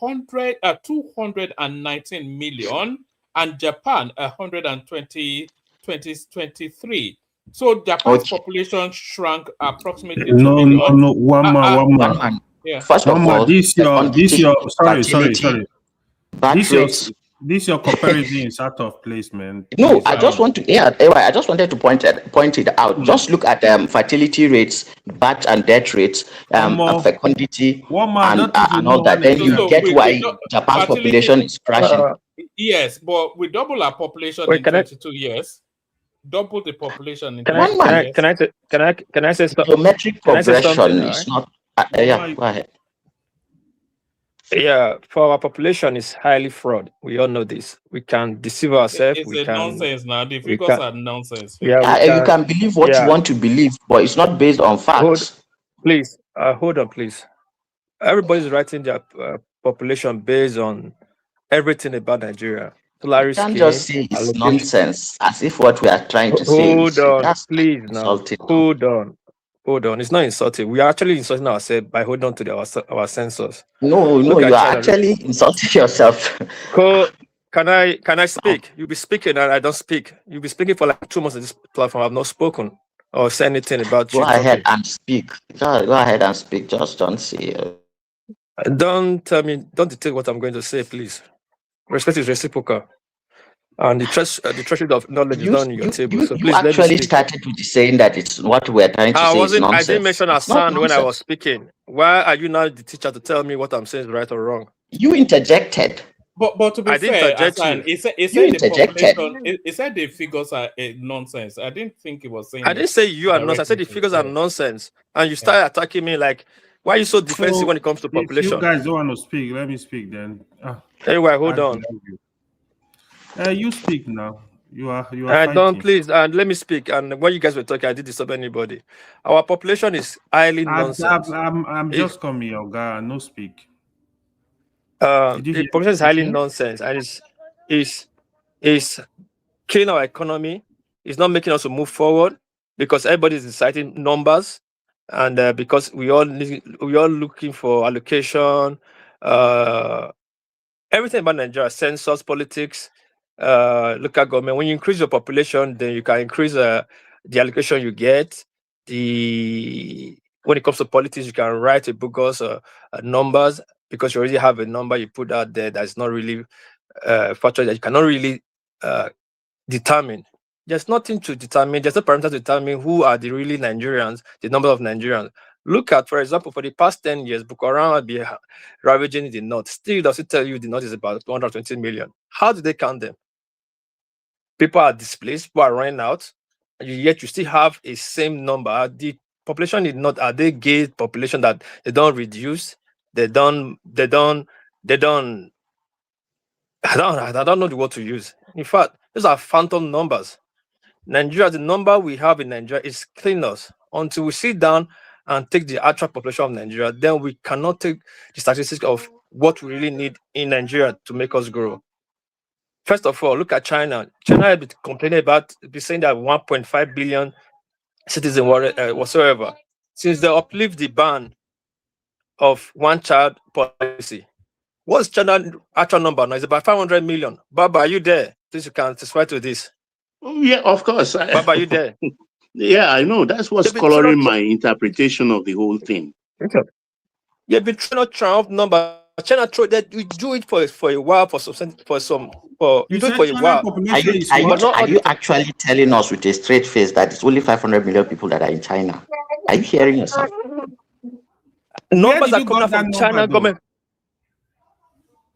219 million, and Japan 123. So Japan's population shrunk approximately 2 No, million. one man. Yeah. First of all, this your sorry. Birth This your comparison is out of place, man. No, Please, I just want to I just wanted to point it out. Just look at fertility rates, birth and death rates, fecundity, and all that. Then you get why Japan's population is crashing. Yes, but we double our population in 22 years. Double the population in 22 years. Can I say something? Geometric progression is not. Yeah, go ahead. Yeah, for our population is highly fraud. We all know this. We can deceive ourselves. It's nonsense now. The figures are nonsense. Yeah, you can believe what you want to believe, but it's not based on facts. Hold on, please. Everybody's writing their population based on everything about Nigeria. You can't just say it's nonsense, as if what we are trying to say is please now. Hold on. It's not insulting. We are actually insulting ourselves by holding on to our census. No, you are actually insulting yourself. Can I speak? You'll be speaking and I don't speak. You'll be speaking for like 2 months on this platform. I've not spoken or said anything about you. Go ahead and speak. Go ahead and speak. Just don't say. Don't tell me. Don't dictate what I'm going to say, please. Respect is reciprocal. And the threshold of knowledge is not on your table. So please, actually started with saying that it's what we're trying to say is nonsense. I didn't mention a sound when I was speaking. Why are you now the teacher to tell me what I'm saying is right or wrong? You interjected. But to be fair, he said the figures are nonsense. I didn't think it was saying. I didn't say you are nonsense. I said the figures are nonsense. And you started attacking me like, why are you so defensive when it comes to population? If you guys don't want to speak, let me speak then. Anyway, hold on. You speak now. You are. Don't please. And let me speak. And when you guys were talking, I didn't disturb anybody. Our population is highly nonsense. I'm just coming, Oga. No speak. The population is highly nonsense, and is killing our economy. It's not making us to move forward because everybody is citing numbers, and because we all looking for allocation. Everything about Nigeria, census, politics. Local government. When you increase your population, then you can increase the allocation you get. When it comes to politics, you can write a bogus numbers because you already have a number you put out there that's not really factual, that you cannot really determine. There's nothing to determine. There's no parameter to determine who are the really Nigerians, the number of Nigerians. Look at, for example, for the past 10 years, Boko Haram had been ravaging the north. Still, does it tell you the north is about 220 million? How do they count them? People are displaced, people are running out, and yet you still have a same number. The population is not, are they gay population that they don't reduce? I don't know the word to use. In fact, these are phantom numbers. Nigeria, the number we have in Nigeria is cleaners. Until we sit down and take the actual population of Nigeria, then we cannot take the statistics of what we really need in Nigeria to make us grow. First of all, look at China. China has been complaining about, saying that 1.5 billion citizens whatsoever. Since they uplift the ban of one-child policy, what's China's actual number now? It's about 500 million. Baba, are you there? Please, you can testify to this. Yeah, of course. Baba, are you there? Yeah, I know. That's what's coloring my interpretation of the whole thing. You've been trying to triumph number. China that we do it for a while you do it for a while. Are you actually telling us with a straight face that it's only 500 million people that are in China? Are you hearing yourself? Numbers are coming from China government.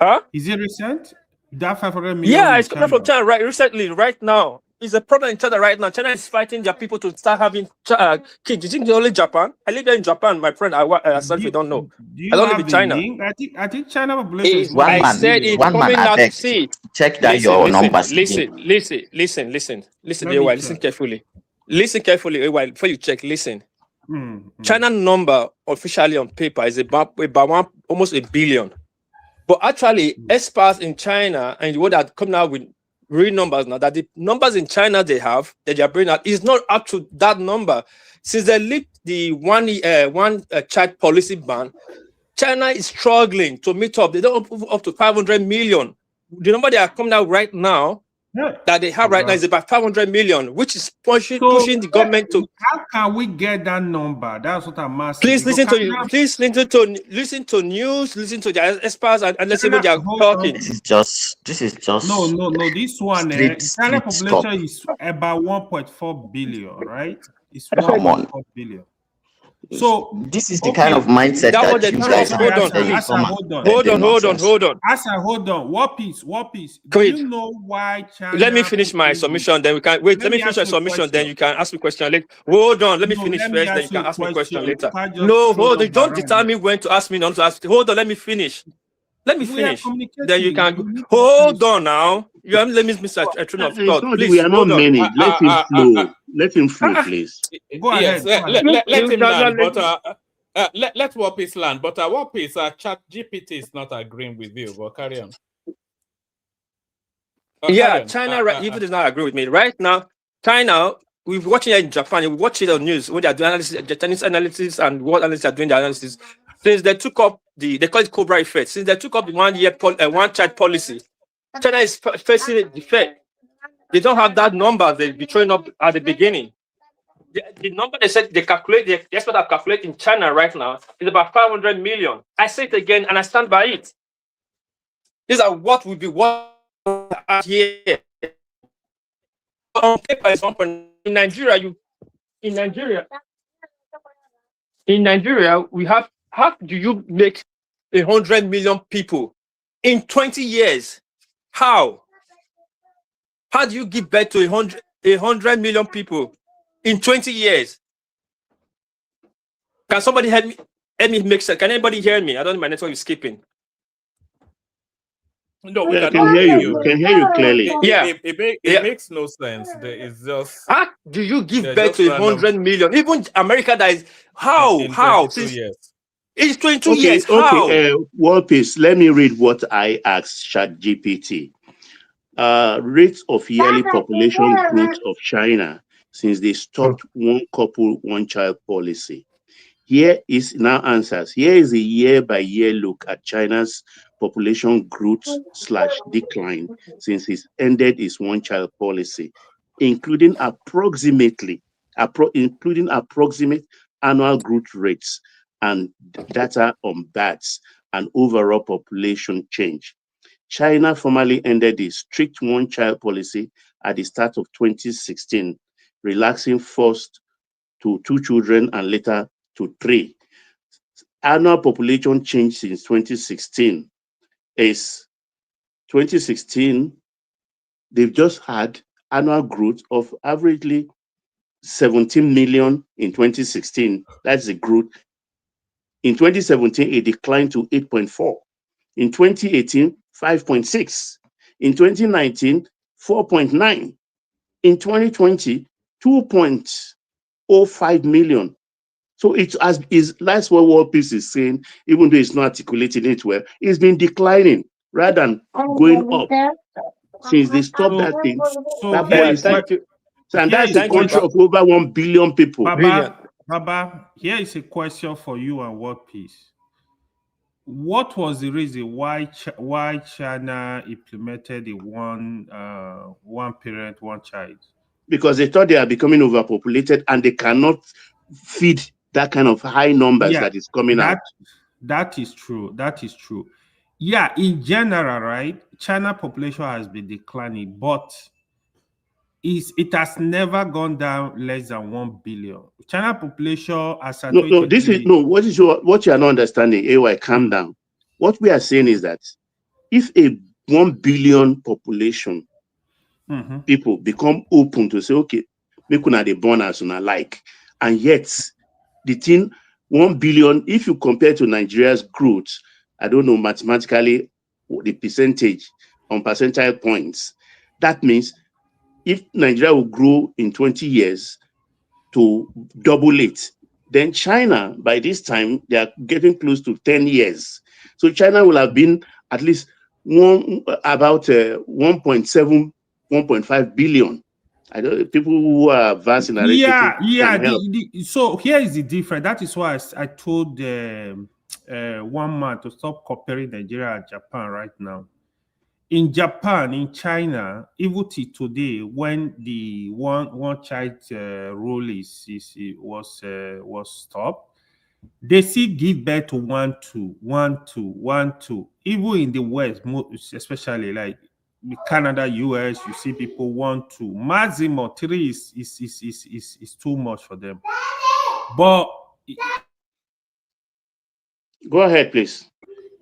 Huh? Is it recent? That 500 million? Yeah, it's coming from China right now. It's a problem in China right now. China is fighting their people to start having kids. You think only Japan? I live there in Japan, my friend. I don't know. I don't live in China. I think China population is it's coming out to see. Check that your numbers. Listen carefully. Listen carefully before you check. Listen. China number officially on paper is about almost 1 billion. But actually, experts in China and the world are coming out with real numbers now, that the numbers in China they are bringing out is not up to that number. Since they lift the one child policy ban, China is struggling to meet up. They don't move up to 500 million. The number they are coming out right now that they have right now is about 500 million, which is pushing the government to. How can we get that number? That's what I'm asking. Please listen to you. Please listen to news. Listen to the experts and listen when they are talking. This is just. No. This one, China population is about 1.4 billion, right? It's 1.4 billion. So this is the kind of mindset that you guys have. Hold on. What piece? Do you know why China? Let me finish my submission, then we can wait. Let me finish my submission, then you can ask me a question later. Hold on, let me finish first, then you can ask me a question later. No, hold on. Don't determine when to ask me, not to ask. Hold on, let me finish. Then you can hold on now. You haven't let me miss a train of thought. Please, we are not many. Let him flow. Let him flow, please. Go ahead. Let him land, but let Warpiece land. But Warpiece, Chat GPT is not agreeing with you. But carry on. China, even does not agree with me right now. China, we're watching it in Japan. We watch it on news when they are doing analysis, the Chinese analysis, and what analysts are doing the analysis. Since they took up they call it Cobra effect. Since they took up the one-child policy, China is facing the effect. They don't have that number they'll be throwing up at the beginning. The number they said the expert have calculated in China right now is about 500 million. I say it again and I stand by it. These are what would be what here. On paper is 1. In Nigeria, we have. How do you make 100 million people in 20 years? How? How do you give birth to 100 million people in 20 years? Can somebody help me make sense? Can anybody hear me? I don't know, my network is skipping. No, we can hear you. Can hear you clearly. It makes no sense. It's just. How do you give birth to 100 million? Even America, that is how? Years. It's 22 years. How? Warpiece, let me read what I asked ChatGPT. Rates of yearly population growth of China since they stopped one couple, one child policy. Here is now answers. Here is a year-by-year look at China's population growth / decline since it ended its one-child policy, including approximate annual growth rates and data on births and overall population change. China formally ended the strict one-child policy at the start of 2016, relaxing first to 2 children and later to 3. Annual population change since 2016 is 2016, they've just had annual growth of averagely 17 million in 2016. That's the growth. In 2017, it declined to 8.4. In 2018, 5.6. In 2019, 4.9. In 2020, 2.05 million. So that's what Warpiece is saying, even though it's not articulating it well, it's been declining rather than going up since they stopped that thing. And that's the country of over 1 billion people. Baba, here is a question for you and Warpiece. What was the reason why China implemented the one parent, one child? Because they thought they are becoming overpopulated and they cannot feed that kind of high numbers that is coming out. That is true. Yeah, in general, right? China population has been declining, but it has never gone down less than 1 billion. China population as what you are not understanding, AY, calm down. What we are saying is that if a 1 billion population people become open to say, okay, make una dey born as una like, and yet the thing 1 billion, if you compare to Nigeria's growth, I don't know mathematically the percentage on percentile points, that means if Nigeria will grow in 20 years to double it, then China, by this time, they are getting close to 10 years. So China will have been at least about 1.7, 1.5 billion. I don't people who are vast in arithmetic. So here is the difference. That is why I told one man to stop comparing Nigeria and Japan right now. in Japan, in China, even till today, when the one child rule was stopped, they still give birth to 1, 2, 1, 2, 1, 2. Even in the West, especially like Canada, US, you see people 1, 2. Maximum 3 is too much for them. But go ahead, please.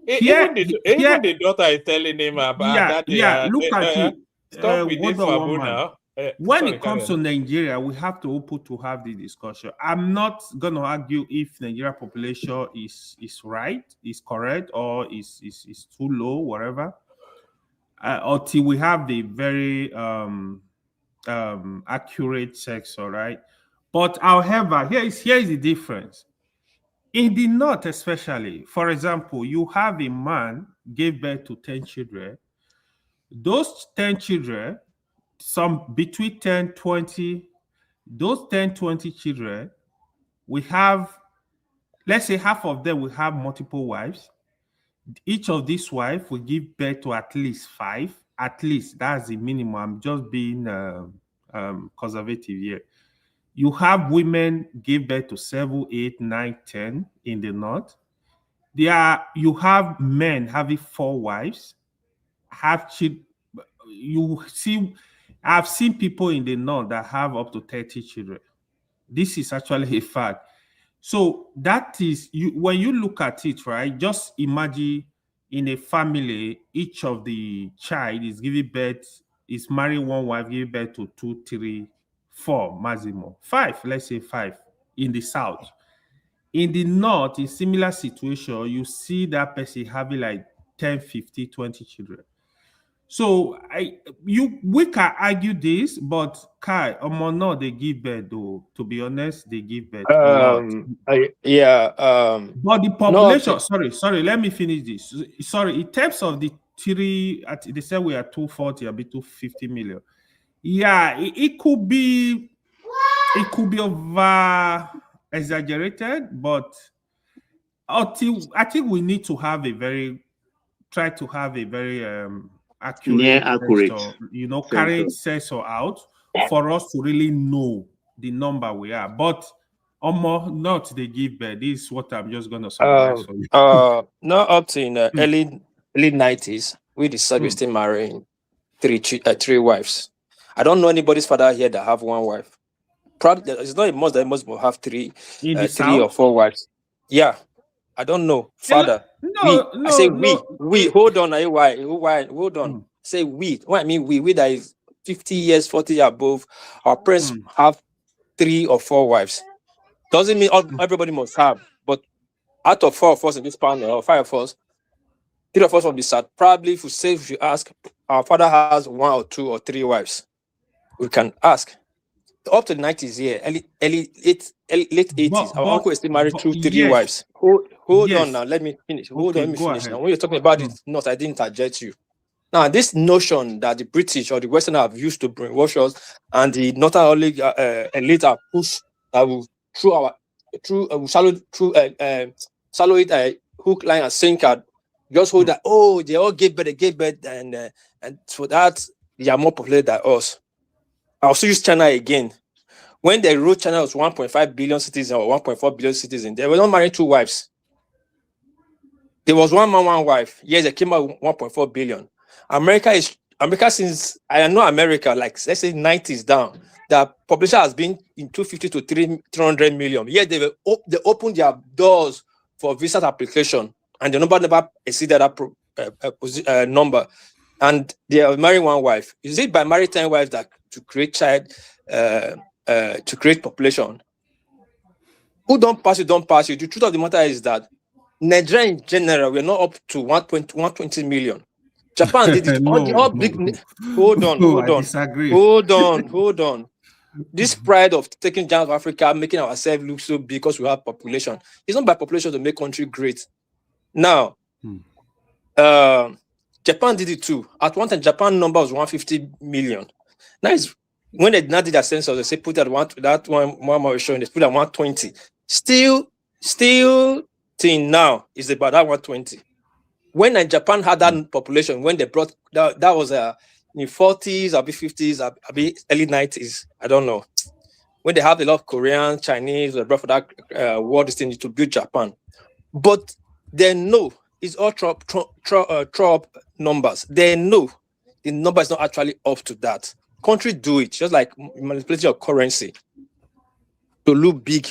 Even the daughter is telling him about that. Look at it. Stop with this fabu now. When it comes to Nigeria, we have to open to have the discussion. I'm not going to argue if Nigeria population is right, is correct, or is too low, whatever. Until we have the very accurate sex, all right. But however, here is the difference. In the north, especially, for example, you have a man gave birth to 10 children. Those 10 children, some between 10, 20, those 10, 20 children, we have, let's say half of them will have multiple wives. Each of these wives will give birth to at least 5. At least, that's the minimum. I'm just being conservative here. You have women give birth to 7, 8, 9, 10 in the north. You have men having 4 wives. You see, I've seen people in the north that have up to 30 children. This is actually a fact. So that is, when you look at it, right, just imagine in a family, each of the child is giving birth, is marrying one wife, giving birth to 2, 3, 4 maximum. 5, let's say 5 in the south. In the north, in similar situation, you see that person having like 10, 50, 20 children. So we can argue this, but Kai, no, they give birth though. To be honest, they give birth a lot. But the population, sorry, let me finish this. Sorry, in terms of the 3, they said we are 240, a bit 250 million. Yeah, it could be over exaggerated, but I think we need to have try to have a very accurate sensor, carry sensor out for us to really know the number we are. But not they give birth. This is what I'm just gonna summarize for you. Not up to in early 90s, we decided we're still marrying 3 wives. I don't know anybody's father here that have 1 wife. Probably it's not a must that must have 3 or 4 wives. Yeah, I don't know. Father, I say we. Hold on, hold on. Say we. What I mean we that is 50 years, 40 years above. Our parents have 3 or 4 wives. Doesn't mean everybody must have, but out of 4 of us in this panel, or 5 of us, 3 of us will be sad. Probably if you ask, our father has 1 or 2 or 3 wives. We can ask. Up to the 90s here, late 80s, our uncle is still married 2, 3 wives. Hold on now, let me finish. Let me finish now. When you're talking about it, not I didn't interject you. Now, this notion that the British or the Western have used to brainwash us, and the northern elite have pushed swallow it hook, line, and sinker. Just hold that. Oh, they all gave birth, and for that they are more popular than us. I'll also use China again. When they wrote China was 1.5 billion citizens or 1.4 billion citizens, they were not marrying 2 wives. There was 1 man, 1 wife. Yes, they came out with 1.4 billion. America, since I know America, like let's say 90s down, the population has been in 250 to 300 million. Yet they opened their doors for visa application, and the number never exceeded that number. And they are marrying 1 wife. Is it by marrying 10 wives that to create to create population? Who don't pass you? The truth of the matter is that Nigeria in general, we're not up to 120 million. Japan did it. Hold on. This pride of taking giant of Africa, making ourselves look so big because we have population. It's not by population to make country great. Now, Japan did it too. At one time, Japan number was 150 million. Now, when they did that census, they say put that one more showing. They put at 120. Still, till now is about that 120. when Japan had that population, when they brought that was in 40s, or 50s, or early 90s, I don't know. When they have a lot of Koreans, Chinese, they brought for that war this thing to build Japan. But they know it's all trop numbers. They know the number is not actually up to that. Countries do it, just like manipulation of currency to look big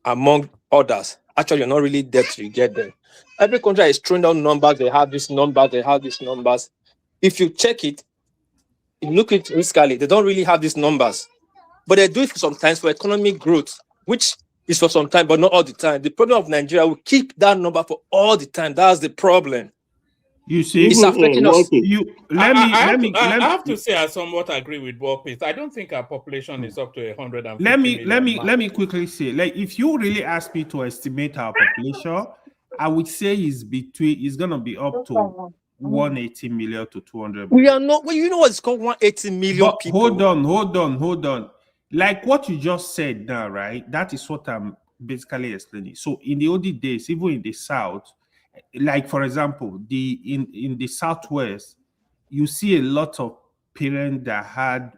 among others. Actually, you're not really there till you get there. Every country is throwing down numbers. They have these numbers. They have these numbers. If you check it, you look at it riskily, they don't really have these numbers. But they do it sometimes for economic growth, which is for some time, but not all the time. The problem of Nigeria, we keep that number for all the time. That's the problem. You see, it's affecting us. I have to say I somewhat agree with Walpis. I don't think our population is up to 150 million. Let me quickly say, like, if you really ask me to estimate our population, I would say it's gonna be up to 180 million to 200 million. We are not. Well, you know what's called 180 million but people. Hold on. Like what you just said now, right? That is what I'm basically explaining. So in the olden days, even in the South, like for example, in the Southwest, you see a lot of parents that had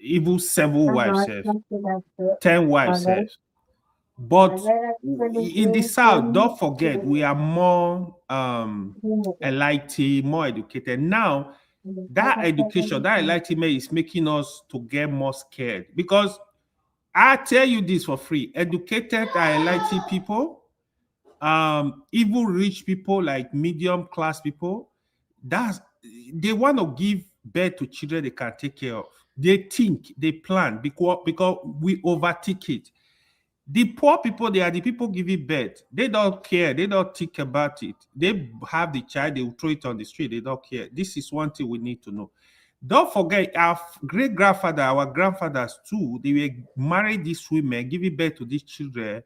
even 7 wives, 10 wives. But in the South, don't forget, we are more enlightened, more educated. Now, that education, that enlightenment is making us to get more scared. Because I tell you this for free, educated and enlightened people, even rich people like medium class people, they want to give birth to children they can take care of. They think, they plan, because we overtake it. The poor people, they are the people giving birth. They don't care. They don't think about it. They have the child, they will throw it on the street. They don't care. This is one thing we need to know. Don't forget, our great-grandfather, our grandfathers too, they were married these women, giving birth to these children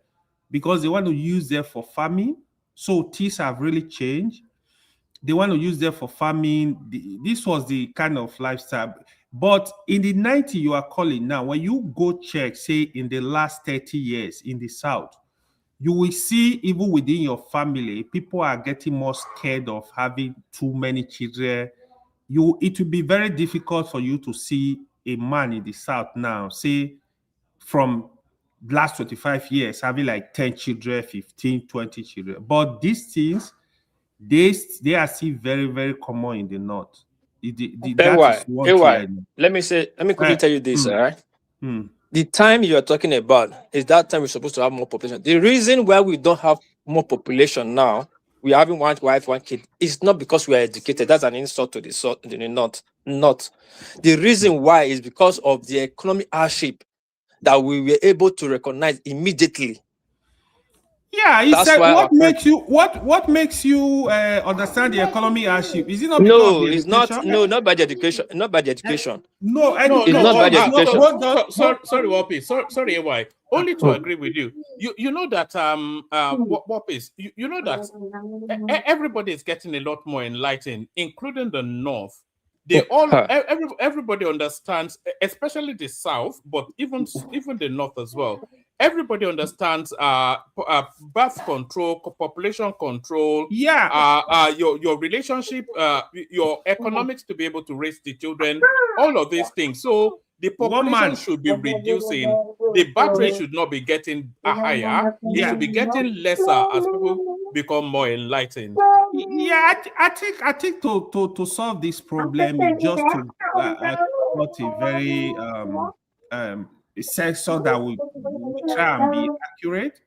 because they want to use them for farming. So things have really changed. They want to use them for farming. This was the kind of lifestyle. But in the 90s, you are calling now, when you go check, say, in the last 30 years in the South, you will see even within your family, people are getting more scared of having too many children. It will be very difficult for you to see a man in the South now, say, from last 25 years, having like 10 children, 15, 20 children. But these things, they are still very, very common in the North. Let me quickly tell you this, all right? The time you are talking about is that time we're supposed to have more population. The reason why we don't have more population now, we're having one wife, one kid, is not because we are educated. That's an insult to the North. Not. The reason why is because of the economic hardship that we were able to recognize immediately. Yeah, he said, what makes you understand the economy hardship? Is it not? No, it's not. No, not by the education. Not by the education. No, it's not by the education. Sorry, Wapi. Sorry, AY. Only to agree with you. You know that Wapi, you know that everybody is getting a lot more enlightened, including the North. Everybody understands, especially the South, but even the North as well. Everybody understands birth control, population control, your relationship, your economics to be able to raise the children, all of these things. So the population should be reducing. The birth rate should not be getting higher. It should be getting lesser as people become more enlightened. Yeah, I think to solve this problem is just to put a very sensor that will try and be accurate,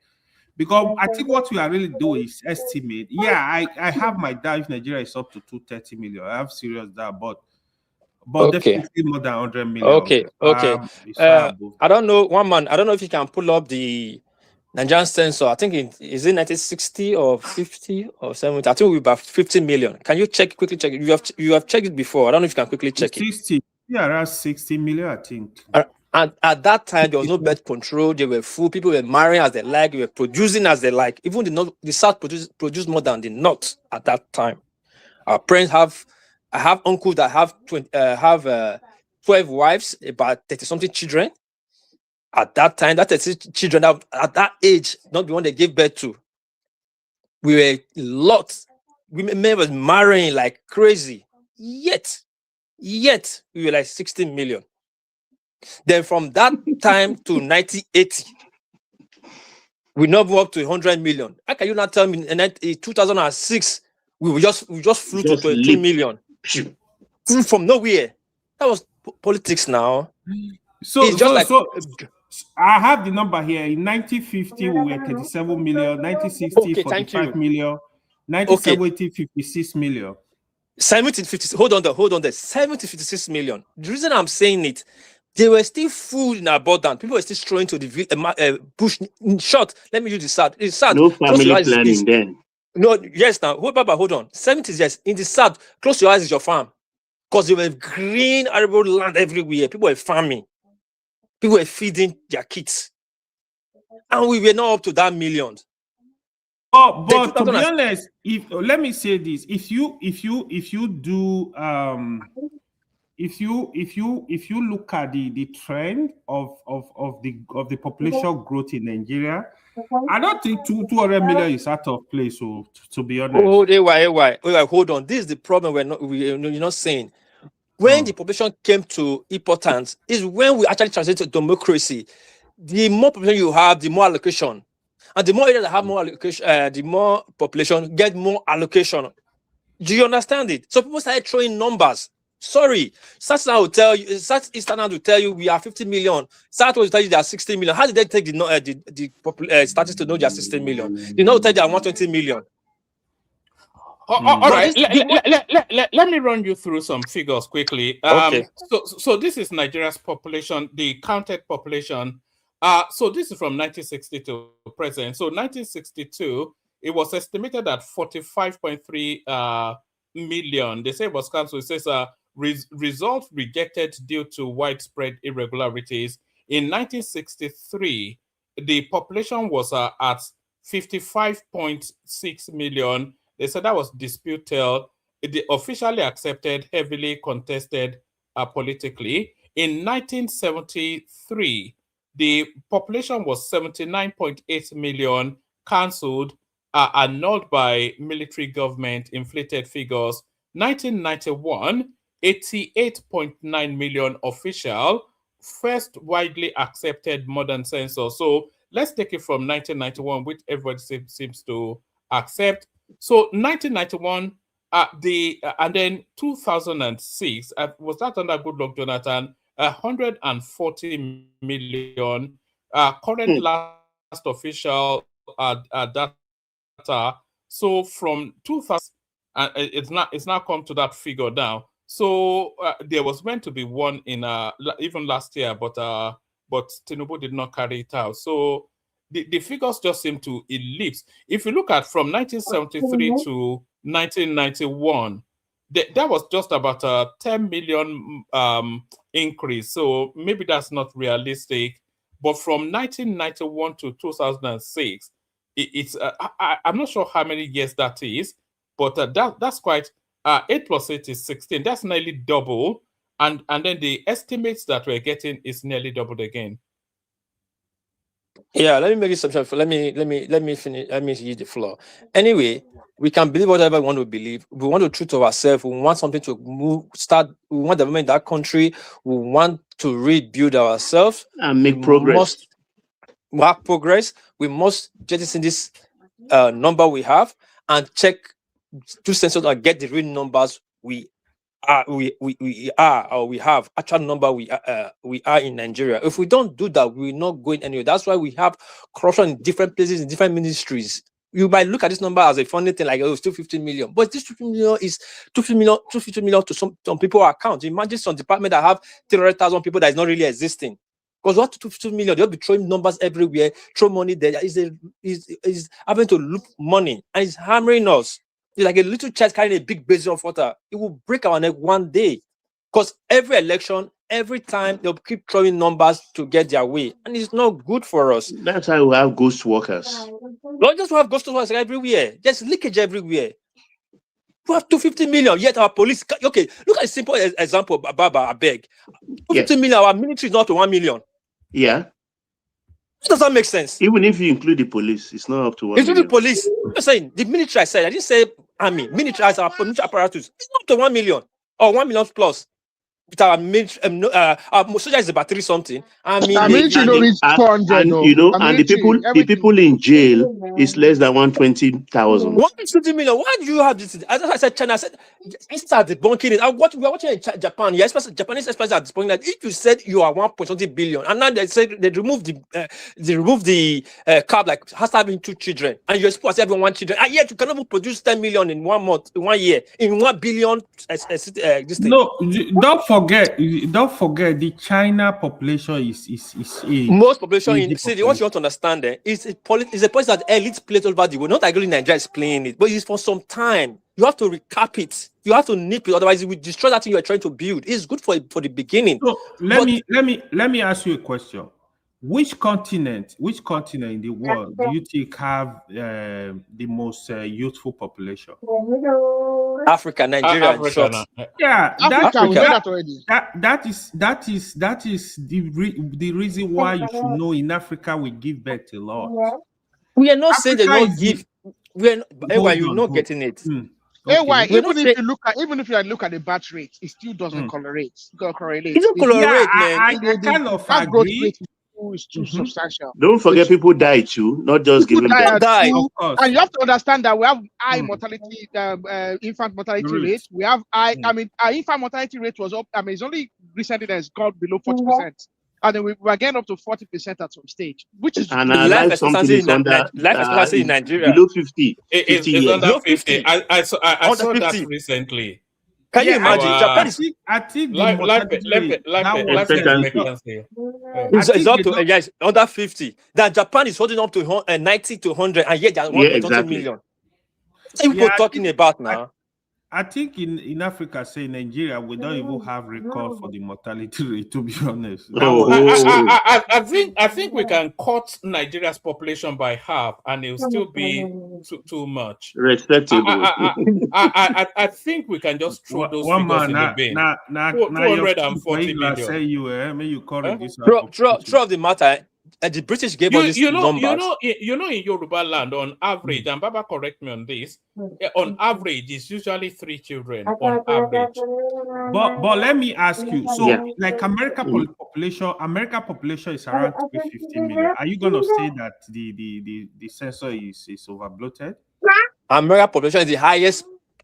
because I think what we are really doing is estimate. Yeah, I have my doubt if Nigeria is up to 230 million. I have serious doubt, but definitely more than 100 million. Okay. I don't know, one man. I don't know if you can pull up the Nigerian census. I think is it 1960 or 50 or 70. I think we're about 50 million. Can you quickly check it? You have checked it before. I don't know if you can quickly check 60, it. Yeah, around 60 million, I think. And at that time, there was no birth control. They were full. People were marrying as they like. They were producing as they like. Even the South produced more than the North at that time. Our parents I have uncles that have 12 wives, about 30-something children. At that time, that 30 children at that age, not the one they gave birth to. We were lots. women was marrying like crazy. Yet we were like 16 million. Then from that time to 1980, we never up to 100 million. How can you not tell me in 2006 we just flew to 22 million from nowhere? That was politics now. So I have the number here. In 1950, we were 37 million. 1960, 45 million. 1970, 56 million. 1756. Hold on there. 1756 million. The reason I'm saying it, there were still food in abundance. People were still strolling to the bush. In short, let me use the south. In south, no family planning then. No, yes. Now, hold on. 70s, yes. In the south, close your eyes is your farm, because there were green, arable land everywhere. People were farming. People were feeding their kids, and we were not up to that million. But to be honest, let me say this: if you look at the trend of the population growth in Nigeria, I don't think 200 million is out of place. So to be honest, hold on. This is the problem. You're not saying. When the population came to importance is when we actually translate to democracy. The more population you have, the more allocation. And the more areas that have more allocation, the more population get more allocation. Do you understand it? So people started throwing numbers. Sorry, South will tell you, South Eastern will tell you we are 50 million. South will tell you they are 60 million. How did they take the statistics to know they are 60 million? You know, tell you they are 120 million. All right, let me run you through some figures quickly. Okay. So this is Nigeria's population, the counted population. So this is from 1960 to present. So 1962, it was estimated at 45.3 million. They say it was cancelled. It says result rejected due to widespread irregularities. In 1963, the population was at 55.6 million. They said that was disputed, officially accepted, heavily contested politically. In 1973, the population was 79.8 million, cancelled, annulled by military government, inflated figures. 1991, 88.9 million official, first widely accepted modern census. So let's take it from 1991, which everybody seems to accept. So 1991, and then 2006, was that under Goodluck Jonathan? 140 million. Current last official data. So from 2000, it's now come to that figure now. So there was meant to be one in even last year, but Tinubu did not carry it out. So the figures just seem to ellipse. If you look at from 1973 to 1991, that was just about a 10 million increase. So maybe that's not realistic. But from 1991 to 2006, it's I'm not sure how many years that is, but that's quite 8 plus 8 is 16. That's nearly double, and then the estimates that we're getting is nearly doubled again. Yeah, let me make it substantial. Let me finish. Let me use the floor. Anyway, we can believe whatever we want to believe. We want to truth to ourselves. We want something to start. We want development in that country. We want to rebuild ourselves and make progress. We have progress. We must jettison this number we have and check two census and get the real numbers we have actual number we are in Nigeria. If we don't do that, we're not going anywhere. That's why we have corruption in different places, in different ministries. You might look at this number as a funny thing, like, oh, it's still 50 million. But this 50 million is 250 million to some people's account. Imagine some department that have 300,000 people that is not really existing. Because what 250 million, they'll be throwing numbers everywhere, throw money there. Is having to loop money and it's hammering us. It's like a little child carrying a big basin of water. It will break our neck one day. Because every election, every time, they'll keep throwing numbers to get their way. And it's not good for us. That's why we have ghost workers. Not just have ghost workers everywhere. There's leakage everywhere. We have 250 million, yet our police... Okay, look at a simple example, Baba, I beg. 250 million, our military is not to 1 million. Yeah. Does that make sense? Even if you include the police, it's not up to 1 It's million. the police. I'm saying the military. I said I didn't say army. Military as our military apparatus. It's not up to 1 million or 1 million plus. With our military, our soldier is about 3 something. I mean, and you know, and the people in jail is less than 120,000. 150 million. Why do you have this? As I said, China. I said, start debunking it. We are watching in Japan. Yes, Japanese experts are debunking that. If you said you are 1.20 billion, and now they said they removed the cap like has having 2 children, and you're supposed to have 1 children, and yet you cannot even produce 10 million in 1 month, in 1 year, in 1 billion. This thing. No, don't forget the China population is most population in see what you want to understand is a policy that elite plays all over the world. Not like Nigeria is playing it, but it's for some time. You have to recap it. You have to nip it, otherwise it will destroy that thing you are trying to build. It's good for the beginning. So let me ask you a question. Which continent in the world do you think have the most youthful population? Africa, Nigeria, Africa. Yeah, Africa, we know that already. That is the reason why you should know in Africa we give birth a lot. We are not saying they don't give. You're not getting it. Okay. Even if you look at the birth rate, it still doesn't correlate. It doesn't correlate. I kind of agree. Is too substantial. Don't forget people die too, not just giving birth. And you have to understand that we have high mortality, infant mortality rate. We have high. I mean, our infant mortality rate was up. I mean, it's only recently that it's gone below 40%, and then we were getting up to 40% at some stage, which is life expectancy in Nigeria below 50. It's under 50. I saw that recently. Can you imagine? Japan is. I think it's up to yes under 50. That Japan is holding up to 90 to 100, and yet they are 1.20 million. What are people talking about now? I think in Africa, say Nigeria, we don't even have record for the mortality rate. To be honest, I think we can cut Nigeria's population by half, and it will still be too much. Respectable. I think we can just throw those figures in the bin. 240 million. Say you call it this. True of the matter. The British gave us these numbers. In Yoruba land, on average, and Baba correct me on this, on average, it's usually 3 children on average. But let me ask you, so like America population is around 350 million. Are you gonna say that the census is over bloated? America population is the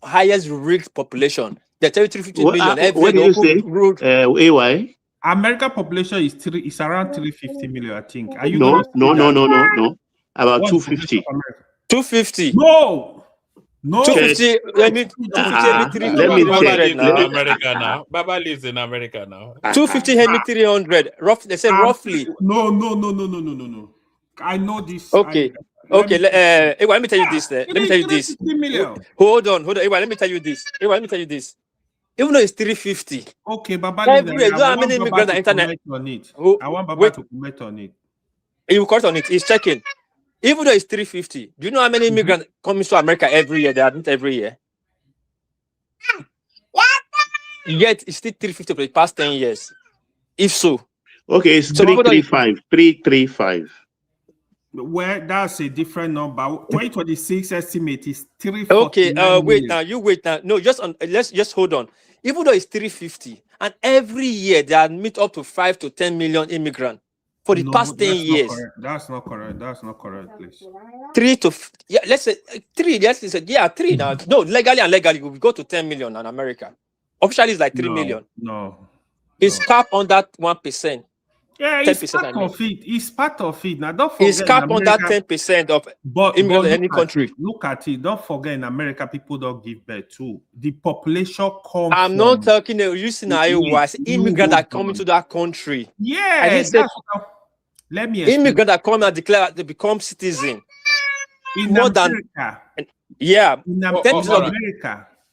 highest rigged population. They tell you 350 million. What do you say? AY? America population is around 350 million, I think. Are you no. About 250. 250. No. 250. Let me America now. Baba lives in America now. 250 300. They say roughly. No. I know this. Okay. Let me tell you this. Hold on. Let me tell you this. Even though it's 350. Okay, Baba. How many immigrants on internet? I want Baba to comment on it. He will comment on it. He's checking. Even though it's 350, do you know how many immigrants come to America every year? They admit every year. Yet it's still 350 for the past 10 years. If so. Okay, it's 335. Well, that's a different number. 2026 estimate is 340. Okay, wait now. No, let's just hold on. Even though it's 350, and every year they admit up to 5 to 10 million immigrants for the past 10 years. That's not correct, please. 3 to let's say 3. Yes, 3 now. No, legally we go to 10 million in America. Officially, it's like 3 million. No, it's capped on that 1%. Yeah, it's part of it. It's part of it. Now, don't forget. It's capped on that 10% of immigrants in any country. Look at it. Don't forget, in America, people don't give birth too. The population comes. I'm not talking using Iowa. Immigrants that come into that country. Yeah. Let me explain. Immigrants that come and declare they become citizen. In America.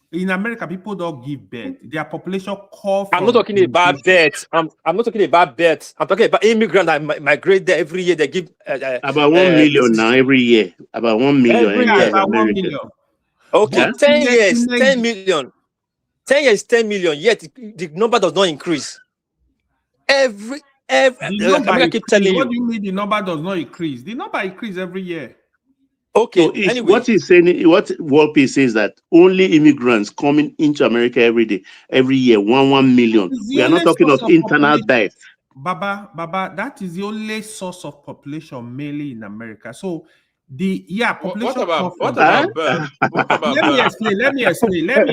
In America, people don't give birth. Their population call. I'm not talking about birth. I'm not talking about birth. I'm talking about immigrants that migrate there every year. They give about 1 million now every year. About 1 million every year. About 1 million. Okay, 10 years, 10 million. 10 years, 10 million. Yet the number does not increase. America keep telling what do you. you mean the number does not increase? The number increases every year. Okay, So anyway. what he's saying, what Wolpe says that only immigrants coming into America every year, 1 million. We are not talking of internal death. Baba, that is the only source of population mainly in America. So population. What about birth? What about Let me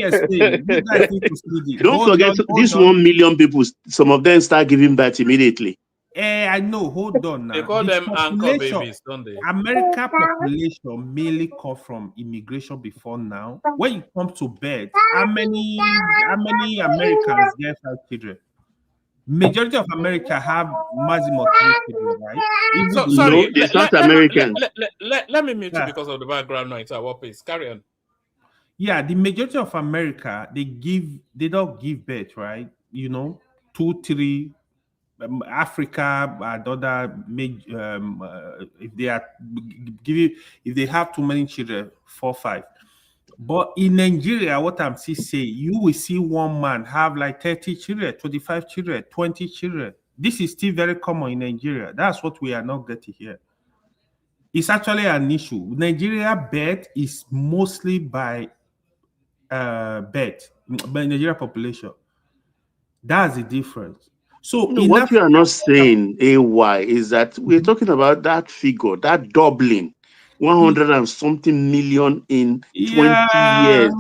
explain. You guys need to study. Don't forget this 1 million people, some of them start giving birth immediately. I know. Hold on now. They call them anchor babies, don't they? America population mainly come from immigration before now. When you come to birth, how many Americans get 5 children? Majority of America have maximum 3 children, right? So, sorry, it's not American. Let me mute you because of the background noise. Please carry on. Yeah, the majority of America, they don't give birth, right? 2, 3. Africa and other if they have too many children, 4, 5. But in Nigeria, what I'm saying, you will see one man have like 30 children, 25 children, 20 children. This is still very common in Nigeria. That's what we are not getting here. It's actually an issue. Nigeria birth is mostly by Nigeria population. That's the difference. So what you are not saying, AY, is that we're talking about that figure, that doubling, 100 and something million in 20 years.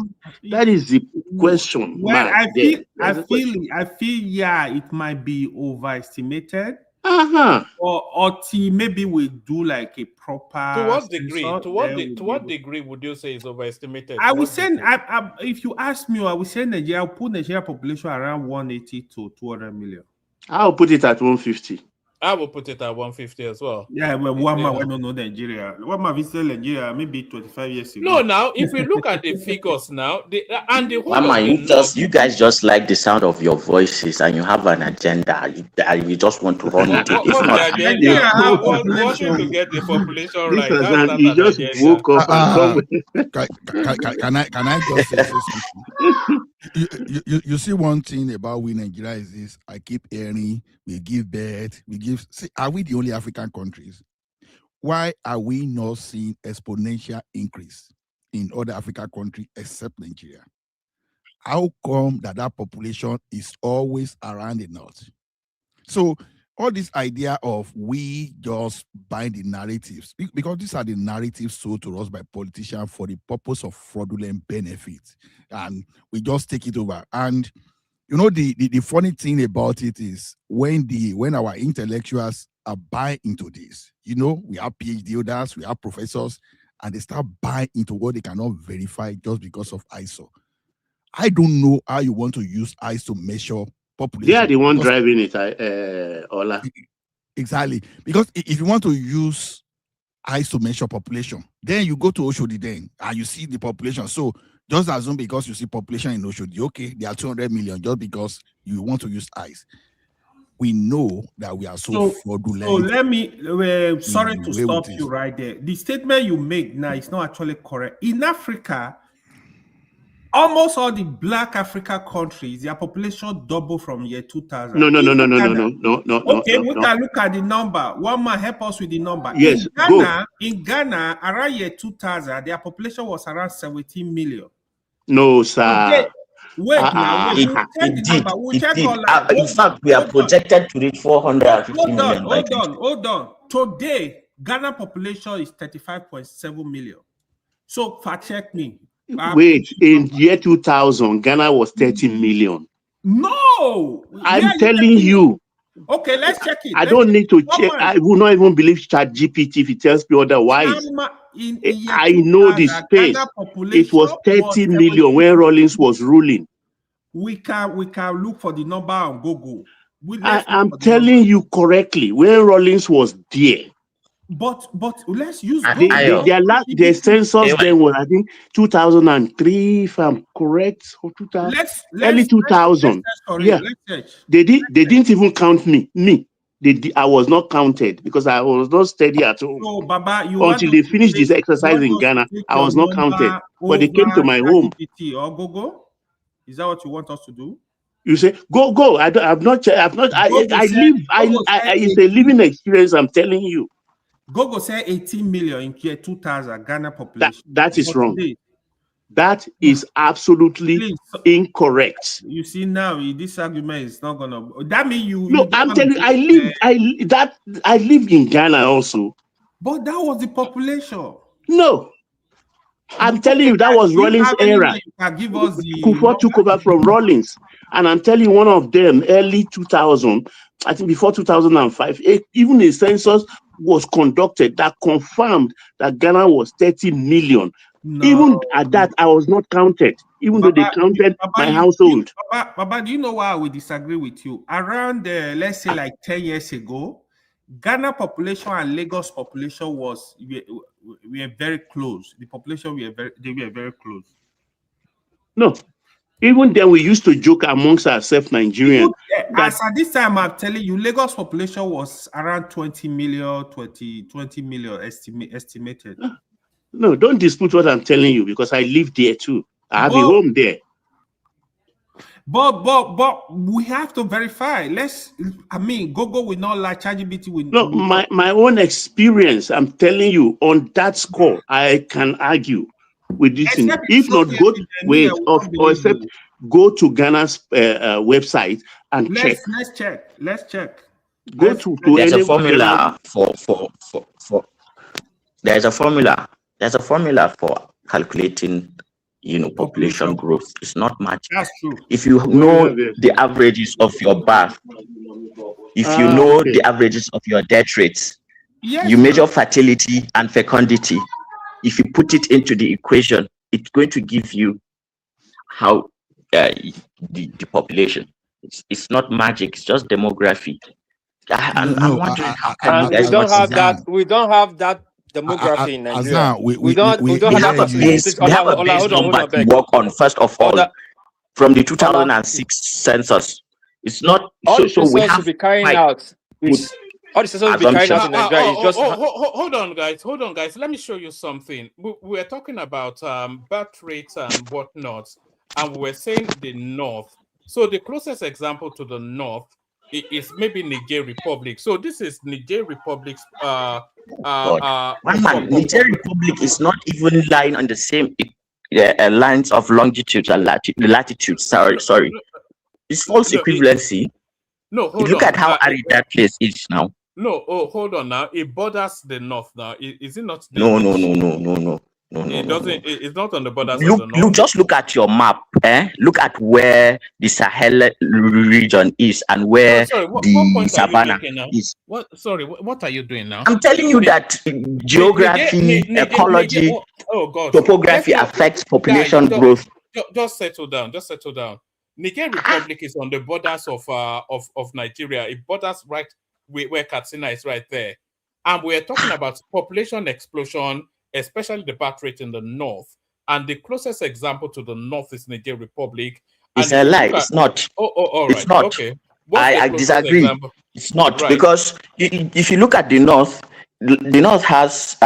That is the question. Well, I feel, it might be overestimated. Or maybe we do like a proper. To what degree? To what degree would you say is overestimated? I would say, if you ask me, I would say Nigeria. I'll put Nigeria population around 180 to 200 million. I'll put it at 150. I will put it at 150 as well. Yeah, well, one man don't know Nigeria. One man visited Nigeria maybe 25 years ago. No, now if we look at the figures now, you guys just like the sound of your voices, and you have an agenda. You just want to run into it. Wanting to get the population right. He just woke up and can I just say something? You see, one thing about we Nigeria is this: I keep hearing we give birth, See, are we the only African countries? Why are we not seeing exponential increase in other African countries except Nigeria? How come that population is always around the north? So all this idea of we just buy the narratives, because these are the narratives sold to us by politicians for the purpose of fraudulent benefits, and we just take it over. And the funny thing about it is when our intellectuals are buying into this, we have PhD holders, we have professors, and they start buying into what they cannot verify just because of ISO. I don't know how you want to use ISO to measure population. They are the one driving it, Ola. Exactly. Because if you want to use ISO to measure population, then you go to Oshodi then, and you see the population. So just assume because you see population in Oshodi, okay, there are 200 million just because you want to use ICE. We know that we are so fraudulent. So let me, sorry to stop you right there. The statement you make now is not actually correct. In Africa, almost all the black Africa countries, their population doubled from year 2000. No. Okay, we can look at the number. One man help us with the number. Yes, in Ghana, around year 2000, their population was around 17 million. No, sir. Wait, in fact, we are projected to reach 450 million. Hold on. Today, Ghana population is 35.7 million. So, fact check me. Wait, in year 2000, Ghana was 30 million. No! I'm telling you. Okay, let's check it. I don't need to check. I will not even believe ChatGPT if it tells me otherwise. I know the space. It was 30 million when Rawlings was ruling. We can look for the number on Google. I'm telling you correctly, when Rawlings was there. But let's use their census then was, I think, 2003, if I'm correct, or 2000, early 2000. Yeah, they didn't even count me. I was not counted because I was not steady at home. So, Baba, until they finished this exercise in Ghana, I was not counted. But they came to my home. Or Google? Is that what you want us to do? You say, go. I've not. It's a living experience. I'm telling you. Gogo said 18 million in year 2000 Ghana population. That is wrong. That is absolutely incorrect. You see now, this argument is not gonna. That means you. No, I'm telling you, I lived in Ghana also. But that was the population. No, I'm telling you, that was Rawlings' era. Give us the Kufuor took over from Rawlings, and I'm telling you, one of them, early 2000, I think before 2005, even a census was conducted that confirmed that Ghana was 30 million. No. Even at that, I was not counted, even though they counted my household. Baba, do you know why I would disagree with you? Around, let's say, like 10 years ago, Ghana population and Lagos population we are very close. The population were very close. No, even then we used to joke amongst ourselves, Nigerians. As at this time, I'm telling you, Lagos population was around 20 million estimated. No, don't dispute what I'm telling you because I live there too. I have a home there. But we have to verify. Gogo will not lie. ChatGPT will. No, my own experience. I'm telling you, on that score, I can argue with this thing. If not, go to Ghana's website and check. Let's check. There's a formula for. There's a formula for calculating, population growth. It's not much. That's true. If you know the averages of your birth, if you know the averages of your death rates, you measure fertility and fecundity. If you put it into the equation, it's going to give you how the population. It's not magic. It's just demography. I'm wondering how can you guys we don't have that demography in Nigeria. We don't have that. We have a base number to work on. First of all, from the 2006 census, it's not so we have to be carrying out. All the census be carried out in Nigeria. Hold on, guys. Let me show you something. We are talking about birth rates and whatnot, and we're saying the north. So the closest example to the north is maybe Niger Republic. So this is Niger Republic's Niger Republic is not even lying on the same lines of longitude and latitude. Sorry. It's false equivalency. No, look at how arid that place is now. No, hold on now. It borders the north now. Is it not? No. It doesn't. It's not on the borders of the north. Just look at your map. Look at where the Sahel region is and where the savannah is. What are you doing now? I'm telling you that geography, ecology, topography affects population growth. Just settle down. Niger Republic is on the borders of Nigeria. It borders right where Katsina is right there. And we're talking about population explosion, especially the birth rate in the north. And the closest example to the north is Niger Republic. It's a lie. It's not. All right. It's not. Okay. I disagree. Example? It's not. Right. Because if you look at the north has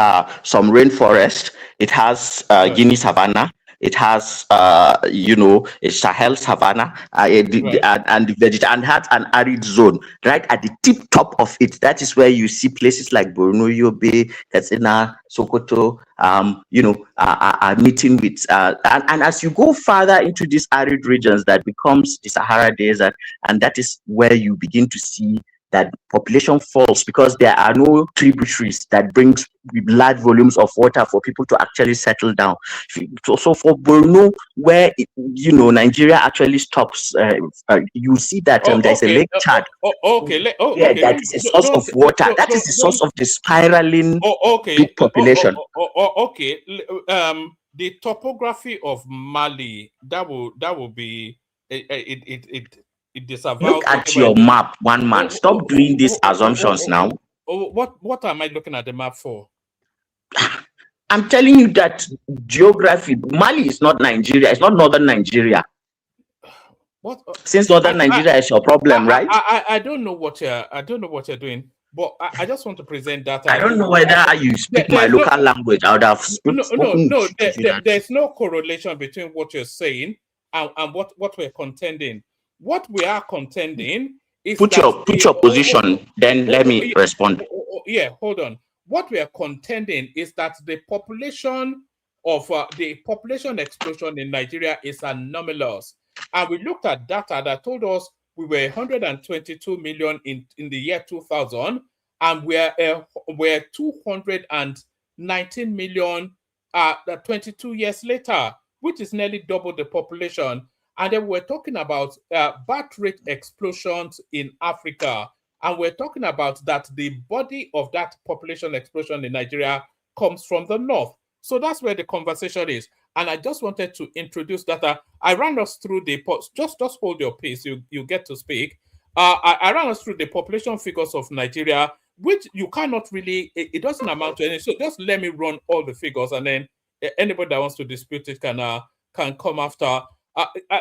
some rainforest. It has Guinea savanna. It has, a Sahel savanna, and has an arid zone right at the tip top of it. That is where you see places like Borno, Yobe, Katsina, Sokoto, are meeting with, and as you go further into these arid regions, that becomes the Sahara Desert, and that is where you begin to see that population falls because there are no tributaries that brings large volumes of water for people to actually settle down. So for Borno, where Nigeria actually stops, you see that there's a Lake Chad. That is a source of water. That is the source of the spiraling big population. The topography of Mali that will be Look at your map, one man. Stop doing these assumptions now. What am I looking at the map for? I'm telling you that geography. Mali is not Nigeria. It's not northern Nigeria. What? Since northern Nigeria is your problem, right? I don't know what you're doing. But I just want to present data. I don't know whether you speak my local language. I would have spoken. No. There's no correlation between what you're saying and what we're contending. what we are contending is put your position, then let me respond. Yeah, hold on. What we are contending is that the population explosion in Nigeria is anomalous. And we looked at data that told us we were 122 million in the year 2000, and we're 219 million 22 years later, which is nearly double the population. And then we're talking about birth rate explosions in Africa. And we're talking about that the body of that population explosion in Nigeria comes from the north. So that's where the conversation is. And I just wanted to introduce that. I ran us through the, just hold your pace, you get to speak. I ran us through the population figures of Nigeria, which you cannot really, it doesn't amount to anything. So just let me run all the figures, and then anybody that wants to dispute it can come after.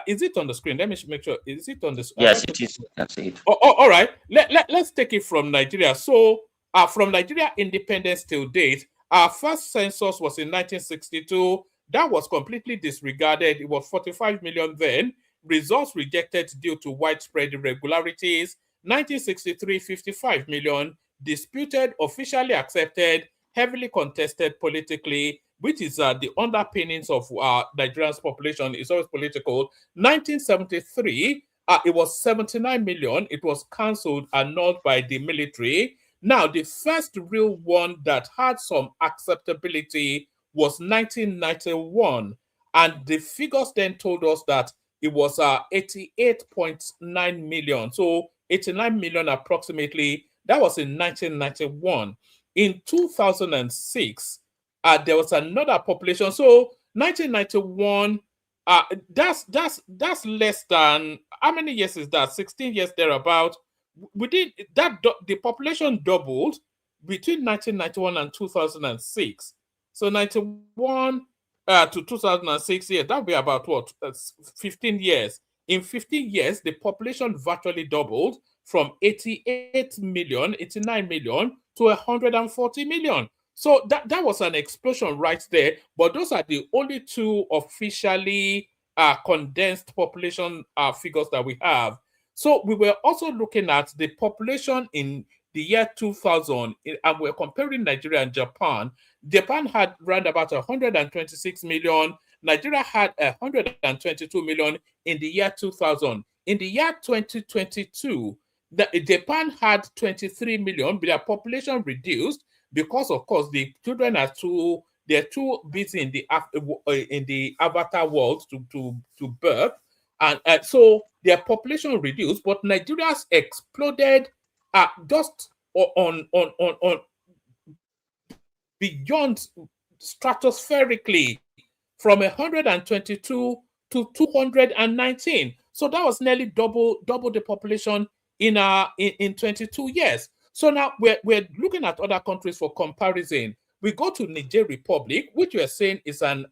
Is it on the screen? Let me make sure. Is it on the screen? Yes, it is. That's it. All right. Let's take it from Nigeria. So from Nigeria independence till date, our first census was in 1962. That was completely disregarded. It was 45 million then. Results rejected due to widespread irregularities. 1963, 55 million. Disputed, officially accepted, heavily contested politically, which is the underpinnings of Nigeria's population. Is always political. 1973, it was 79 million. It was cancelled, annulled by the military. Now, the first real one that had some acceptability was 1991. And the figures then told us that it was 88.9 million. So 89 million approximately. That was in 1991. In 2006, there was another population. So 1991, that's less than, how many years is that? 16 years thereabout. We did that. The population doubled between 1991 and 2006. So 91 to 2006, yeah, that would be about what? 15 years. In 15 years, the population virtually doubled from 88 million, 89 million to 140 million. So that was an explosion right there. But those are the only two officially condensed population figures that we have. So we were also looking at the population in the year 2000, and we're comparing Nigeria and Japan. Japan had around about 126 million. Nigeria had 122 million in the year 2000. In the year 2022, Japan had 23 million, but their population reduced because, of course, the children are too busy in the avatar world to birth, and so their population reduced. But Nigeria's exploded just on beyond stratospherically from 122 to 219. So that was nearly double the population in 22 years. So now we're looking at other countries for comparison. We go to Niger Republic, which we are saying is an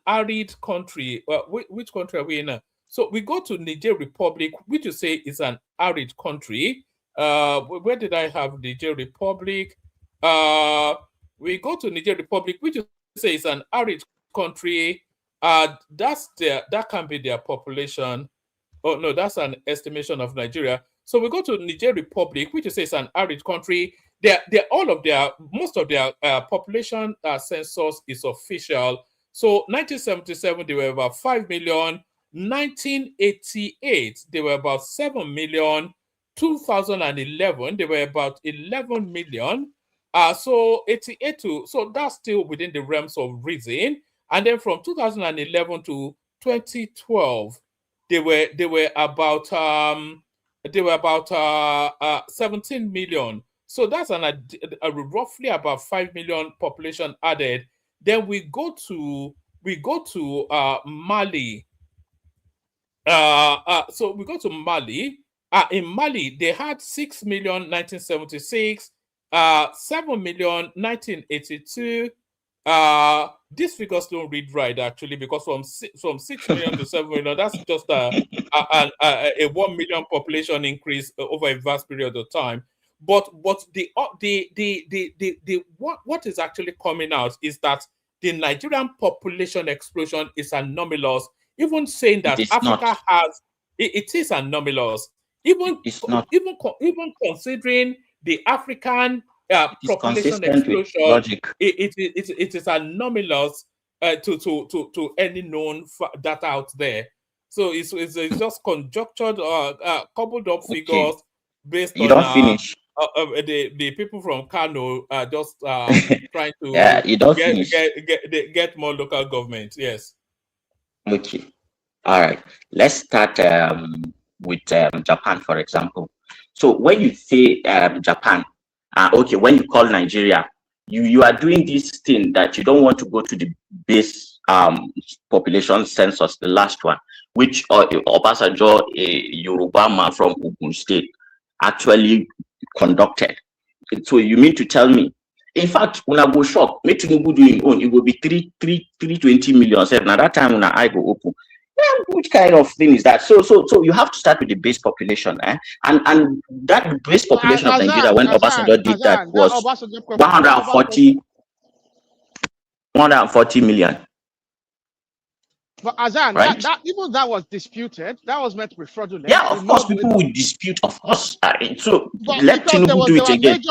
arid country. Which country are we in? So we go to Niger Republic, which you say is an arid country. Where did I have Niger Republic? We go to Niger Republic, which you say is an arid country. That can be their population. Oh no, that's an estimation of Nigeria. So we go to Niger Republic, which you say is an arid country. Most of their population census is official. So 1977 they were about 5 million. 1988 they were about 7 million. 2011 they were about 11 million. So 88 so that's still within the realms of reason. And then from 2011 to 2012, they were about 17 million. So that's roughly about 5 million population added. Then we go to Mali. So we go to Mali. In Mali, they had 6 million 1976, 7 million 1982. These figures don't read right actually, because from 6 million to 7 million, that's just a 1 million population increase over a vast period of time. But what is actually coming out is that the Nigerian population explosion is anomalous. Even saying that Africa has it is anomalous. Even considering the African population explosion, it is anomalous to any known data out there. So it's just conjectured coupled up figures based you on don't finish. The people from Kano are just trying to you don't finish. get more local government. Yes. Okay. All right. Let's start with Japan, for example. So when you say Japan, okay, when you call Nigeria, you are doing this thing that you don't want to go to the base population census, the last one, which Obasanjo, a Yoruba man from Ogun State, actually conducted. So you mean to tell me, in fact, when I go shop, me Tinubu doing own, it will be 320 million. Now that time when I go open, yeah, which kind of thing is that? So you have to start with the base population, and that base population of Nigeria when Obasanjo did that was 140 million. But Azan, right? even that was disputed. That was meant to be fraudulent. Yeah, of course, people will dispute, of course. So let Tinubu do it again.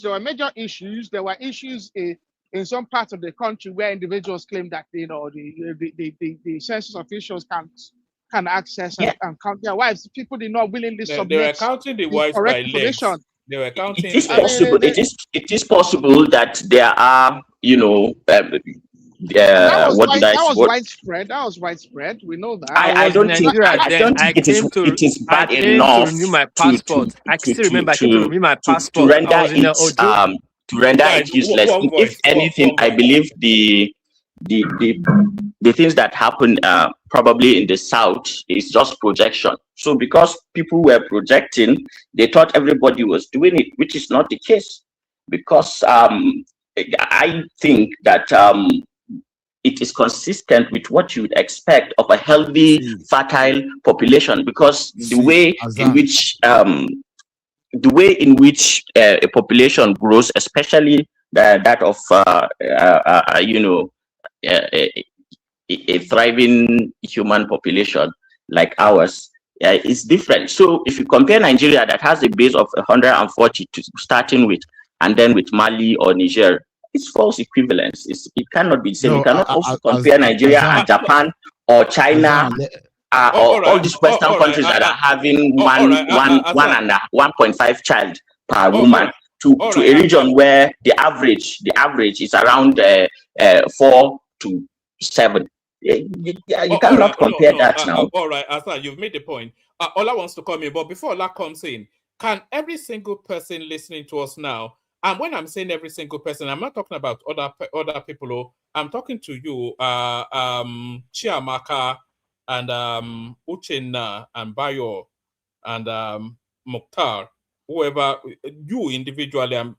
There were major issues. There were issues in some parts of the country where individuals claim that the census officials can access and count their wives. People did not willingly submit. They were counting the wives by legs. They were counting. It is possible. It is possible that there are, that was widespread. That was widespread. We know that. I don't think it is bad enough to renew my passport. I still remember I came to renew my passport. To render it useless. If anything, I believe the things that happen probably in the South is just projection. So because people were projecting, they thought everybody was doing it, which is not the case. Because I think that it is consistent with what you would expect of a healthy, fertile population. Because the way in which a population grows, especially that of a thriving human population like ours, is different. So if you compare Nigeria that has a base of 140 to starting with, and then with Mali or Niger, it's false equivalence. It cannot be the same. You cannot also compare Nigeria and Japan or China. All these Western countries that are having 1.5 child per woman to a region where the average is around 4 to 7. You cannot compare that now. All right, Asa, you've made the point. Ola wants to come in, but before Ola comes in, can every single person listening to us now, and when I'm saying every single person, I'm not talking about other people. I'm talking to you, Chiamaka, and Uchenna, and Bayo, and Mukhtar, whoever, you individually,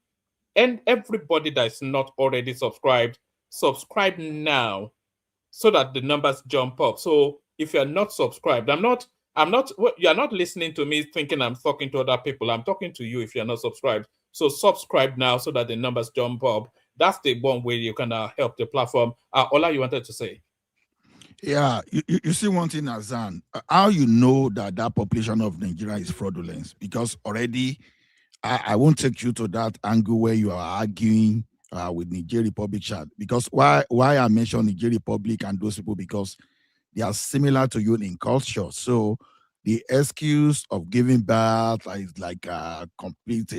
and everybody that's not already subscribed, subscribe now so that the numbers jump up. So if you're not subscribed, you're not listening to me thinking I'm talking to other people. I'm talking to you if you're not subscribed. So subscribe now so that the numbers jump up. That's the one way you can help the platform. Ola, you wanted to say? Yeah, you see one thing, Azan, how you know that population of Nigeria is fraudulent? Because already, I won't take you to that angle where you are arguing with Niger Republic chat. Because why I mention Niger Republic and those people, because they are similar to you in culture. So the excuse of giving birth is like complete,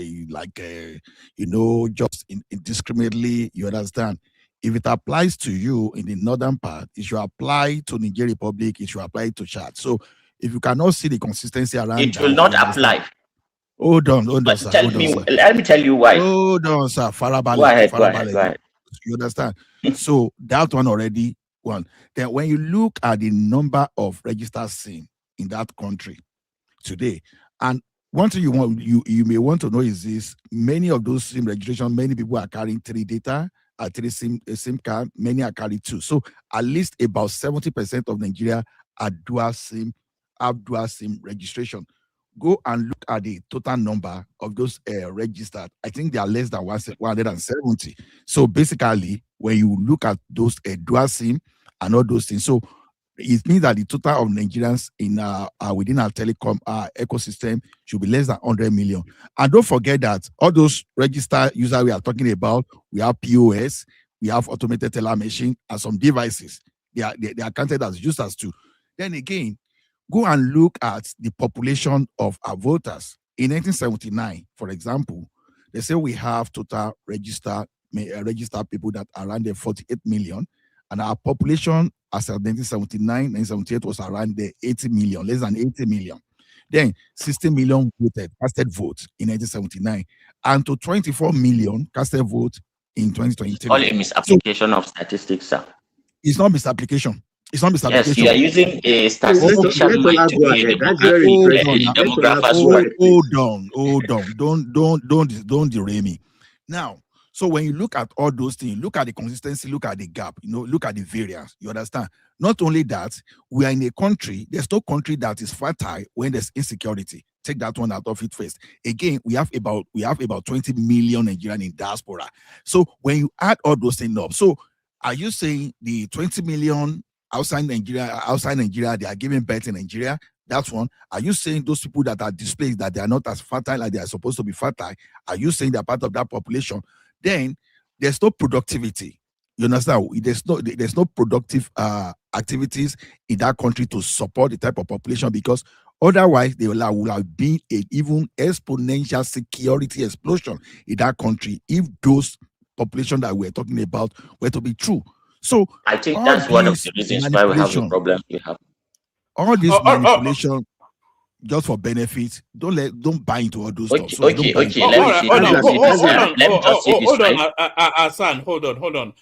just indiscriminately, you understand? If it applies to you in the northern part, it should apply to Niger Republic, it should apply to Chad. So if you cannot see the consistency around it will not apply. Hold on, sir. Let me tell you why. Hold on, sir. Go ahead. You understand? So that one already one. Then when you look at the number of registered SIM in that country today, and one thing you may want to know is this: many of those SIM registration, many people are carrying 3 data, 3 SIM card, many are carrying 2. So at least about 70% of Nigeria are have dual SIM registration. Go and look at the total number of those registered. I think they are less than 170. So basically, when you look at those dual SIM and all those things, so it means that the total of Nigerians in within our telecom ecosystem should be less than 100 million. And don't forget that all those registered users we are talking about, we have POS, we have automated teller machine, and some devices. They are counted as users too. Then again, go and look at the population of our voters. In 1979, for example, they say we have total registered people that are around 48 million, and our population as of 1979, 1978 was around 80 million, less than 80 million. Then 60 million casted votes in 1979, and to 24 million casted votes in 2023. All a misapplication of statistics, sir. It's not misapplication. It's not misapplication. Yes, you are using a statistician mind to be a demographer's. Hold on. Don't derail me. Now, so when you look at all those things, look at the consistency, look at the gap, look at the variance. You understand? Not only that, we are in a country, there's no country that is fertile when there's insecurity. Take that one out of it first. Again, we have about 20 million Nigerians in diaspora. So when you add all those things up, so are you saying the 20 million outside Nigeria, they are giving birth in Nigeria? That's one. Are you saying those people that are displaced, that they are not as fertile as they are supposed to be fertile? Are you saying they're part of that population? Then there's no productivity. You understand? There's no productive activities in that country to support the type of population, because otherwise there will have been an even exponential security explosion in that country if those population that we're talking about were to be true. So I think that's one of the reasons why we have the problem we have. All this manipulation just for benefit. Don't buy into all those stuff. So Let me just say this, right? Hassan, hold on.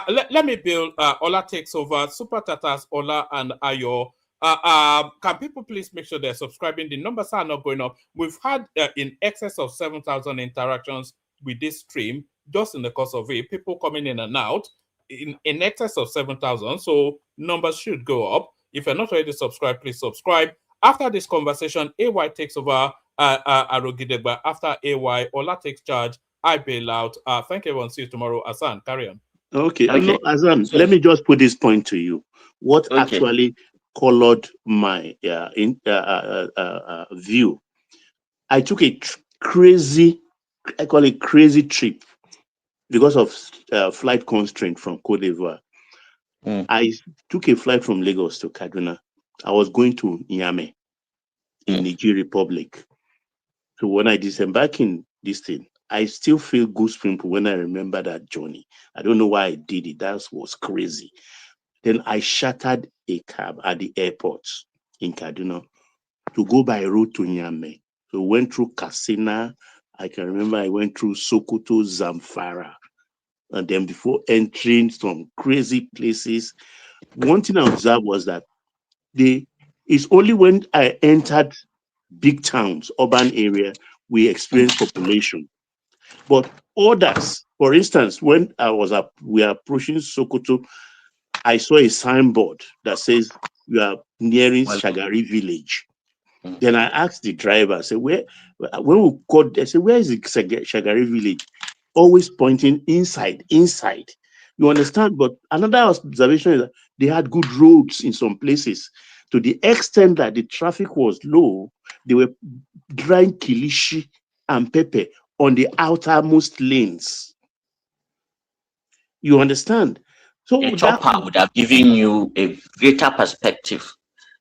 Let me build. Ola takes over. Super Tatas, Ola, and Ayo. Can people please make sure they're subscribing? The numbers are not going up. We've had in excess of 7,000 interactions with this stream just in the course of it. People coming in and out in excess of 7,000. So numbers should go up. If you're not already subscribed, please subscribe. After this conversation, AY takes over Arogidegba. After AY, Ola takes charge. I bail out. Thank you, everyone. See you tomorrow. Hassan, carry on. Okay. No, Hassan, let me just put this point to you. What actually colored my view? I took a crazy trip because of flight constraint from Cote d'Ivoire. I took a flight from Lagos to Kaduna. I was going to Niamey in Niger Republic. So when I disembarked in this thing, I still feel goosebumps when I remember that journey. I don't know why I did it. That was crazy. Then I chartered a cab at the airport in Kaduna to go by road to Niamey. So we went through Katsina. I can remember I went through Sokoto, Zamfara. And then before entering some crazy places, one thing I observed was that it's only when I entered big towns, urban area, we experienced population. But others, for instance, when we are approaching Sokoto, I saw a signboard that says we are nearing Shagari village. Then I asked the driver, I said, when we got, I said, where is the Shagari village? Always pointing inside. You understand? But another observation is that they had good roads in some places. To the extent that the traffic was low, they were drying kilishi and pepper on the outermost lanes. You understand? So a chopper would have given you a greater perspective,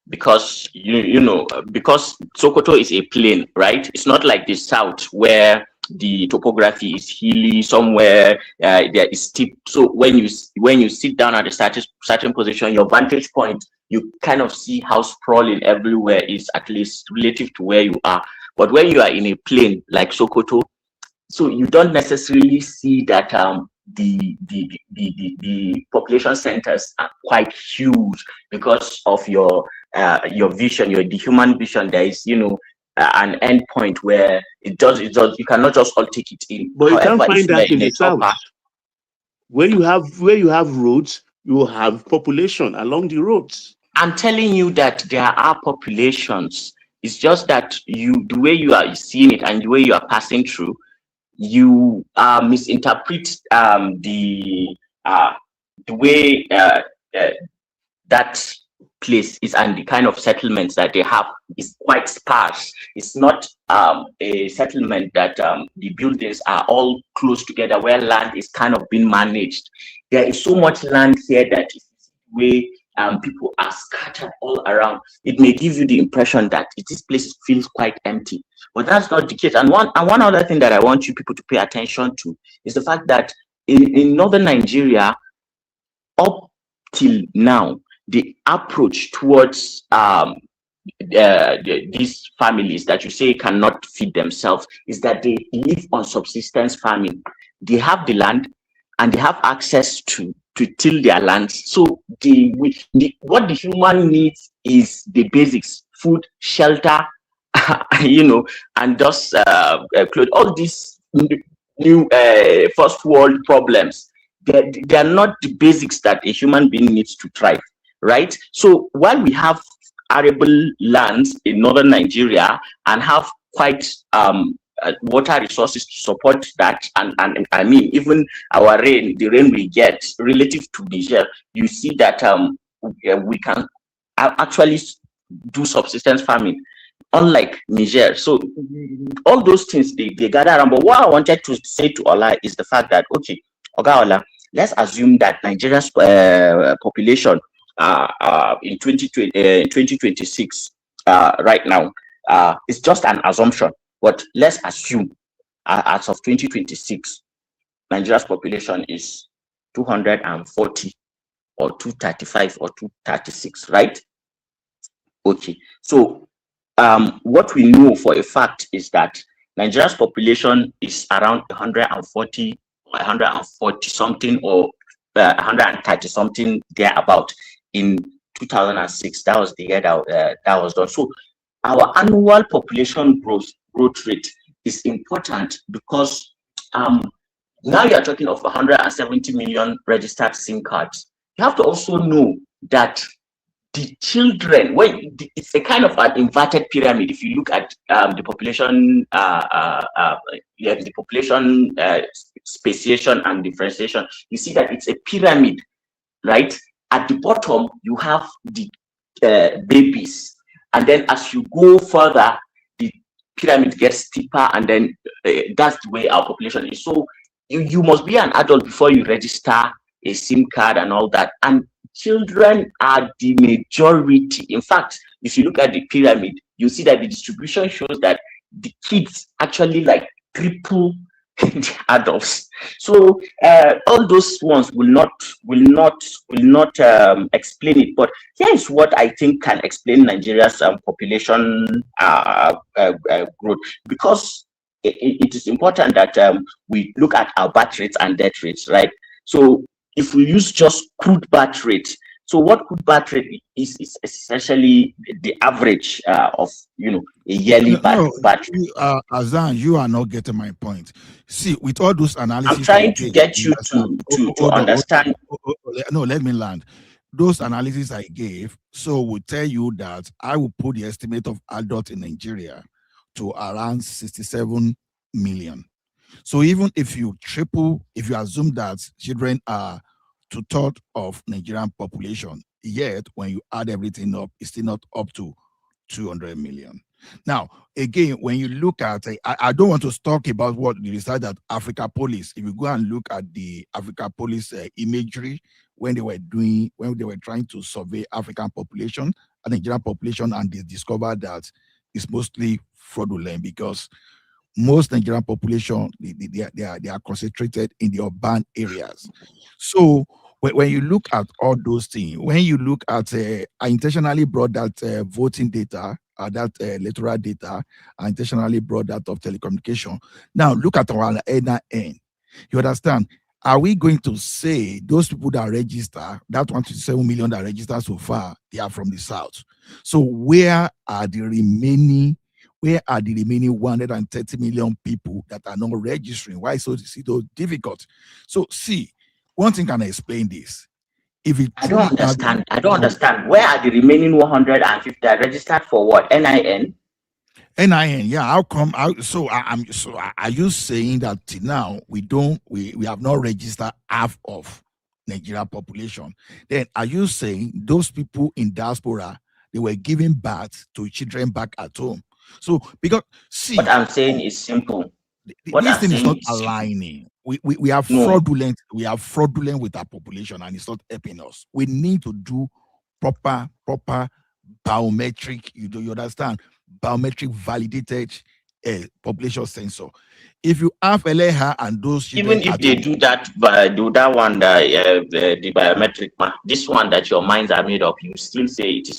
because because Sokoto is a plain, right? It's not like the south where the topography is hilly, somewhere there is steep. So when you sit down at a certain position, your vantage point, you kind of see how sprawling everywhere is, at least relative to where you are. But when you are in a plain like Sokoto, so you don't necessarily see that the population centers are quite huge because of your vision, the human vision. There is an end point where it does you cannot just all take it in. But you can't find that in the south. Where you have roads, you have population along the roads. I'm telling you that there are populations. It's just that the way you are seeing it and the way you are passing through, you misinterpret the way that place is and the kind of settlements that they have is quite sparse. It's not a settlement that the buildings are all close together where land is kind of being managed. There is so much land here that where people are scattered all around. It may give you the impression that this place feels quite empty, but that's not the case. And one other thing that I want you people to pay attention to is the fact that in northern Nigeria, up till now, the approach towards these families that you say cannot feed themselves is that they live on subsistence farming. They have the land and they have access to till their lands. So what the human needs is the basics: food, shelter, and just clothes. All these new first world problems, they are not the basics that a human being needs to thrive, right? So while we have arable lands in northern Nigeria and have quite water resources to support that, and I mean, even our the rain we get relative to Niger, you see that we can actually do subsistence farming, unlike Niger. So all those things they gather around. But what I wanted to say to Ola is the fact that, okay, Oga Ola, let's assume that Nigeria's population in 2026 right now is just an assumption. But let's assume as of 2026, Nigeria's population is 240 or 235 or 236, right? Okay. So what we know for a fact is that Nigeria's population is around 140 or 140 something or 130 something thereabout in 2006. That was the year that was done. So our annual population growth rate is important because now you're talking of 170 million registered SIM cards. You have to also know that the children, it's a kind of an inverted pyramid. If you look at the population, the population speciation and differentiation, you see that it's a pyramid, right? At the bottom, you have the babies, and then as you go further, the pyramid gets steeper, and then that's the way our population is. So you must be an adult before you register a SIM card and all that. And children are the majority. In fact, if you look at the pyramid, you see that the distribution shows that the kids actually like triple the adults. So all those ones will not explain it. But here is what I think can explain Nigeria's population growth, because it is important that we look at our birth rates and death rates, right? So if we use just crude birth rate, so what crude birth rate is essentially the average of a yearly birth rate. Azan, you are not getting my point. See, with all those analyses, I'm trying to get you to understand. No, let me land. Those analyses I gave, so will tell you that I will put the estimate of adults in Nigeria to around 67 million. So even if you assume that children are 2/3 of Nigerian population, yet when you add everything up, it's still not up to 200 million. Now, again, when you look at, I don't want to talk about what the research at Africa Police. If you go and look at the Africa Police imagery when they were trying to survey African population and Nigerian population, and they discovered that it's mostly fraudulent because most Nigerian population, they are concentrated in the urban areas. So when you look at all those things, when you look at, I intentionally brought that voting data, that electoral data, I intentionally brought that of telecommunication. Now look at our NIN. You understand? Are we going to say those people that register, that 127 million that register so far, they are from the South? So where are the remaining 130 million people that are not registering? Why so difficult? So see, one thing can explain this. I don't understand. Where are the remaining 150 that registered for what? NIN? NIN, yeah. How come? Are you saying that till now we have not registered half of Nigeria population. Then are you saying those people in diaspora, they were giving birth to children back at home? So because see, what I'm saying is simple. What this I'm thing is saying not is simple. aligning. We are No. fraudulent. We are fraudulent with our population, and it's not helping us. We need to do proper biometric. You understand? Biometric validated population sensor. If you have Eleha and those children, Even if they do that one, the biometric, this one that your minds are made up, you still say it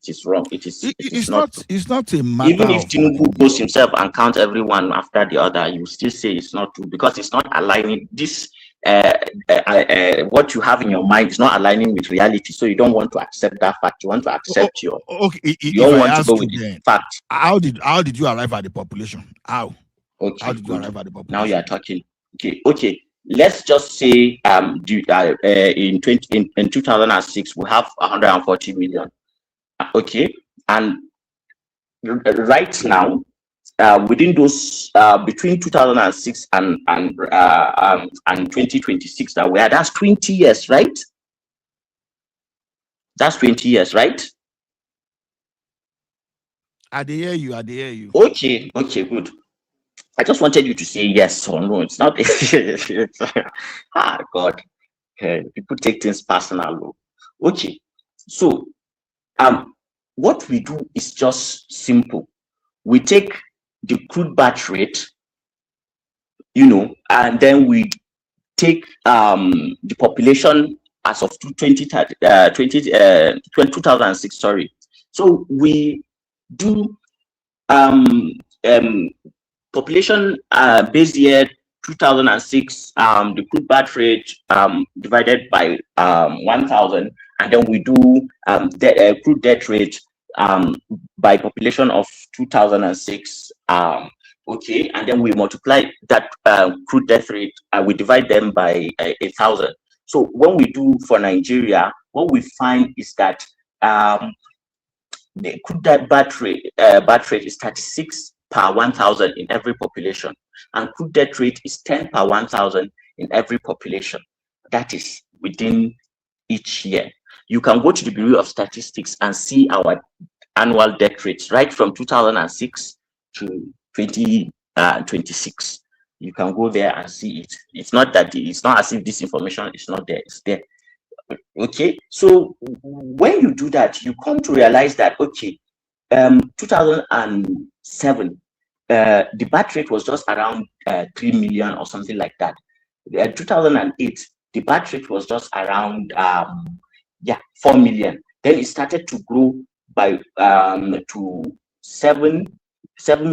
is wrong. It is not. It's not a matter Even if of Tinubu goes himself and counts everyone after the other, you still say it's not true because it's not aligning. This what you have in your mind is not aligning with reality. So you don't want to accept that fact. You want to accept you don't want to go with the fact. How did you arrive at the population? How? Okay, how did you arrive at the population? Now you are talking. Okay. Let's just say in 2006 we have 140 million. Okay, and right now within those between 2006 and 2026 that we had, that's 20 years, right? That's 20 years, right? I hear you. Okay, good. I just wanted you to say yes or no. It's not. God, people take things personal. Okay, so what we do is just simple. We take the crude batch rate, and then we take the population as of 2006. Sorry. So we do population base year 2006, the crude batch rate divided by 1,000, and then we do crude death rate by population of 2006. Okay, and then we multiply that crude death rate, we divide them by 1,000. So when we do for Nigeria, what we find is that the crude batch rate is 36 per 1,000 in every population, and crude death rate is 10 per 1,000 in every population. That is within each year. You can go to the Bureau of Statistics and see our annual death rates right from 2006 to 2026. You can go there and see it. It's not as if this information is not there. It's there. Okay, so when you do that, you come to realize that 2007 the birth rate was just around 3 million or something like that. 2008 the birth rate was just around 4 million. Then it started to grow by to 7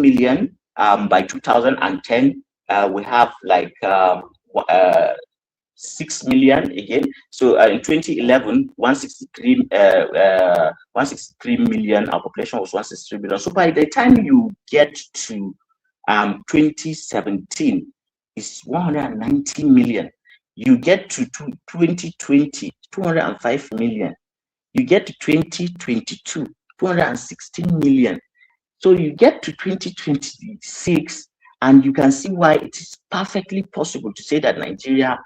million. By 2010 we have like 6 million again. So in 2011, 163 million, our population was 163 million. So by the time you get to 2017, it's 190 million. You get to 2020, 205 million. You get to 2022, 216 million. So you get to 2026, and you can see why it is perfectly possible to say that Nigeria's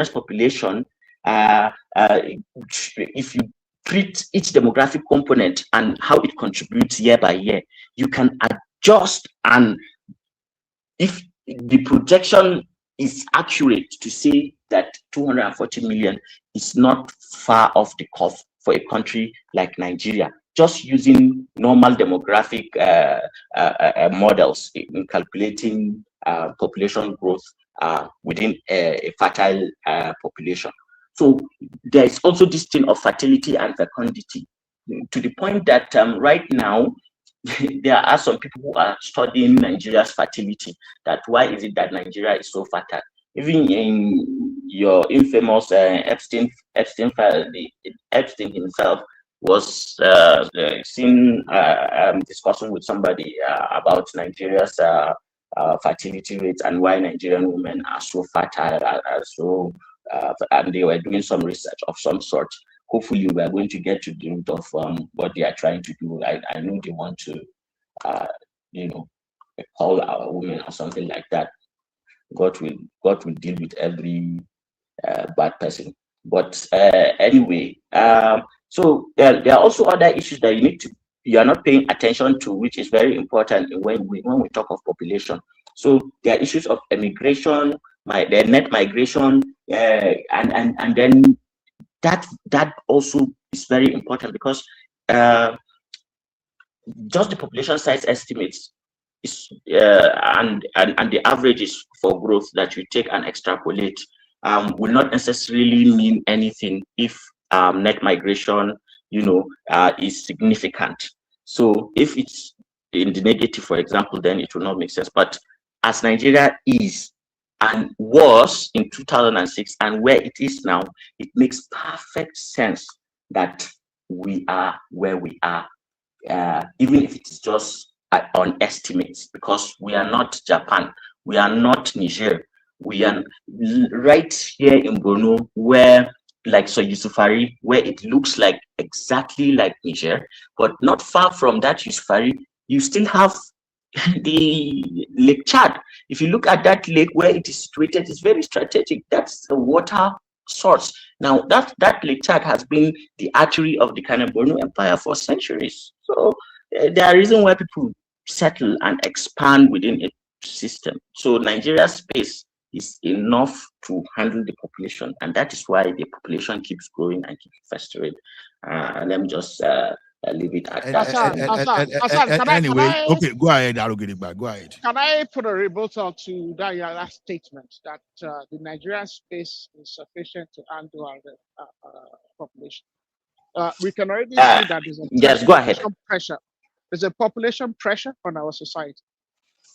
population, if you treat each demographic component and how it contributes year by year, you can adjust. And if the projection is accurate to say that 240 million is not far off the cuff for a country like Nigeria, just using normal demographic models in calculating population growth within a fertile population. So there is also this thing of fertility and fecundity, to the point that right now there are some people who are studying Nigeria's fertility. That why is it that Nigeria is so fertile? Even in your infamous Epstein himself was seen discussing with somebody about Nigeria's fertility rates and why Nigerian women are so fertile, and they were doing some research of some sort. Hopefully, we are going to get to the root of what they are trying to do. I know they want to, call our women or something like that. God will deal with every bad person. But anyway, so there are also other issues that you are not paying attention to, which is very important when we talk of population. So there are issues of immigration, the net migration, and then that also is very important, because just the population size estimates is and the averages for growth that you take and extrapolate will not necessarily mean anything if net migration, is significant. So if it's in the negative, for example, then it will not make sense. But as Nigeria is and was in 2006 and where it is now, it makes perfect sense that we are where we are, even if it is just on estimates, because we are not Japan, we are not Niger, we are right here in Borno, where, like Yusufari, where it looks like exactly like Niger, but not far from that Yusufari, you still have the Lake Chad. If you look at that lake where it is situated, it's very strategic. That's the water source. Now that Lake Chad has been the artery of the Borno Empire for centuries. So there are reasons why people settle and expand within a system. So Nigeria's space is enough to handle the population, and that is why the population keeps growing and keeps festering. Let me just leave it at that. Anyway, okay, go ahead. I'll get it back. Go ahead. Can I put a rebuttal to that your last statement that the Nigerian space is sufficient to handle our population? We can already see that there's a yes, go ahead. Pressure. There's a population pressure on our society.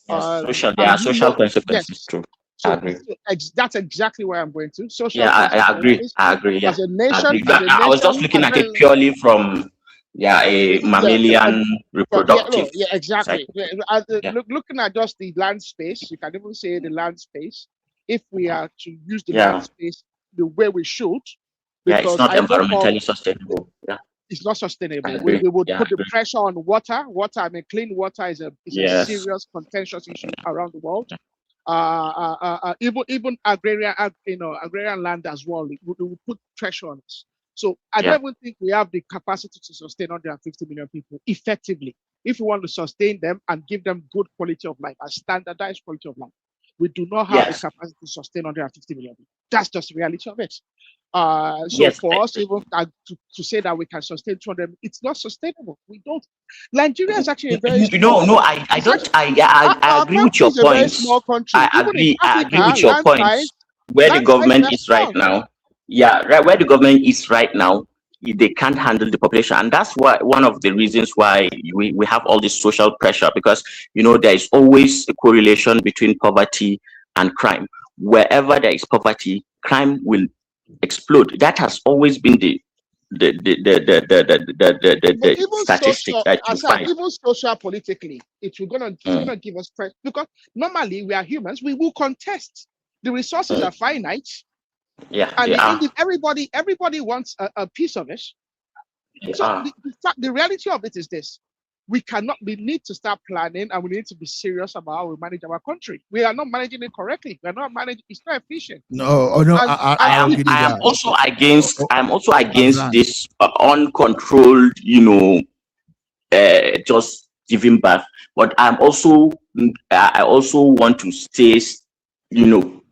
Yes, there are social consequences too. So I agree. That's exactly where I'm going to. Social. Yeah, I agree. I agree. Yeah. As a nation, I was just looking at it purely from a mammalian reproductive. Yeah, exactly. Looking at just the land space, you can even say the land space. If we are to use the land space the way we should, it's not environmentally sustainable. Yeah. It's not sustainable. We would put the pressure on water. Water, clean water is a serious contentious issue around the world. Even agrarian land as well. We would put pressure on us. So I don't even think we have the capacity to sustain 150 million people effectively. If we want to sustain them and give them good quality of life, a standardized quality of life, we do not have the capacity to sustain 150 million people. That's just the reality of it. For us even to say that we can sustain 200, it's not sustainable. We don't. Nigeria is actually a very I agree with your point. I agree with your point. Where the government is right now, where the government is right now, they can't handle the population, and that's why one of the reasons why we have all this social pressure, because there is always a correlation between poverty and crime. Wherever there is poverty, crime will explode. That has always been the statistic that you find. Even social politically, it's gonna give us pressure, because normally we are humans. We will contest. The resources are finite. And everybody wants a piece of it. So the reality of it is this: we need to start planning, and we need to be serious about how we manage our country. We are not managing it correctly. We are not managing. It's not efficient. I am also against this uncontrolled, just giving birth. But I also want to stay,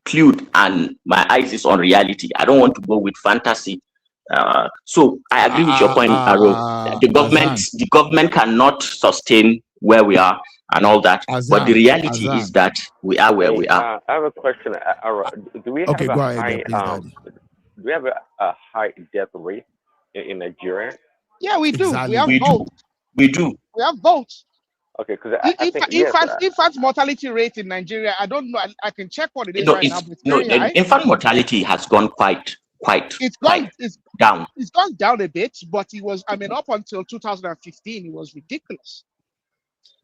clued, and my eyes is on reality. I don't want to go with fantasy. So I agree with your point, Aro. The government cannot sustain where we are and all that. But the reality is that we are where we are. I have a question, Aro. Do we have a high death rate in Nigeria? Yeah, we do. Exactly. We have both. We do. We have both. Okay, because infant mortality rate in Nigeria, I don't know. I can check what it is right now. But infant mortality has gone quite down. It's gone down a bit, but it was. Up until 2015, it was ridiculous.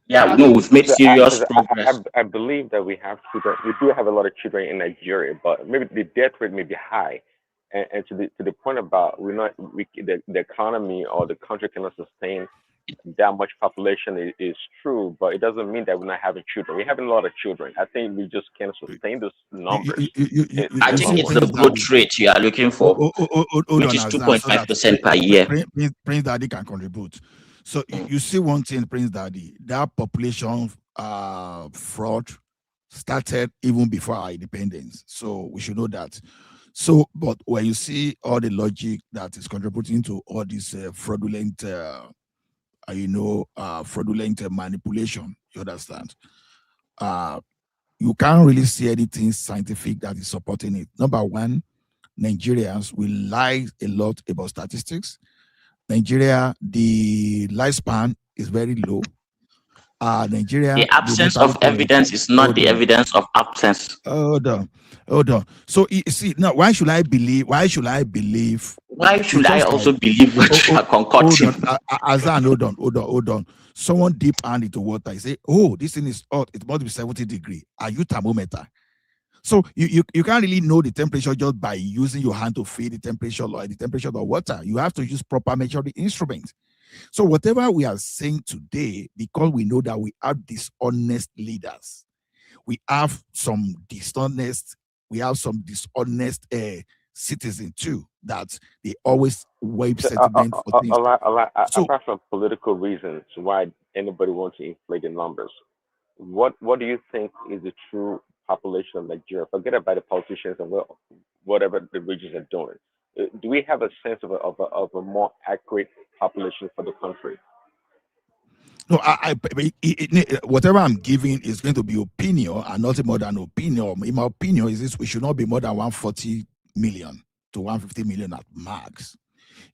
Yeah, we've made serious progress. I believe that we have children. We do have a lot of children in Nigeria, but maybe the death rate may be high. And to the point about the economy or the country cannot sustain that much population is true, but it doesn't mean that we're not having children. We're having a lot of children. I think we just can't sustain those numbers. I think it's the growth rate you are looking for, which is 2.5% per year. Prince Daddy can contribute. So you see one thing, Prince Daddy, that population fraud started even before our independence. So we should know that. So, but when you see all the logic that is contributing to all this fraudulent, fraudulent manipulation, you understand? You can't really see anything scientific that is supporting it. Number one, Nigerians will lie a lot about statistics. Nigeria, the lifespan is very low. Nigeria, the absence of evidence is not the evidence of absence. Hold on. So you see now, why should I believe? Why should I also believe what you are concocting? Azan, hold on. Someone deep hand into water. I say, oh, this thing is hot. It must be 70 degrees. Are you thermometer? So you can't really know the temperature just by using your hand to feel the temperature or the temperature of water. You have to use proper measuring instruments. So whatever we are saying today, because we know that we have dishonest leaders, we have some dishonest citizens too, that they always wave sentiment for things. Apart from political reasons why anybody wants to inflate the numbers, what do you think is the true population of Nigeria? Forget about the politicians and whatever the regions are doing. Do we have a sense of a more accurate population for the country? No, whatever I'm giving is going to be opinion and nothing more than opinion. In my opinion, is this: we should not be more than 140 million to 150 million at max.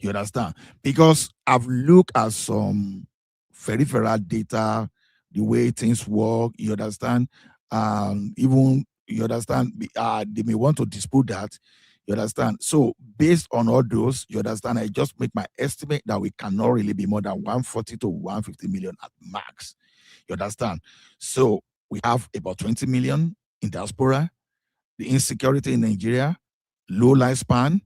You understand? Because I've looked at some peripheral data, the way things work. You understand? Even you understand? They may want to dispute that. You understand? So based on all those, you understand, I just make my estimate that we cannot really be more than 140 to 150 million at max. You understand? So we have about 20 million in diaspora, the insecurity in Nigeria, low lifespan,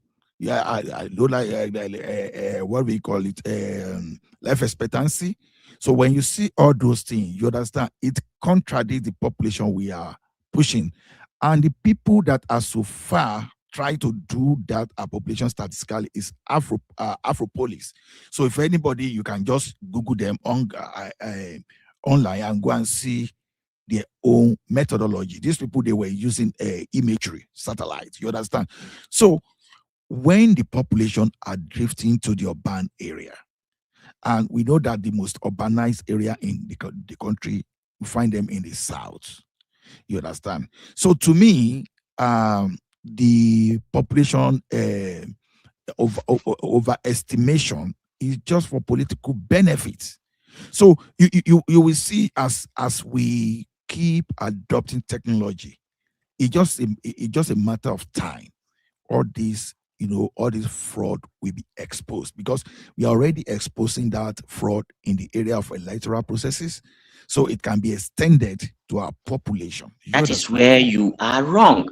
what we call it, life expectancy. So when you see all those things, you understand it contradicts the population we are pushing. And the people that are so far try to do that population statistically is Afropolis. So if anybody, you can just Google them online and go and see their own methodology. These people, they were using imagery, satellites, you understand? So when the population are drifting to the urban area, and we know that the most urbanized area in the country, we find them in the south, you understand? So to me, the population overestimation is just for political benefits. So you will see as we keep adopting technology, it's just a matter of time. All this fraud will be exposed, because we are already exposing that fraud in the area of electoral processes. So it can be extended to our population. That is where you are wrong.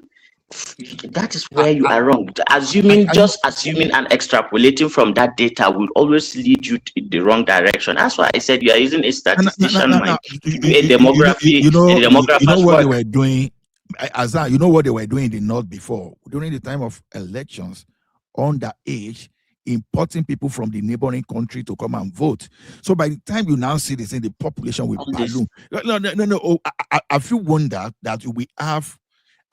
That is where you are wrong. Assuming and extrapolating from that data will always lead you in the wrong direction. That's why I said you are using a statistician mind. A demography. You know what they were doing, Azan, you know what they were doing in the north before, during the time of elections, underage, importing people from the neighboring country to come and vote. So by the time you now see this in the population with balloon, no. I feel wonder that we have.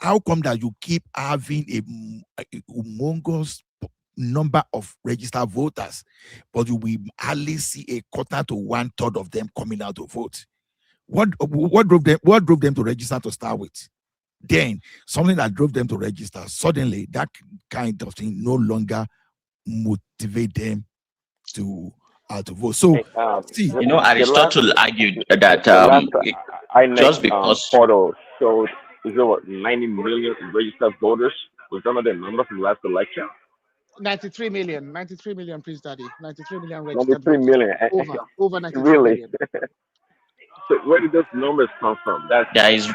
How come that you keep having a humongous number of registered voters, but you will hardly see a quarter to 1/3 of them coming out to vote? What drove them to register to start with? Then something that drove them to register, suddenly that kind of thing no longer motivate them to vote. So see, Aristotle argued that just because photo showed, is there 90 million registered voters? Was that the number from last election? 93 million, Prince Daddy. 93 million registered 93 million. Over 93 really? million. So where did those numbers come from? There is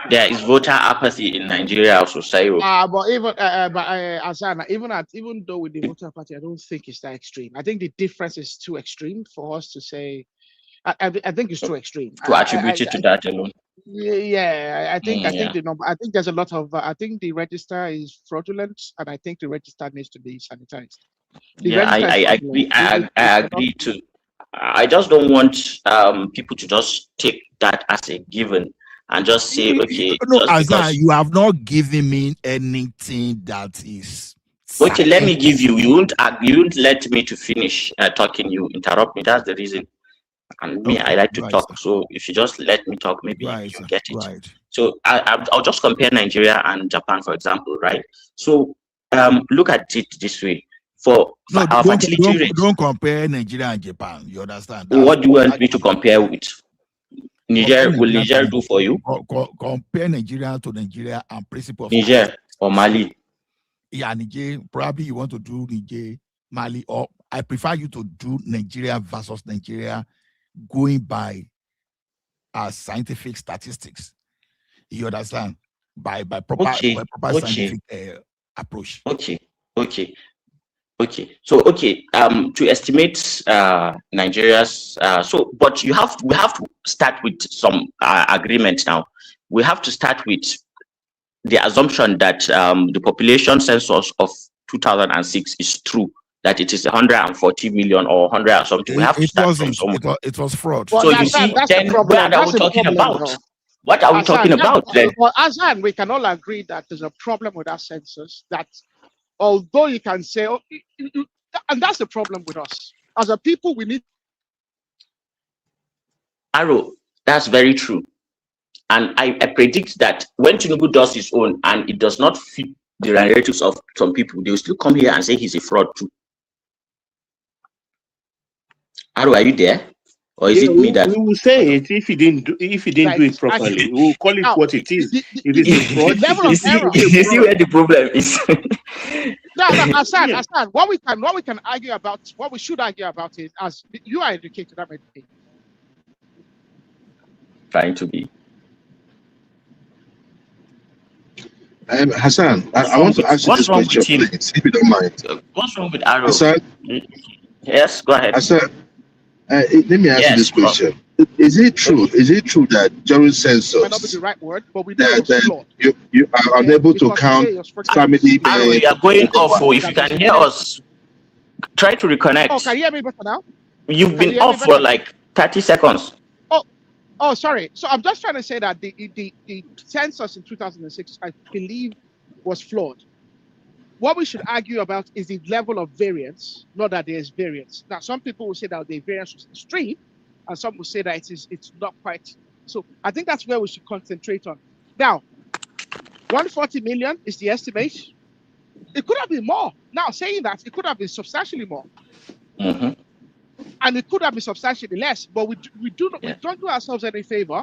voter apathy in Nigeria also, Sairo. But Asana, even though with the voter apathy, I don't think it's that extreme. I think the difference is too extreme for us to say I think it's too extreme. To attribute it to that alone. Yeah, I think Yeah. the number. I think there's a lot of. I think the register is fraudulent, and I think the register needs to be sanitized. The Yeah, register is I agree. I agree too. I just don't want people to just take that as a given and just say, okay, No, just Azan, because. you have not given me anything that is. Okay, let me give you. You won't let me to finish talking. You interrupt me. That's the reason. And me, I like to talk. So if you just let me talk, maybe you get it. Right. So I'll just compare Nigeria and Japan, for example, right? So look at it this way. For our fertility rate. Don't compare Nigeria and Japan. You understand? What do you want me to compare with? Niger, will Niger do for you? Compare Nigeria to Nigeria and principle of Niger or Mali. Yeah, Niger. Probably you want to do Niger, Mali, or I prefer you to do Nigeria versus Nigeria, going by scientific statistics. You understand? By proper scientific approach. Okay. So to estimate Nigeria's but we have to start with some agreement now. We have to start with the assumption that the population census of 2006 is true, that it is 140 million or 100 or something. We have to start from somewhere. It was fraud. So you see, then what are we talking about? What are we talking about then? Well, Azan, we can all agree that there's a problem with that census. That although you can say, and that's the problem with us as a people, we need. Arrow, that's very true. And I predict that when Tinubu does his own and it does not fit the narratives of some people, they will still come here and say he's a fraud too. Arrow, are you there? Or is it me that we will say it if he didn't do it properly? We will call it what it is. If it's a fraud, you see where the problem is. No, Hassan, what we can argue about, what we should argue about is, as you are educated, I'm educated. Trying to be. Hassan, I want to ask you this question, please, if you don't mind. What's wrong with Arrow? Hassan? Yes, go ahead. Hassan, let me ask you this question. Is it true that during census, might not be the right word, but we know you are unable to count family? Arrow, you are going off. If you can hear us, try to reconnect. Oh, can you hear me better now? You've been off for like 30 seconds. Oh, sorry. So I'm just trying to say that the census in 2006, I believe, was flawed. What we should argue about is the level of variance, not that there is variance. Now, some people will say that the variance was extreme, and some will say that it's not quite. So I think that's where we should concentrate on. Now, 140 million is the estimate. It could have been more. Now, saying that, it could have been substantially more. Mm-hmm. And it could have been substantially less, but we don't do ourselves any favor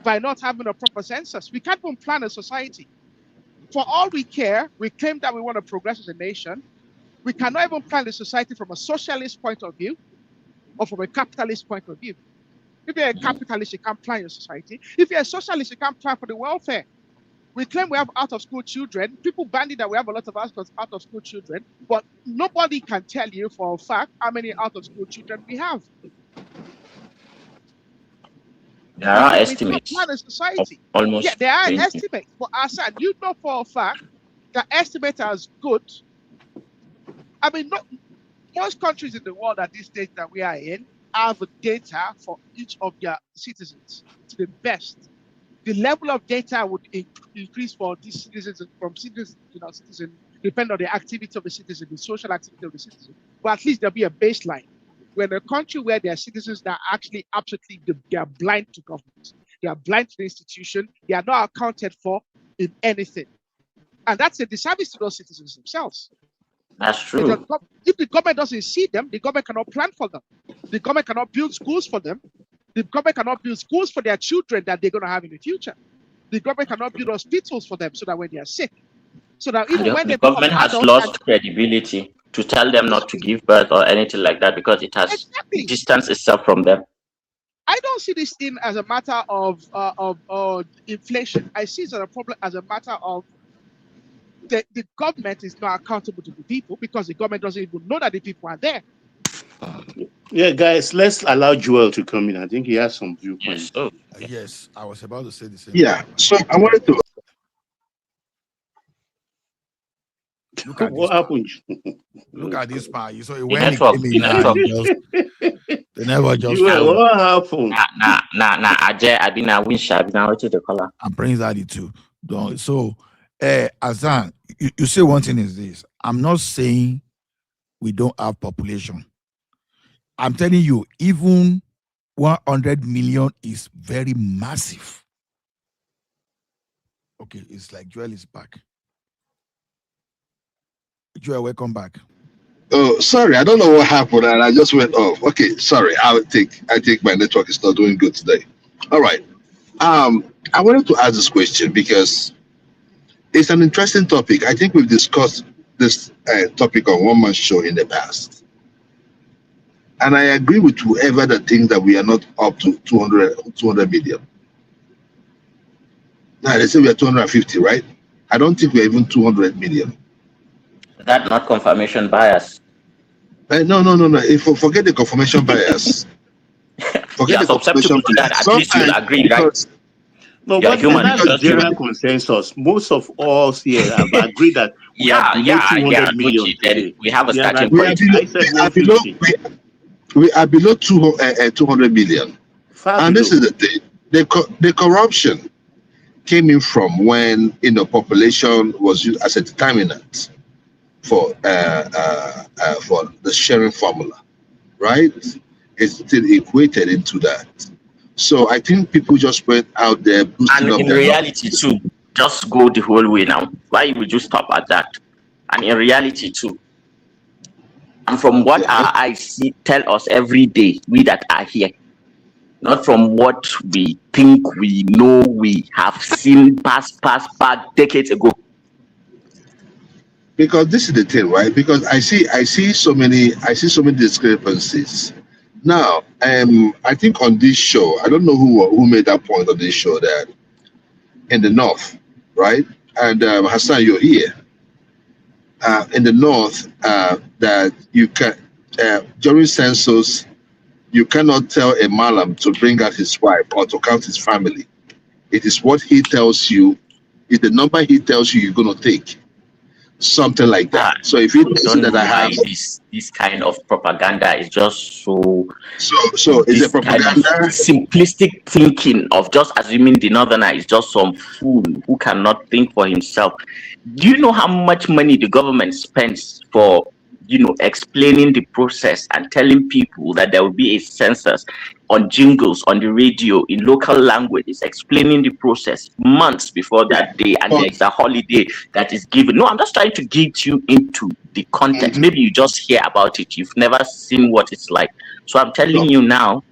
by not having a proper census. We can't even plan a society. For all we care, we claim that we want to progress as a nation. We cannot even plan the society from a socialist point of view or from a capitalist point of view. If you're a capitalist, you can't plan your society. If you're a socialist, you can't plan for the welfare. We claim we have out-of-school children. People bandy that we have a lot of out-of-school children, but nobody can tell you for a fact how many out-of-school children we have. There are estimates. Plan a society. Almost. Yeah, there are 20. estimates. But Hassan, you know for a fact that estimates are good. I mean, most countries in the world at this stage that we are in have data for each of their citizens to the best. The level of data would increase for these citizens, from citizens, depending on the activity of the citizen, the social activity of the citizen. But at least there'll be a baseline. We're in a country where there are citizens that are actually they are blind to government. They are blind to the institution. They are not accounted for in anything. And that's a disservice to those citizens themselves. That's true. If the government doesn't see them, the government cannot plan for them. The government cannot build schools for them. The government cannot build schools for their children that they're going to have in the future. The government cannot build hospitals for them so that when they are sick, so that even when the government has lost credibility to tell them not to give birth or anything like that because it has distanced itself from them. I don't see this thing as a matter of inflation. I see it as a problem, as a matter of the government is not accountable to the people because the government doesn't even know that the people are there. Yeah, guys, let's allow Joel to come in. I think he has some viewpoints. Yes, I was about to say the same. Yeah. So I wanted to. Look at what happened? Look at this part. You saw it The when network, he the came in. network. They never just. Joel, what happened? Nah. I been a wish. I been a to the color. And Prince Daddy too. So, Azan, you say one thing is this. I'm not saying we don't have population. I'm telling you, even 100 million is very massive. Okay, it's like Joel is back. Joel, welcome back. Oh, sorry, I don't know what happened, and I just went off. Okay, sorry. I think my network is not doing good today. All right. I wanted to ask this question because it's an interesting topic. I think we've discussed this topic on One Man Show in the past. And I agree with whoever that thinks that we are not up to 200 million. Now, they say we are 250, right? I don't think we're even 200 million. That not confirmation bias. No. Forget the confirmation bias. Forget the confirmation bias. At least you'll agree, right? No, but that's the general consensus. Most of us here have agreed that we are below 200 million today. We have a starting point. We are below 200 million. And this is the thing. The corruption came in from when population was used as a determinant for the sharing formula, right? It's still equated into that. So I think people just went out there boosting and up in their reality too, just go the whole way now. Why would you stop at that? And in reality too, and from what our eyes tell us every day, we that are here, not from what we think we know, we have seen pass back decades ago. Because this is the thing, right? Because I see so many discrepancies. Now, I think on this show, I don't know who made that point on this show that in the north, right? And Hassan, you're here. In the north, that you can during census, you cannot tell a Malam to bring out his wife or to count his family. It is what he tells you. It's the number he tells you you're going to take. Something like that. So if you don't that I have this kind of propaganda is just so is it propaganda? Kind of simplistic thinking of just assuming the northerner is just some fool who cannot think for himself. Do you know how much money the government spends for explaining the process and telling people that there will be a census on jingles on the radio in local languages, explaining the process months before that day, and there is a holiday that is given? No, I'm just trying to get you into the context. Maybe you just hear about it, you've never seen what it's like. So I'm telling you now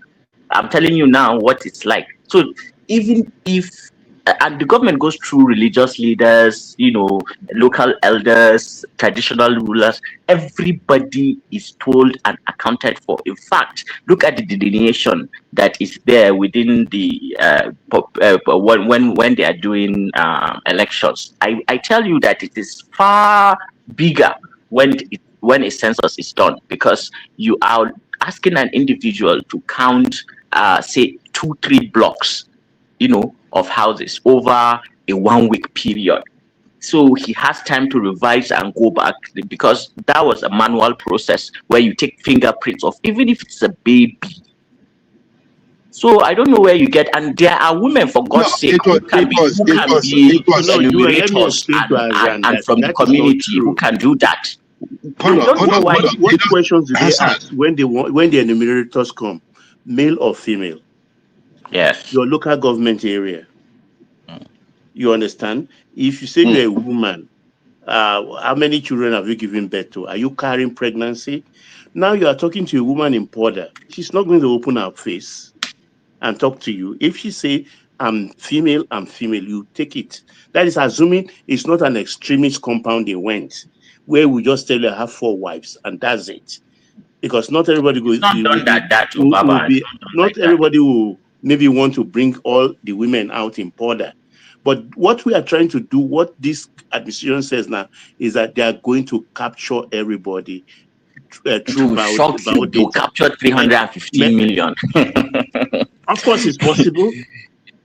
what it's like. So even if and the government goes through religious leaders, local elders, traditional rulers. Everybody is told and accounted for. In fact, look at the delineation that is there within the when they are doing elections. I tell you that it is far bigger when a census is done, because you are asking an individual to count, say 2-3 blocks, of houses over a 1-week period. So he has time to revise and go back, because that was a manual process where you take fingerprints of, even if it's a baby. So I don't know where you get, and there are women, for God's sake, who can be enumerators and from the community who can do that. Hold on. What questions do they ask when the enumerators come? Male or female? Yes. Your local government area. You understand? If you say you're a woman, how many children have you given birth to? Are you carrying pregnancy? Now you are talking to a woman in Porter. She's not going to open her face and talk to you. If she say, I'm female, you take it. That is assuming it's not an extremist compound they went, where we just tell you I have 4 wives and that's it. Because not everybody goes. Not everybody will maybe want to bring all the women out in Porter. But what we are trying to do, what this administration says now, is that they are going to capture everybody, true about you captured 315 million. Of course, it's possible.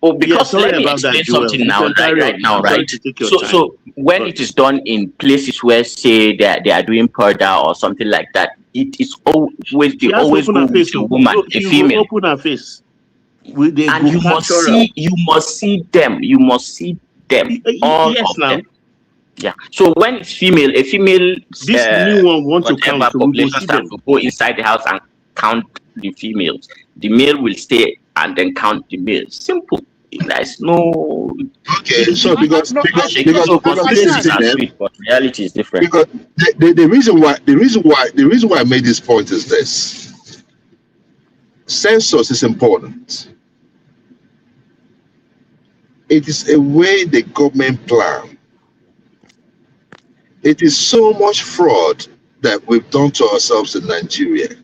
Oh, because let me explain something now, right now, right? So when it is done in places where, say, they are doing murder or something like that, it is always they always go with a woman, a female. Open her face. And you must see them. You must see them. All of them. Yeah. So when it's female, a female, this new one want to count, so population staff will go inside the house and count the females. The male will stay and then count the males. Simple. There's no. Okay. So because reality is different. Because the reason why I made this point is this: census is important. It is a way the government plan. It is so much fraud that we've done to ourselves in Nigeria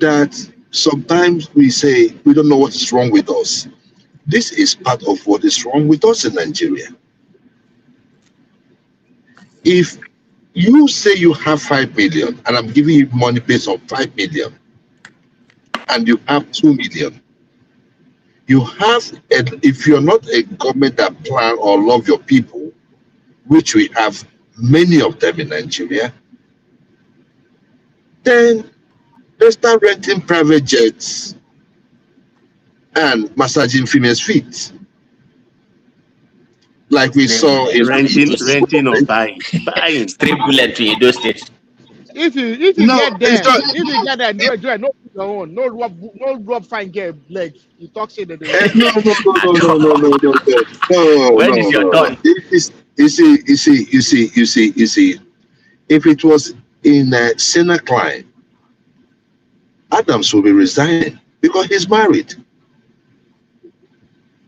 that sometimes we say we don't know what is wrong with us. This is part of what is wrong with us in Nigeria. If you say you have 5 million and I'm giving you money based on 5 million and you have 2 million, you have, if you're not a government that plan or love your people, which we have many of them in Nigeria, then they start renting private jets and massaging females' feet. Like we saw in renting or buying. Straight bullet to those states. If you get there, no rub fine girl leg. You talk say that no. When is your turn? You see. If it was in Senate Klein, Adams will be resigning because he's married.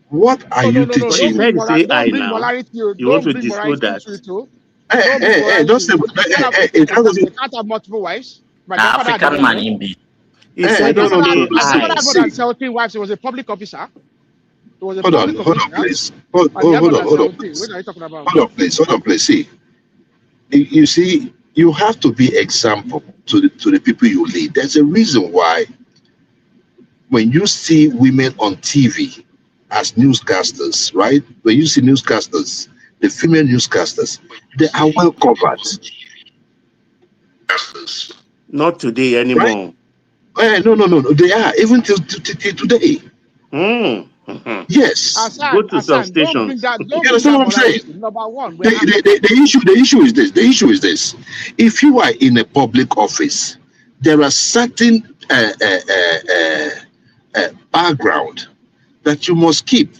What are you teaching? You want to disclose that? Don't say it can't have multiple wives. African man in B. My father had 17 wives. He was a public officer. Hold on, please. Hold on, please. What are you talking about? Hold on, please. See, you see, you have to be example to the people you lead. There's a reason why when you see women on TV as newscasters, right? When you see newscasters, the female newscasters, they are well covered. Not today anymore. Right? No. They are even till today. Yes. Go to substations. You understand what I'm saying? Number one. The issue is this. If you are in a public office, there are certain background that you must keep,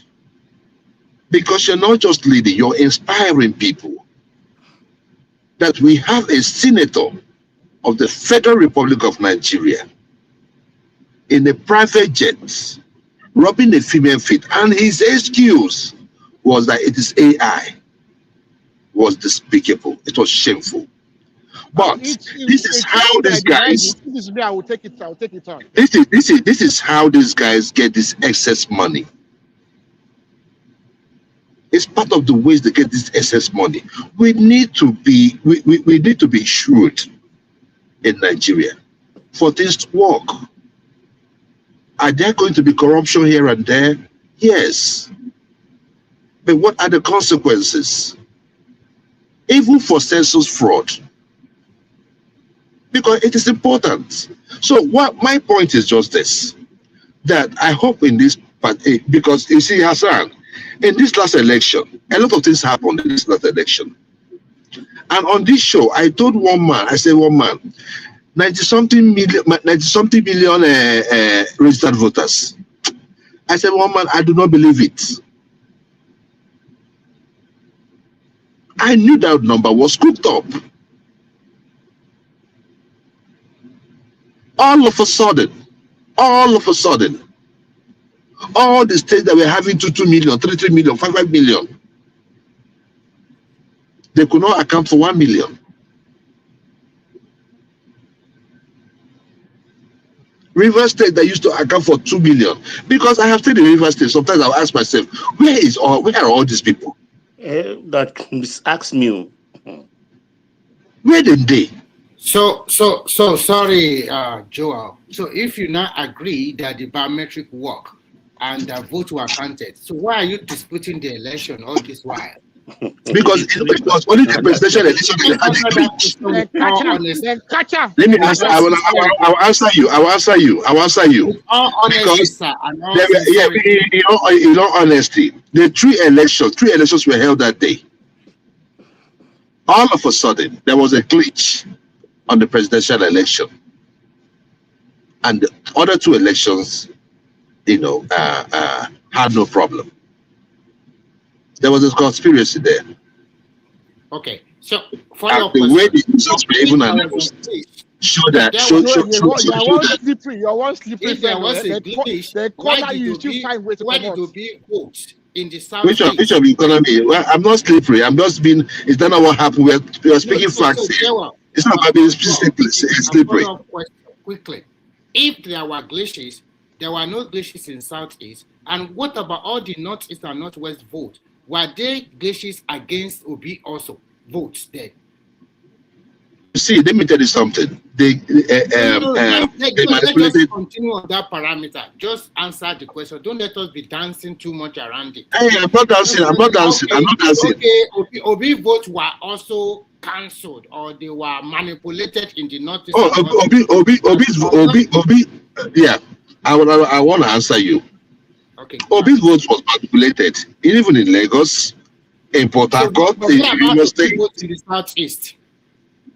because you're not just leading, you're inspiring people. That we have a senator of the Federal Republic of Nigeria in a private jet rubbing a female feet, and his excuse was that it is AI. Was despicable. It was shameful. But this is how these guys. This is me. I will take it on. This is how these guys get this excess money. It's part of the ways they get this excess money. We need to be shrewd in Nigeria for things to work. Are there going to be corruption here and there? Yes. But what are the consequences? Even for census fraud. Because it is important. So what my point is just this, that I hope in this part, because you see, Hassan, in this last election, a lot of things happened in this last election. And on this show, I told one man, 90-something million registered voters. I said, one man, I do not believe it. I knew that number was cooked up. All of a sudden, all the states that were having 2 million, 3 million, 5 million, they could not account for 1 million. River State that used to account for 2 million, because I have stayed in River State. Sometimes I'll ask myself, where are all these people? That ask me. Where did they? So sorry, Joel. So if you now agree that the biometric work and the vote were counted, so why are you disputing the election all this while? Because it was only the presidential election that had a glitch. Let me answer. I will answer you. I will answer you. I will answer you. Because in all honesty, the three elections were held that day. All of a sudden, there was a glitch on the presidential election, and the other two elections, had no problem. There was a conspiracy there. Okay, so the way the results were even announced show that you're one slippery. If there was a glitch, why did Obi vote in the south? Which of the economy? Well, I'm not slippery. I'm just being. Is that not what happened? We are speaking facts here. It's not about being slippery. Quickly, if there were glitches, there were no glitches in southeast. And what about all the northeast and northwest votes? Were there glitches against Obi also votes there? See, let me tell you something. They manipulated. Let's continue on that parameter. Just answer the question. Don't let us be dancing too much around it. Hey, I'm not dancing. Okay, Obi votes were also cancelled, or they were manipulated in the northeast. Obi. Yeah, I want to answer you. Okay. Obi's vote was manipulated, even in Lagos, in Port Harcourt, in Imo State. In the southeast.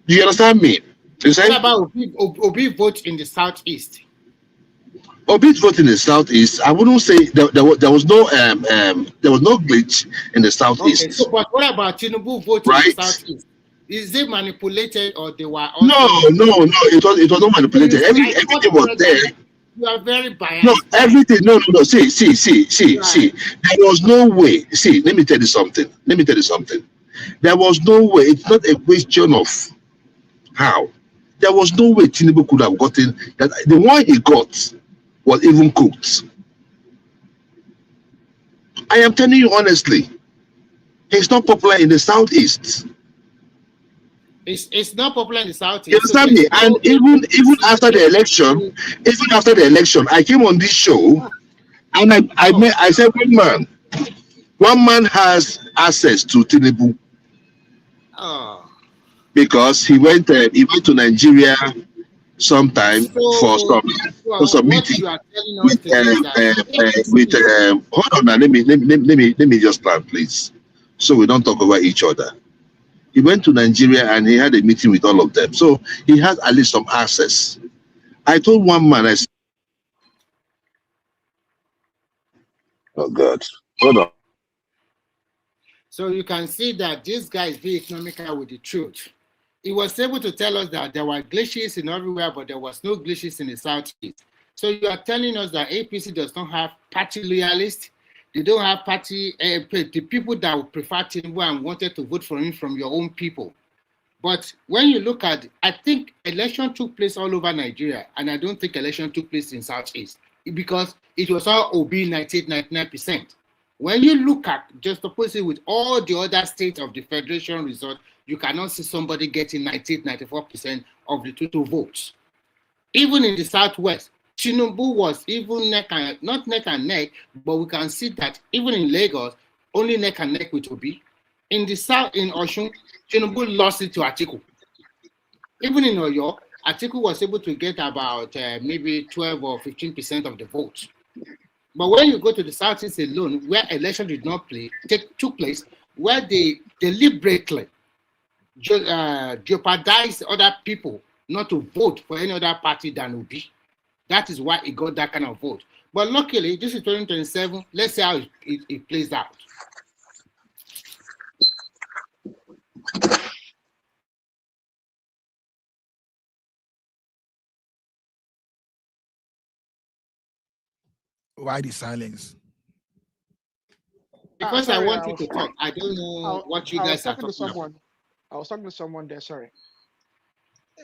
Do you understand me? What about Obi vote in the southeast? Obi's vote in the southeast, I wouldn't say there was no glitch in the southeast. Okay, so but what about Tinubu vote in the southeast? Is it manipulated, or they were also... No, it was not manipulated. Everything was there. You are very biased. No, everything. No. See. There was no way. See, let me tell you something. There was no way. It's not a question of how. There was no way Tinubu could have gotten that. The one he got was even cooked. I am telling you honestly, he's not popular in the southeast. It's not popular in the southeast. You understand me? And even after the election, I came on this show and I said, one man has access to Tinubu because he went to Nigeria sometime for some meeting with hold on now, let me just plan, please, so we don't talk over each other. He went to Nigeria and he had a meeting with all of them. So he has at least some access. I told one man, I said, oh God, hold on. So you can see that this guy is very economical with the truth. He was able to tell us that there were glitches in everywhere, but there was no glitches in the southeast. So you are telling us that APC does not have party loyalists. They don't have party, the people that would prefer Tinubu and wanted to vote for him from your own people. But when you look at, I think election took place all over Nigeria, and I don't think election took place in Southeast because it was all Obi 99%. When you look at just opposite with all the other states of the federation result, you cannot see somebody getting 94% of the total votes. Even in the Southwest, Tinubu was even not neck and neck, but we can see that even in Lagos, only neck and neck with Obi. In the South, in Osun, Tinubu lost it to Atiku. Even in Oyo, Atiku was able to get about maybe 12 or 15% of the votes. But when you go to the Southeast alone, where election did not took place, where they deliberately jeopardized other people not to vote for any other party than Obi. That is why it got that kind of vote. But luckily, this is 2027. Let's see how it plays out. Why the silence? Because sorry, I want you to talk. I don't know what you guys are talking about. I was talking to someone there. Sorry.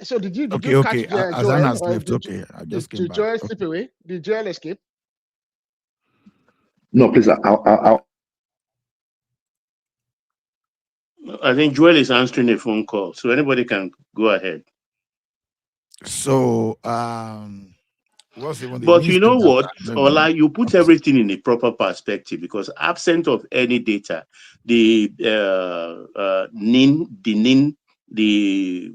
So did you Okay. catch Azan has left. Okay, I just came back. Did Joel slip away? Did Joel escape? No, please. I think Joel is answering a phone call, so anybody can go ahead. So what's even the But you know what, Ola, you put Okay. everything in a proper perspective, because absent of any data, the NIN, the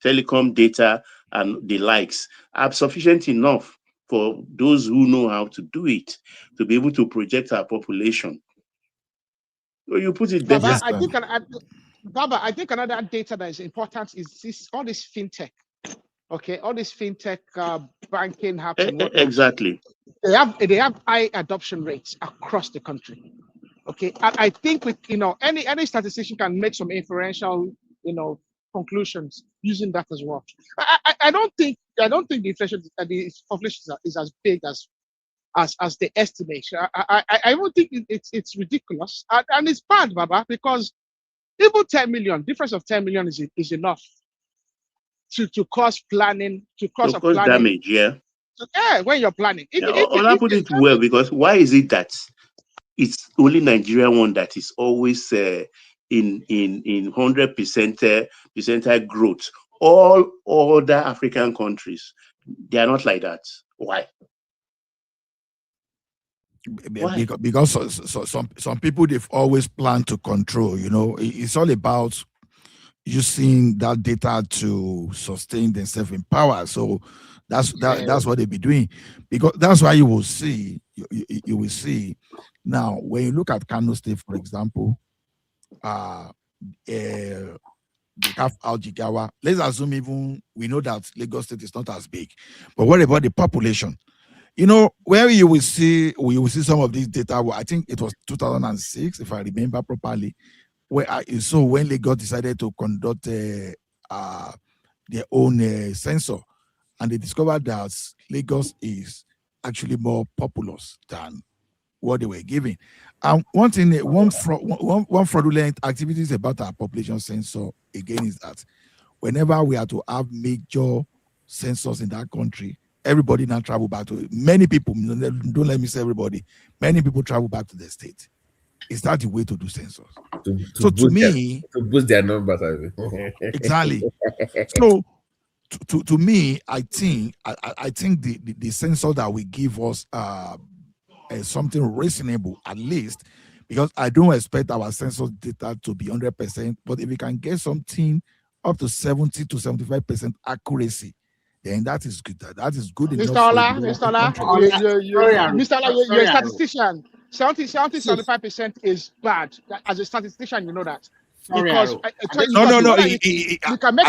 telecom data and the likes are sufficient enough for those who know how to do it to be able to project our population. So you put it better. Baba, I think another data that is important is all this fintech. Okay, all this fintech banking apps and whatnot. Exactly. They have high adoption rates across the country. Okay, and I think with any statistician can make some inferential conclusions using that as well. I don't think the inflation, the population is as big as they estimate. I don't think it's ridiculous, and it's bad, Baba, because even 10 million, difference of 10 million is enough to cause planning, to cause damage, yeah. So, when you're planning. Ola put it well, because why is it that it's only Nigeria one that is always in 100% percentile growth? All other African countries, they are not like that. Why? Because some people, they've always planned to control. It's all about using that data to sustain themselves in power. So that's what they be doing. Because that's why you will see now, when you look at Kano State, for example, they have Aljigawa. Let's assume even we know that Lagos State is not as big, but what about the population? Where you will see some of these data. I think it was 2006, if I remember properly, where when Lagos decided to conduct their own census, and they discovered that Lagos is actually more populous than what they were giving. And one fraudulent activities about our population census again is that whenever we are to have major census in that country, everybody now travel back to many people. Don't let me say everybody. Many people travel back to the state. Is that the way to do census? To boost their numbers. Exactly. So to me, I think the census that we give us something reasonable, at least, because I don't expect our census data to be 100%, but if we can get something up to 70 to 75% accuracy, then that is good. That is good enough. Mr. Ola, you're a statistician. 75% is bad. As a statistician, you know that. Because no. I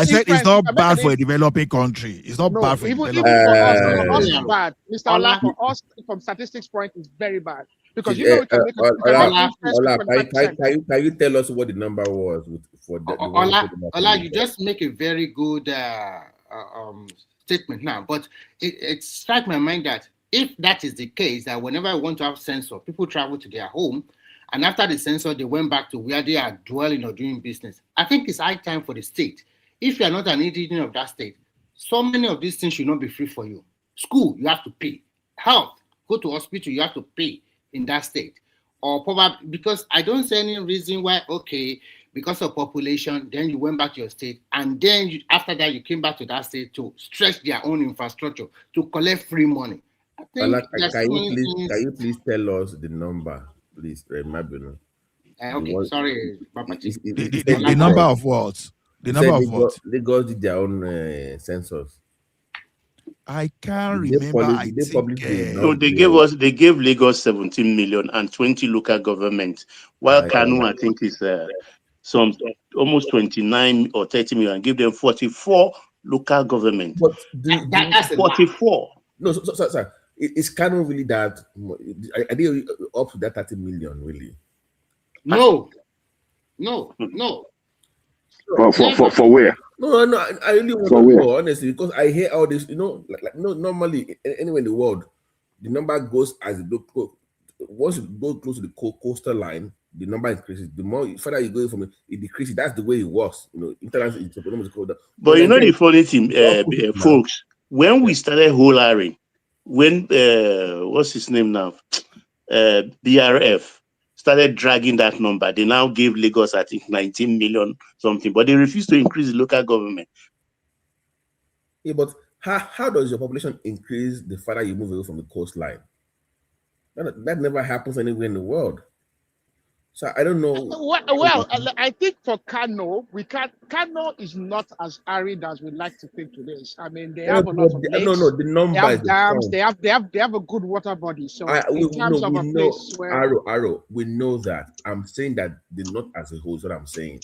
said it's not bad for a developing country. It's not bad for even for us, it's bad. Mr. Ola, for us, from statistics point, it's very bad. Because we can make can you tell us what the number was for that? Ola, you just make a very good statement now, but it strikes my mind that if that is the case, that whenever I want to have census, people travel to their home, and after the census, they went back to where they are dwelling or doing business. I think it's high time for the state. If you are not an indigenous of that state, so many of these things should not be free for you. School, you have to pay. Health, go to hospital, you have to pay in that state. Or probably, because I don't see any reason why, because of population, then you went back to your state, and then after that, you came back to that state to stretch their own infrastructure, to collect free money. I think can you please tell us the number, please? Remember. Sorry, the number of what? The number of what? Lagos did their own census. I can't remember. I think they gave Lagos 17 million and 20 local governments, while Kano, I think, is some almost 29 or 30 million. Give them 44 local government. But that's 44. No, sorry. Is Kano really that? Are they up to that 30 million really? No. For where? No, I really want to know, honestly, because I hear all this, normally anywhere in the world, the number goes as it goes. Once you go close to the coastal line, the number increases. The more further you go from it, it decreases. That's the way it works. Internet is colder. But the funny thing, folks, when we started whole hiring, when what's his name now? BRF started dragging that number. They now gave Lagos, I think, 19 million something, but they refused to increase the local government. Yeah, but how does your population increase the farther you move away from the coastline? That never happens anywhere in the world. So I don't know. Well, I think for Kano, Kano is not as arid as we like to think it is. I mean, they have a lot of lakes. No, the number they is have dams. the They have a good water body. So in terms of a place where Arrow, we know that. I'm saying that the north as a whole is what I'm saying.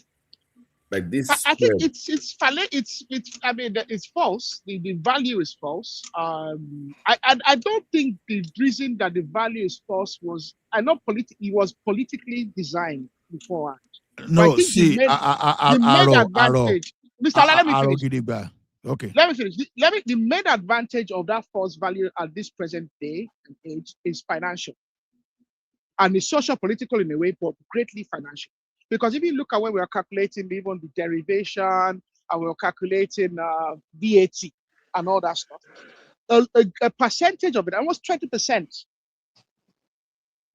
Like this, I think it's I mean it's false. The value is false. I don't think the reason that the value is false was it was politically designed beforehand. No, see, the main advantage. Mr. Let me finish. Okay. Let me finish. The main advantage of that false value at this present day and age is financial. And it's social political in a way, but greatly financial. Because if you look at when we are calculating even the derivation and we are calculating VAT and all that stuff, a percentage of it, almost 20%,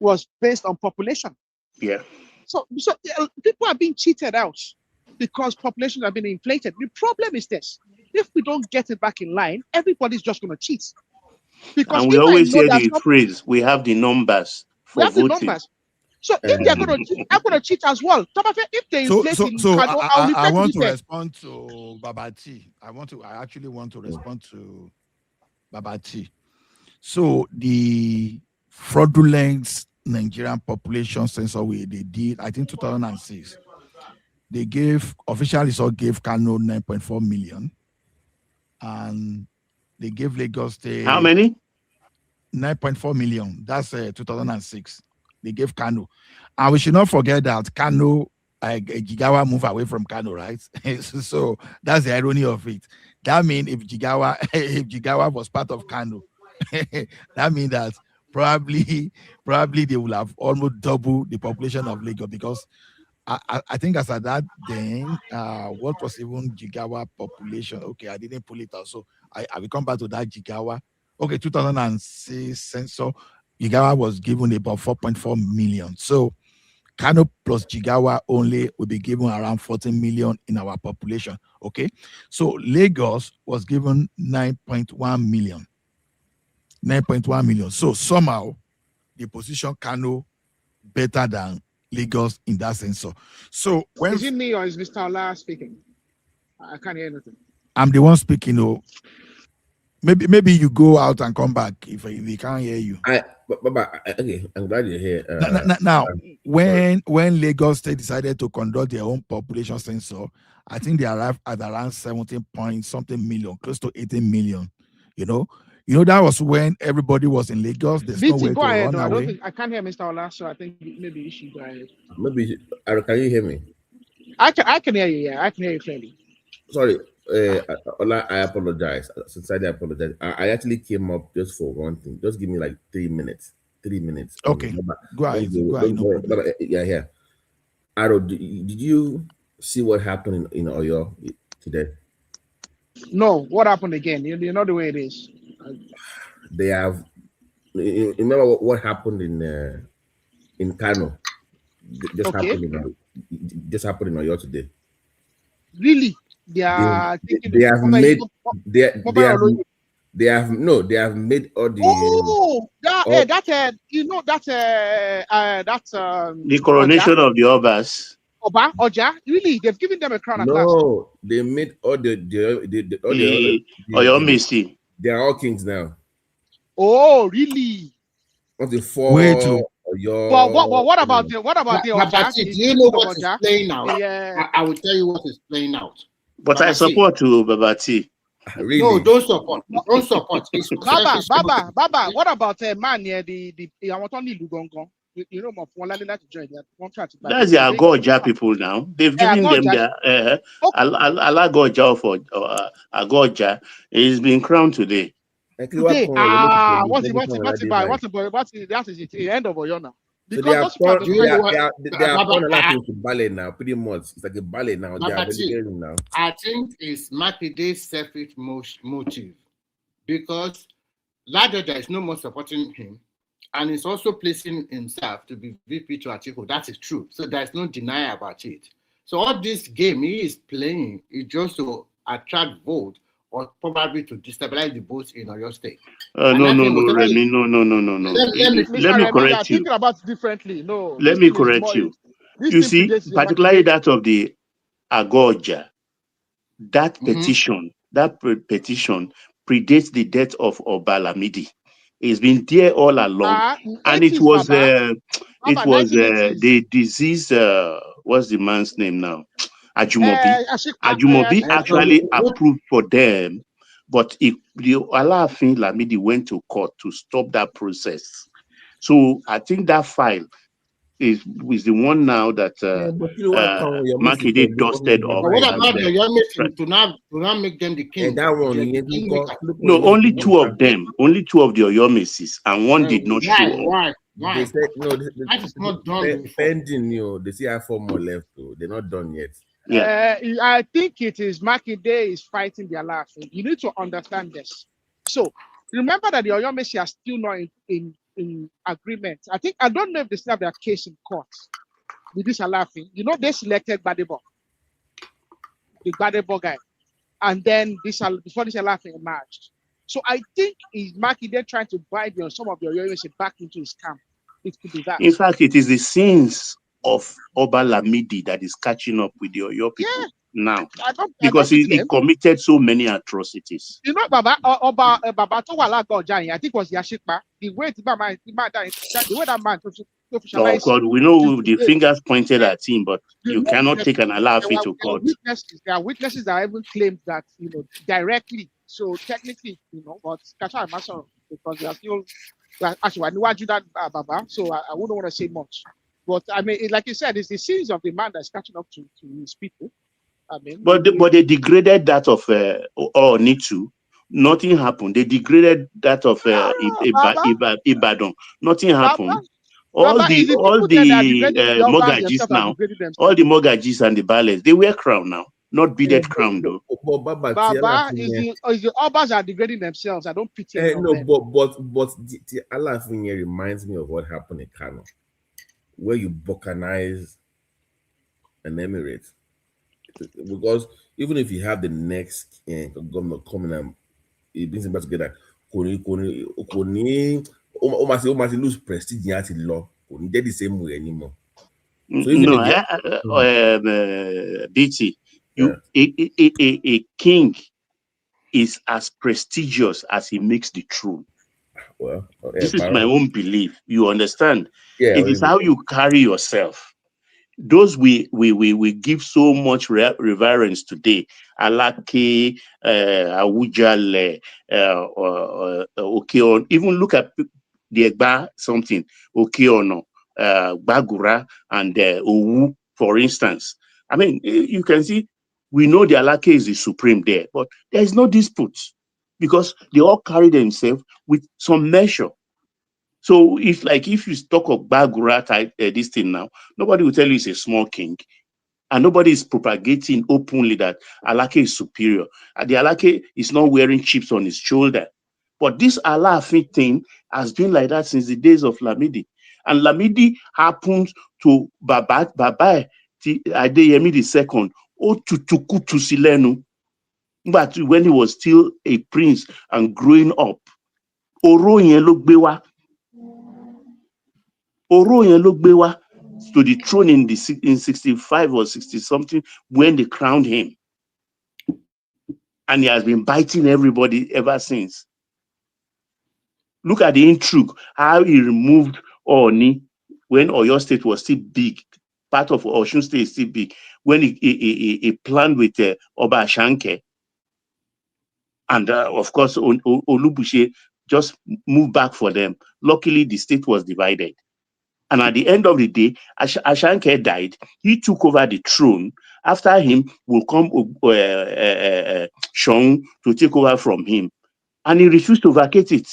was based on population. Yeah. So people are being cheated out because populations have been inflated. The problem is this: if we don't get it back in line, everybody's just going to cheat. Because and we always hear the phrase, we have the numbers for voting. The numbers. So if they're going to cheat, I'm going to cheat as well. If they inflate I want to respond to Babati. I actually want to respond to Babati. So the fraudulent Nigerian population census they did, I think 2006. They officially gave Kano 9.4 million, and they gave Lagos State how many? 9.4 million. That's 2006. They gave Kano. And we should not forget that Kano, Jigawa moved away from Kano, right? So that's the irony of it. That means if Jigawa was part of Kano, that means that probably they will have almost double the population of Lagos, because I think as at that then, what was even Jigawa population? Okay, I didn't pull it out. So I will come back to that Jigawa. Okay, 2006 census, Jigawa was given about 4.4 million. So Kano plus Jigawa only will be given around 14 million in our population. Okay, so Lagos was given 9.1 million. 9.1 million. So somehow the position Kano better than Lagos in that sense. So when is it me or is Mr. Ola speaking? I can't hear anything. I'm the one speaking. Oh, maybe you go out and come back if we can't hear you. Okay, I'm glad you're here. Now, when Lagos State decided to conduct their own population census, I think they arrived at around 17 point something million, close to 18 million. You know that was when everybody was in Lagos. There's no way to run away. I can't hear Mr. Ola, so I think maybe you should go ahead. Maybe can you hear me? I can hear you. Yeah, I can hear you clearly. Sorry, Ola, I apologize. Sincerely, I apologize. I actually came up just for one thing. Just give me like 3 minutes. 3 minutes. Okay. Go ahead. Yeah, here. Aro, did you see what happened in Oyo today? No. What happened again? You know the way it is. They have. Remember what happened in Kano? Just happened in Oyo today. Really? They have made all the. Oh, the coronation of the Obas. Oja, really? They've given them a crown at last. No, they made all the Oyo Misty. They are all kings now. Oh, really? What the four? But what about the Oja? Do you know what is playing out? Yeah. I will tell you what is playing out. But I support you, Babati. Really? No, don't support. Don't support. Baba, what about a man near the Awatoni Lugongo? You know, to join that. That's the Agoja people now. They've given them their Alagoja for Agoja. He's been crowned today. Today, what's that is the end of Oyo now. Because so they are a lot to ballet now, pretty much. It's like a ballet now. They are getting now. I think it's Makide's selfish motive, because Ladoja is no more supporting him, and he's also placing himself to be VP to Atiku. That is true. So there's no denial about it. So all this game he is playing is just to attract vote or probably to destabilize the votes in Oyo State. No, Remy, no. Let me correct you. Thinking about it differently. No. Let me correct you. You see, particularly that of the Agoja, that petition, petition predates the death of Obalamidi. It's been there all along, and it was the disease. What's the man's name now? Ajumobi. Ajumobi actually approved for them, but the Alaafin Lamidi went to court to stop that process. So I think that file is the one now that Makinde dusted off. What about the Yomi to not make them the king? And that one, no, only two of them, only two of the Oyomesis, and one did not show up. Why? They said no. That is not done. Pending, they still have 4 more left. They're not done yet. Yeah. I think it is Makinde is fighting their last. You need to understand this. So remember that the Oyomesi are still not in agreement. I don't know if they still have their case in court with this Alaafin. They selected Gbadebo, the Gbadebo guy, and then before this Alaafin emerged. So I think is Makinde trying to buy some of the Oyomesi back into his camp. It could be that. In fact, it is the sins of Oba Lamidi that is catching up with the Oyo people now, because he committed so many atrocities. Baba Towala, I think was Yashikpa. The way that man. Oh God, we know the fingers pointed at him, but you cannot take an Alaafin to court. There are witnesses that even claimed that directly. So technically, but Kasha Mason, because they are still actually I knew that Baba, so I wouldn't want to say much. But I mean, like you said, it's the sins of the man that's catching up to his people. I mean, but they degraded that of Nitu. Nothing happened. They degraded that of Ibadan. Nothing happened. All the Mogajis now, all the Mogajis and the Bales, they wear crown now, not beaded crown though. Baba is the Obas are degrading themselves. I don't pity them. No, but the Alaafin reminds me of what happened in Kano, where you balkanize an emirate. Because even if you have the next governor coming and it brings them back together, almost lose prestige in law. They're the same way anymore. So BT, a king is as prestigious as he makes the throne. Well, this is my own belief. You understand? Yeah, it is how you carry yourself. Those we give so much reverence today. Alake, Awujale, Okeon. Even look at the Egba something, Okeono, Bagura, and Owu, for instance. I mean, you can see, we know the Alake is the supreme there, but there is no dispute because they all carry themselves with some measure. So if you talk of Bagura type this thing now, nobody will tell you it's a small king, and nobody is propagating openly that Alake is superior. The Alake is not wearing chips on his shoulder, but this Alaafin thing has been like that since the days of Lamidi, and Lamidi happened to Baba Adeyemi II, Otutuku Tusilenu, but when he was still a prince and growing up, Oro yen lo gbe wa. Oro yen lo gbe wa to the throne in 65 or 60 something when they crowned him, and he has been biting everybody ever since. Look at the intrigue, how he removed Oni when Oyo State was still big, part of Osun State is still big, when he planned with Oba Ashanke, and of course Olubushe just moved back for them. Luckily, the state was divided. And at the end of the day, Ashanke died. He took over the throne. After him will come Shong to take over from him. And he refused to vacate it,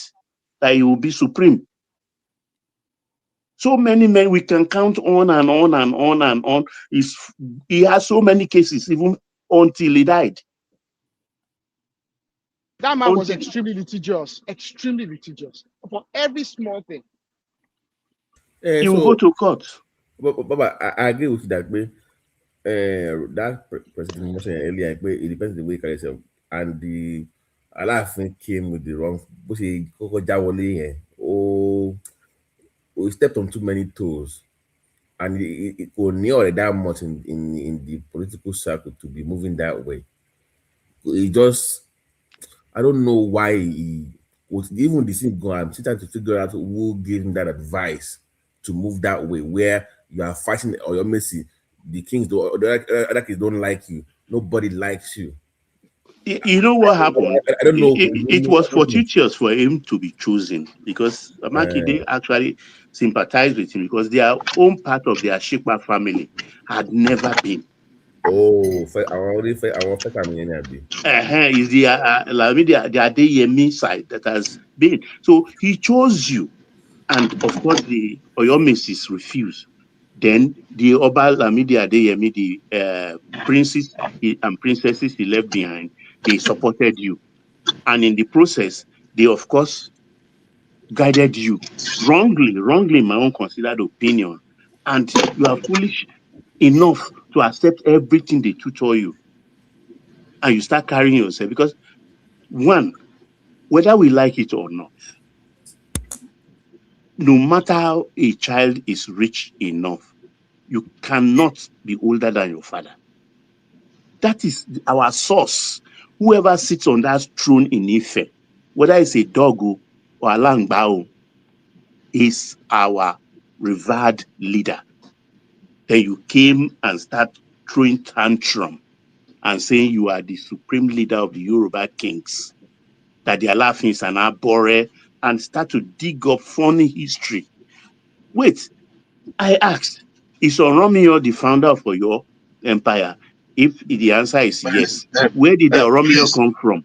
that he will be supreme. So many men, we can count on and on and on and on. He has so many cases, even until he died. That man was extremely litigious for every small thing. He will go to court. But I agree with that. That president mentioned earlier, it depends on the way you carry yourself. and the Alaafin came with the wrong. We stepped on too many toes, and it could near that much in the political circle to be moving that way. It just, I don't know why he was even the thing going. I'm still trying to figure out who gave him that advice to move that way, where you are fighting or you're messy. The kings, the other kids don't like you. Nobody likes you. You know what happened? I don't know. It was fortuitous for him to be chosen because Makinde actually sympathized with him because their own part of their Shikma family had never been. Oh, I want to is the Adeyemi side that has been. So he chose you, and of course the Oyomesis refused. Then the Oba Lamidi Adeyemi, the princes and princesses he left behind, they supported you. And in the process, they of course guided you wrongly, in my own considered opinion. And you are foolish enough to accept everything they tutor you. And you start carrying yourself because one, whether we like it or not, no matter how a child is rich enough, you cannot be older than your father. That is our source. Whoever sits on that throne in Ife, whether it's a dog or Alangbao, is our revered leader. Then you came and start throwing tantrum and saying you are the supreme leader of the Yoruba kings, that the Alaafin is an abore, and start to dig up funny history. Wait, I asked, is Oromio the founder of your empire? If the answer is yes, where did the Oromio come from?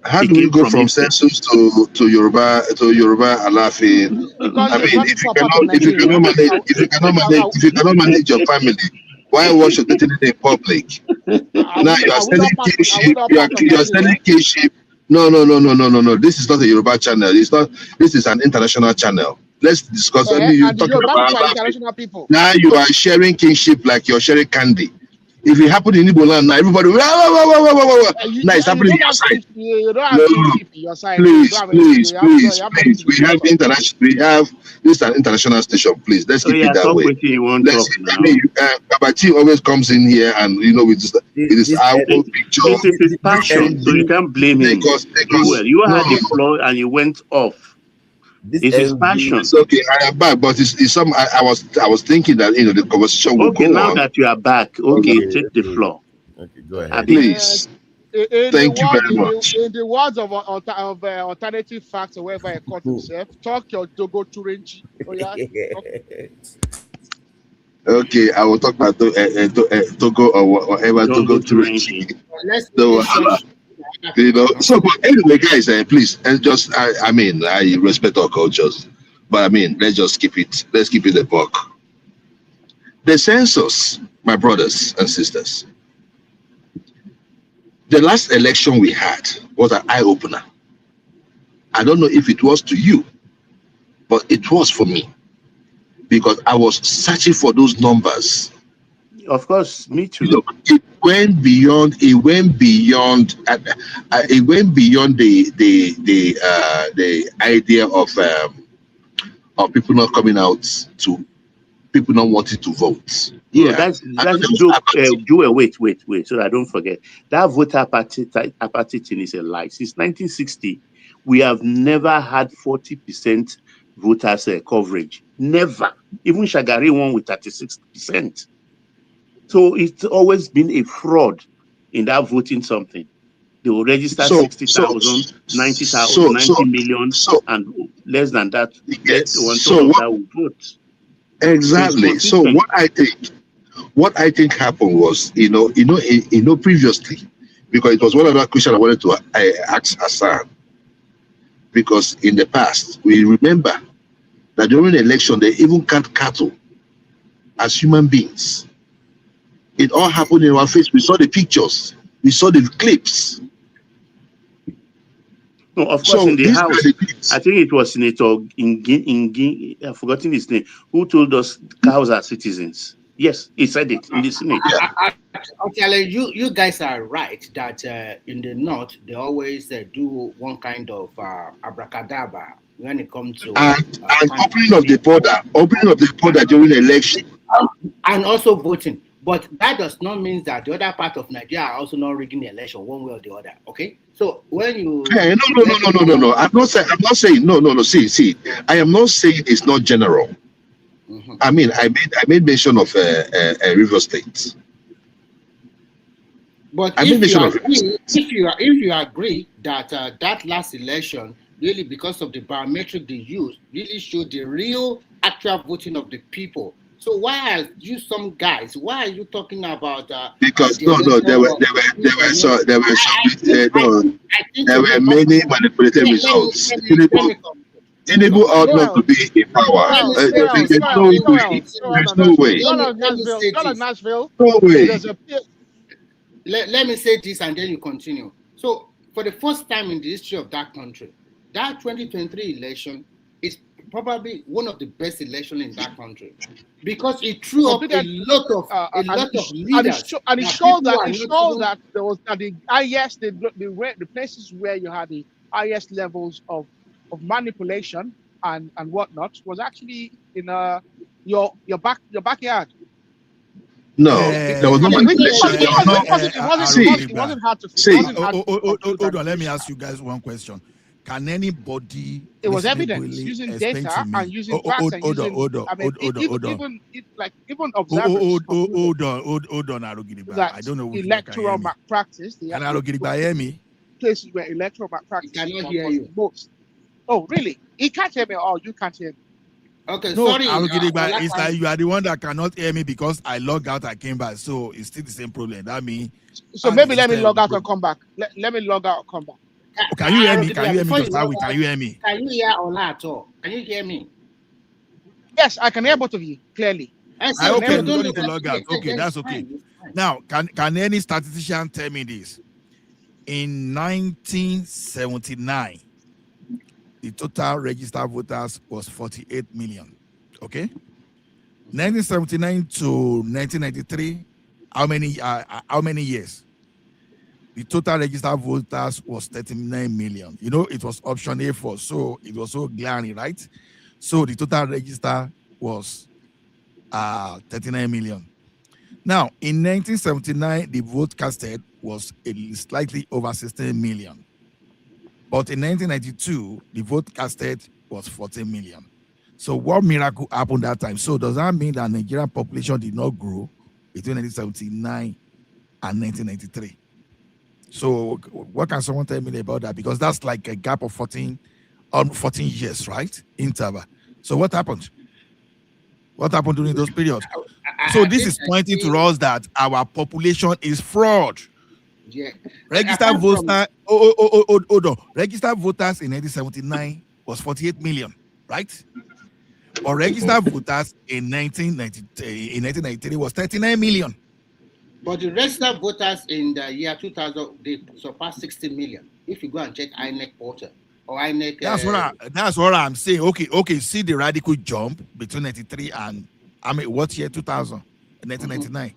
How do we go from census to Yoruba Alaafin? I mean, if you cannot manage your family, why wash your dirty in public? Now you are selling kinship. You are selling kinship. No. This is not a Yoruba channel. It's not. This is an international channel. Let's discuss. I mean, you're talking about international people. Now you are sharing kinship like you're sharing candy. If it happened in Igbo land, now everybody will. Now it's happening on your side. Please. We have international. We have this is an international station. Please, let's keep it that way. Kabati always comes in here, and we just it is our own picture. It is passion, so you can't blame him. You had the floor and you went off. It's his passion. It's okay, I am back, but it's some. I was thinking that the conversation will go on. Now that you are back, take the floor. Okay, go ahead. Please. Thank you very much. In the words of alternative facts, or wherever I call himself, talk your Togo Turenchi. Okay, I will talk about Togo or whatever Togo Turenchi. So but anyway, guys, please, and just I mean, I respect our cultures, but I mean, let's keep it a buck. The census, my brothers and sisters, the last election we had was an eye-opener. I don't know if it was to you, but it was for me, because I was searching for those numbers. Of course, me too. Look, it went beyond the idea of people not coming out, to people not wanting to vote. Yeah, that's wait, so I don't forget. That voter apathy thing is a lie. Since 1960, we have never had 40% voters coverage. Never. Even Shagari won with 36%. So it's always been a fraud in that voting something. They will register 60,000, 90,000, 90 million, and less than that, that will vote. Exactly. So what I think happened was, previously, because it was one of the questions I wanted to ask Hassan, because in the past, we remember that during the election, they even count cattle as human beings. It all happened in our face. We saw the pictures. We saw the clips. No, of course, in the house, I think it was Senator I've forgotten his name, who told us cows are citizens. Yes, he said it in the Senate. I Actually, you guys are right that in the north they always do one kind of abracadabra when it comes to and opening of the border during election, and also voting. But that does not mean that the other part of Nigeria are also not rigging the election one way or the other. Okay, so when you hey, no. I'm not saying no. See, I am not saying it's not general. I mean, I made mention of River State. But if you agree that that last election really, because of the biometric they used, really showed the real actual voting of the people. So why are you why are you talking about? Because there were many manipulated results. Tinubu ought not to be in power. There's no way. No way. Let me say this and then you continue. So for the first time in the history of that country, that 2023 election is probably one of the best elections in that country because it threw up a lot of leaders. And it showed that there was the highest, the places where you had the highest levels of manipulation and whatnot was actually in your backyard. No, there was no manipulation. It wasn't hard to see. Hold on, let me ask you guys one question. Can anybody? It was evidence using data and using facts and using. Hold on. Even observers. Hold on, Arugiriba. I don't know. Electoral malpractice. Can Arugiriba hear me? Places where electoral malpractice. Cannot hear you. Most. Oh, really? He can't hear me, or you can't hear me. Okay, no, sorry. It's like you are the one that cannot hear me because I logged out, I came back, so it's still the same problem. That means. So maybe let me log out and come back. Let me log out and come back. Can you hear me? Can you hear me to start with? Can you hear me? Can you hear Ola at all? Can you hear me? Yes, I can hear both of you clearly. Okay, you don't need to log out. Okay, that's okay. Now, can any statistician tell me this? In 1979, the total registered voters was 48 million. Okay? 1979 to 1993, how many years? The total registered voters was 39 million. You know, it was option A4, so it was so glaring, right? So the total register was 39 million. Now, in 1979, the vote casted was slightly over 16 million. But in 1992, the vote casted was 14 million. So what miracle happened that time? So does that mean that Nigerian population did not grow between 1979 and 1993? So what can someone tell me about that? Because that's like a gap of 14 years, right? Interval. So what happened? What happened during those periods? So this is pointing to us that our population is fraud. Yeah. Registered voters. Hold on. Registered voters in 1979 was 48 million, right? Or registered voters in 1993 was 39 million. But the registered voters in the year 2000 they surpassed 60 million. If you go and check INEC portal or INEC. That's what I'm saying. Okay. See the radical jump between 93 and what year? 2000, 1999.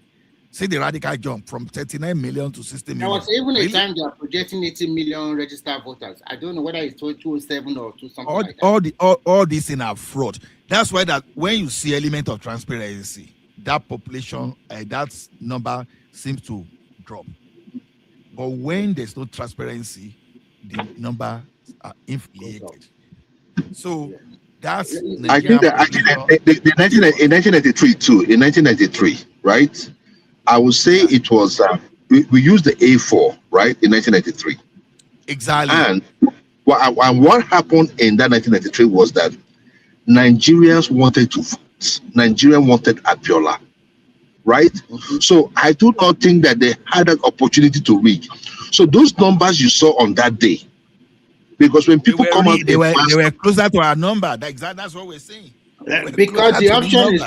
See the radical jump from 39 million to 60 million. There was even a time they are projecting 80 million registered voters. I don't know whether it's 207 or something like that. All these things are fraud. That's why that when you see element of transparency, that population, that number seems to drop. But when there's no transparency, the number are inflated. So that's I think in 1993 too. In 1993, right? I would say it was we used the A4, right, in 1993. Exactly. And what happened in that 1993 was that Nigerians wanted to vote. Nigerians wanted Abiola, right? So I do not think that they had an opportunity to rig. So those numbers you saw on that day, because when people come out, they were closer to our number. That's what we're saying. Because the option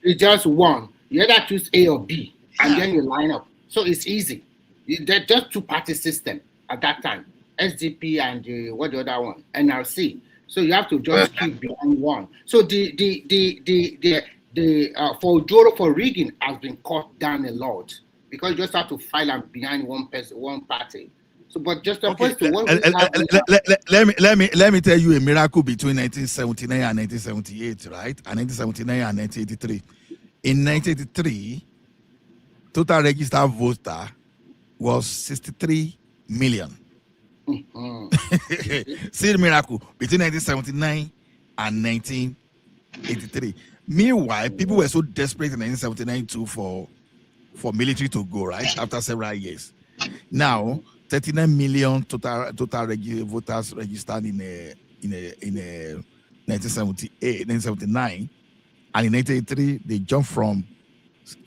is just one. You either choose A or B, and then you line up. So it's easy. They're just two-party system at that time. SDP and the other one? NRC. So you have to just keep behind one. So the for Joro for rigging has been cut down a lot. because you just have to file and behind one person, one party. So, but just opposed Okay, to what let me tell you a miracle between 1979 and 1978, right? And 1979 and 1983. In 1983, total registered voter was 63 million. See the miracle between 1979 and 1983. Meanwhile, people were so desperate in 1979 too for military to go, right? After several years. Now, 39 million total voters registered in 1979, and in 1983 they jumped from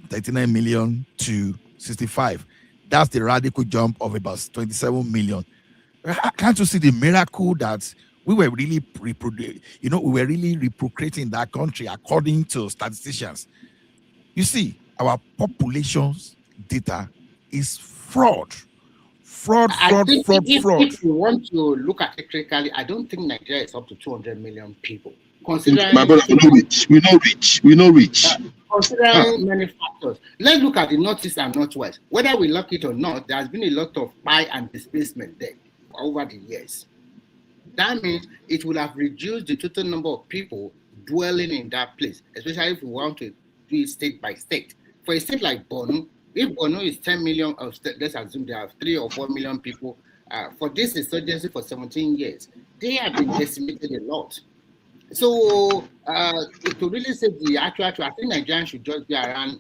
39 million to 65. That's the radical jump of about 27 million. Can't you see the miracle that we were really we were really reprocreating that country according to statisticians? You see, our population's data is fraud. If you want to look at it critically, I don't think Nigeria is up to 200 million people. Considering my brother, we know rich. Considering many factors, let's look at the Northeast and Northwest. Whether we like it or not, there has been a lot of buy and displacement there over the years. That means it will have reduced the total number of people dwelling in that place, especially if we want to do it state by state. For a state like Borno, if Borno is 10 million, let's assume they have 3 or 4 million people, for this insurgency for 17 years, they have been decimated a lot. So to really say the actual, I think Nigerians should just be around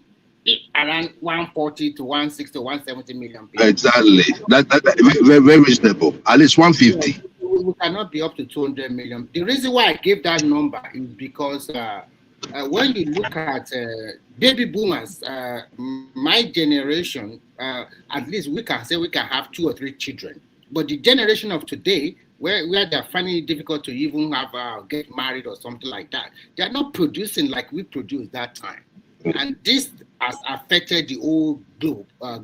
140 to 160 to 170 million people. Exactly. That very, very reasonable. At least 150. We cannot be up to 200 million. The reason why I gave that number is because when you look at baby boomers, my generation, at least we can say we can have 2 or 3 children. But the generation of today, where they're finding it difficult to even have get married or something like that, they're not producing like we produced that time. And this has affected the whole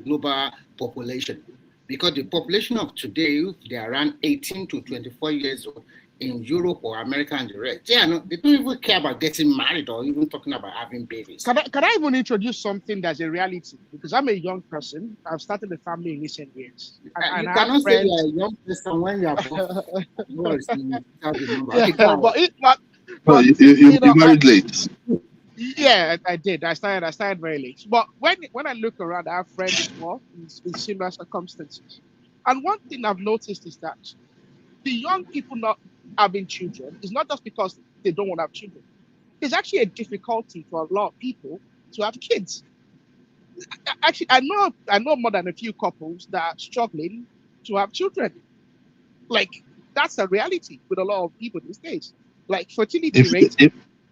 global population, because the population of today, they're around 18 to 24 years old in Europe or America and the rest. They don't even care about getting married or even talking about having babies. Can I even introduce something that's a reality? Because I'm a young person. I've started a family in recent years. And you cannot say you're a young person when you're you married late. Yeah, I did. I started very late. But when I look around, I have friends in similar circumstances. And one thing I've noticed is that the young people not having children is not just because they don't want to have children. There's actually a difficulty for a lot of people to have kids. Actually, I know more than a few couples that are struggling to have children. Like, that's a reality with a lot of people these days. Like, fertility rates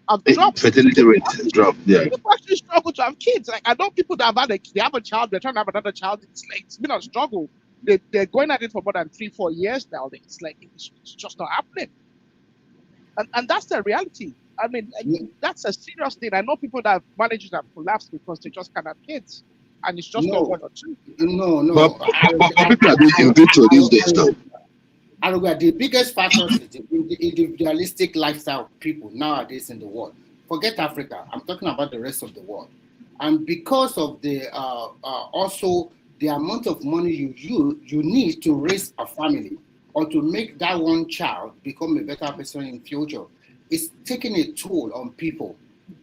have dropped. Fertility rate has dropped, yeah. People actually struggle to have kids. Like, I know people that have they have a child, they're trying to have another child. It's been a struggle. They're going at it for more than 3-4 years now. It's like it's just not happening, and that's the reality. I mean, that's a serious thing. I know people that marriages have collapsed because they just can't have kids, and it's just not 1 or 2. No. But people are doing in vitro these days, though. The biggest factor is the individualistic lifestyle of people nowadays in the world. Forget Africa. I'm talking about the rest of the world, and because of the also the amount of money you need to raise a family or to make that one child become a better person in future, is taking a toll on people.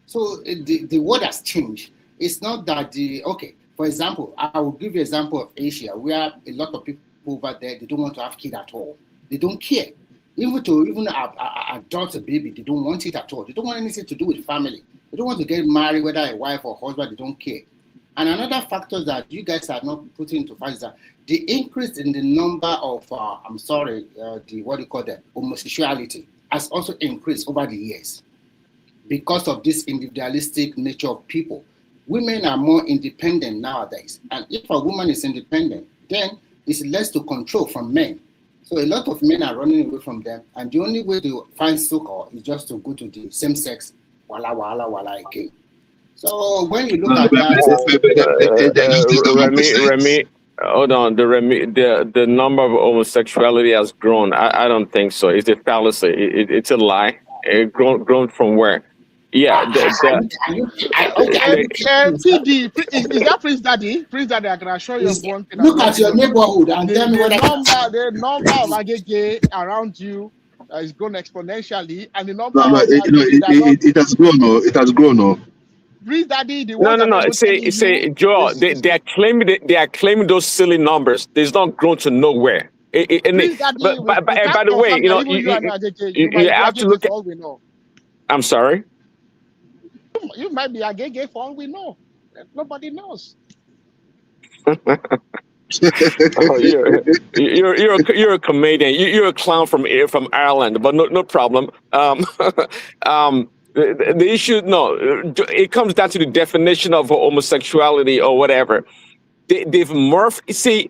So the world has changed. It's not that for example, I will give you an example of Asia, where a lot of people over there, they don't want to have kids at all. They don't care. Even adopt a baby, they don't want it at all. They don't want anything to do with family. They don't want to get married, whether a wife or husband, they don't care. And another factor that you guys are not putting into fact is that the increase in the number of, homosexuality has also increased over the years because of this individualistic nature of people. Women are more independent nowadays. And if a woman is independent, then it's less to control from men. So a lot of men are running away from them. And the only way to find succor is just to go to the same sex, wala again. So when you look at that, Remy, hold on. The number of homosexuality has grown. I don't think so. It's a fallacy. It's a lie. It grown from where? Yeah. PD, is that Prince Daddy? Prince Daddy, I can assure you of one thing. Look at your neighborhood and tell me what the number of agege around you is grown exponentially, and the number No, of it has grown. No, it has grown. No. Prince Daddy, the No. one that Say, Joe, they are claiming those silly numbers. There's not grown to nowhere. By the way, you know, you have to look at. all we know. I'm sorry. You might be agege for all we know. Nobody knows. Oh, you're a comedian. You're a clown from Ireland, but no problem. The issue, no, it comes down to the definition of homosexuality or whatever. They've morphed. See,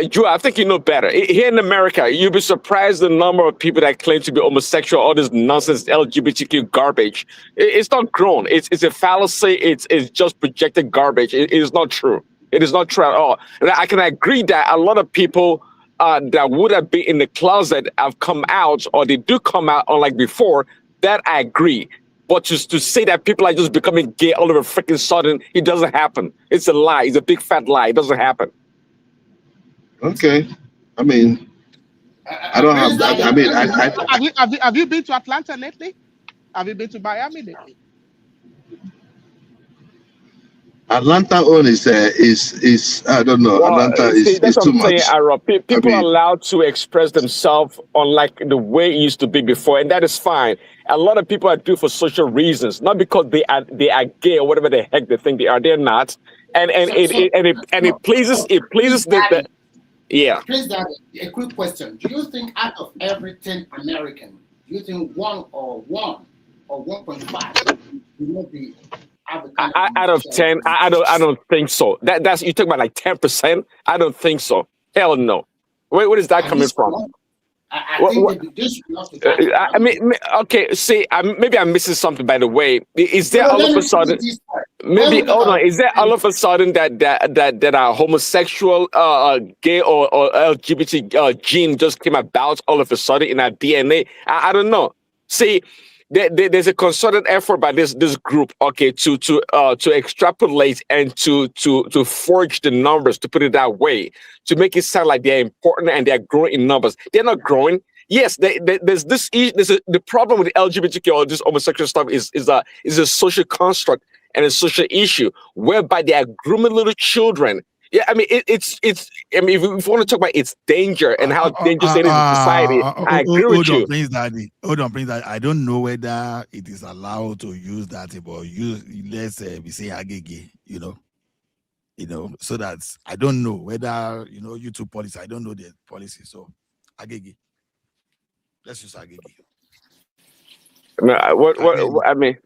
Joe, I think you know better. Here in America, you'll be surprised the number of people that claim to be homosexual, all this nonsense, LGBTQ garbage. It's not grown. It's a fallacy. It's just projected garbage. It is not true. It is not true at all. And I can agree that a lot of people that would have been in the closet have come out, or they do come out unlike before. That I agree. But just to say that people are just becoming gay all of a freaking sudden, it doesn't happen. It's a lie. It's a big fat lie. It doesn't happen. Okay. I mean, I don't have that. I mean, have you been to Atlanta lately? Have you been to Miami lately? Atlanta on is I don't know. Well, Atlanta is too much. People are allowed to express themselves unlike the way it used to be before, and that is fine. A lot of people are doing for social reasons, not because they are gay or whatever the heck they think they are. They're not, and it pleases the yeah. Please, Daddy, a quick question: do you think out of every 10 American, do you think 1 or 1.5 will not be out of 10? I don't think so. That's you talk about like 10%. I don't think so. Hell no. Where is that coming from? I mean, okay. See, maybe I'm missing something. By the way, is there all of a sudden? Maybe hold on. Is there all of a sudden that a homosexual, gay or LGBT gene just came about all of a sudden in our DNA? I don't know. See. There's a concerted effort by this group, okay, to extrapolate and to forge the numbers, to put it that way, to make it sound like they're important and they're growing in numbers. They're not growing. Yes, there's the problem with LGBTQ or this homosexual stuff is a social construct and a social issue whereby they are grooming little children. Yeah, I mean it's. I mean, if you want to talk about its danger and how dangerous it is in society, I agree with you. Hold on, Prince Daddy. I don't know whether it is allowed to use that, but let's we say agege, you know, so that I don't know whether YouTube policy. I don't know the policy, so agege. Let's use agege. I mean.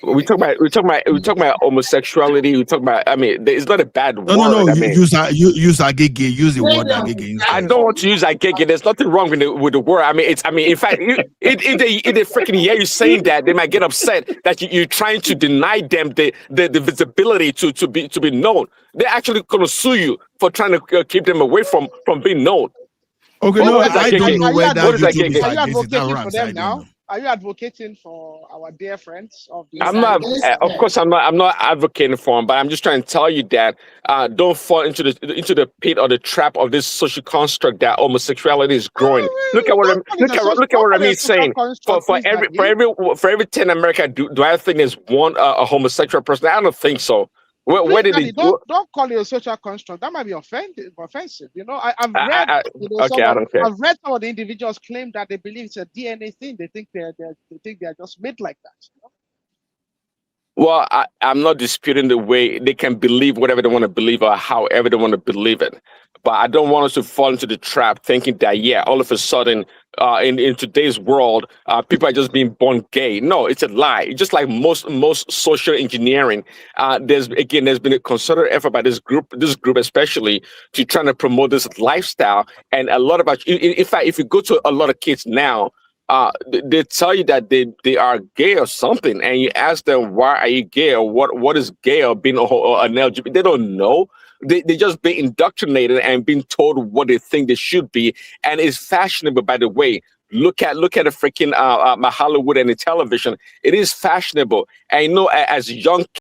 We talk about homosexuality. We talk about. I mean, it's not a bad word. No. I mean, use agege. Use the word agege. I don't want to use agege. There's nothing wrong with the word. I mean, it's. I mean, in fact, if they freaking hear you saying that, they might get upset that you're trying to deny them the visibility to be known. They're actually going to sue you for trying to keep them away from being known. Okay, no, I don't know whether YouTube is Are you against it. advocating for them now? Are you advocating for our dear friends of the? I'm not. Of course, I'm not advocating for them, but I'm just trying to tell you that don't fall into the pit or the trap of this social construct that homosexuality is growing. Look at what Remy is saying. For every 10 America, do I think there's one a homosexual person? I don't think so. Where did it? Don't call it a social construct. That might be offensive. You know, I've read. I've read some of the individuals claim that they believe it's a DNA thing. They think they're just made like that. You know? Well, I'm not disputing the way they can believe whatever they want to believe or however they want to believe it. But I don't want us to fall into the trap thinking that, yeah, all of a sudden in today's world, people are just being born gay. No, it's a lie. Just like most social engineering, there's been a concerted effort by this group especially, to try to promote this lifestyle. And a lot of in fact, if you go to a lot of kids now, they tell you that they are gay or something, and you ask them, why are you gay, or what is gay, or being an LGBT? They don't know. They just being indoctrinated and being told what they think they should be. And it's fashionable, by the way, Look at the freaking Hollywood and the television. It is fashionable. And you know, as young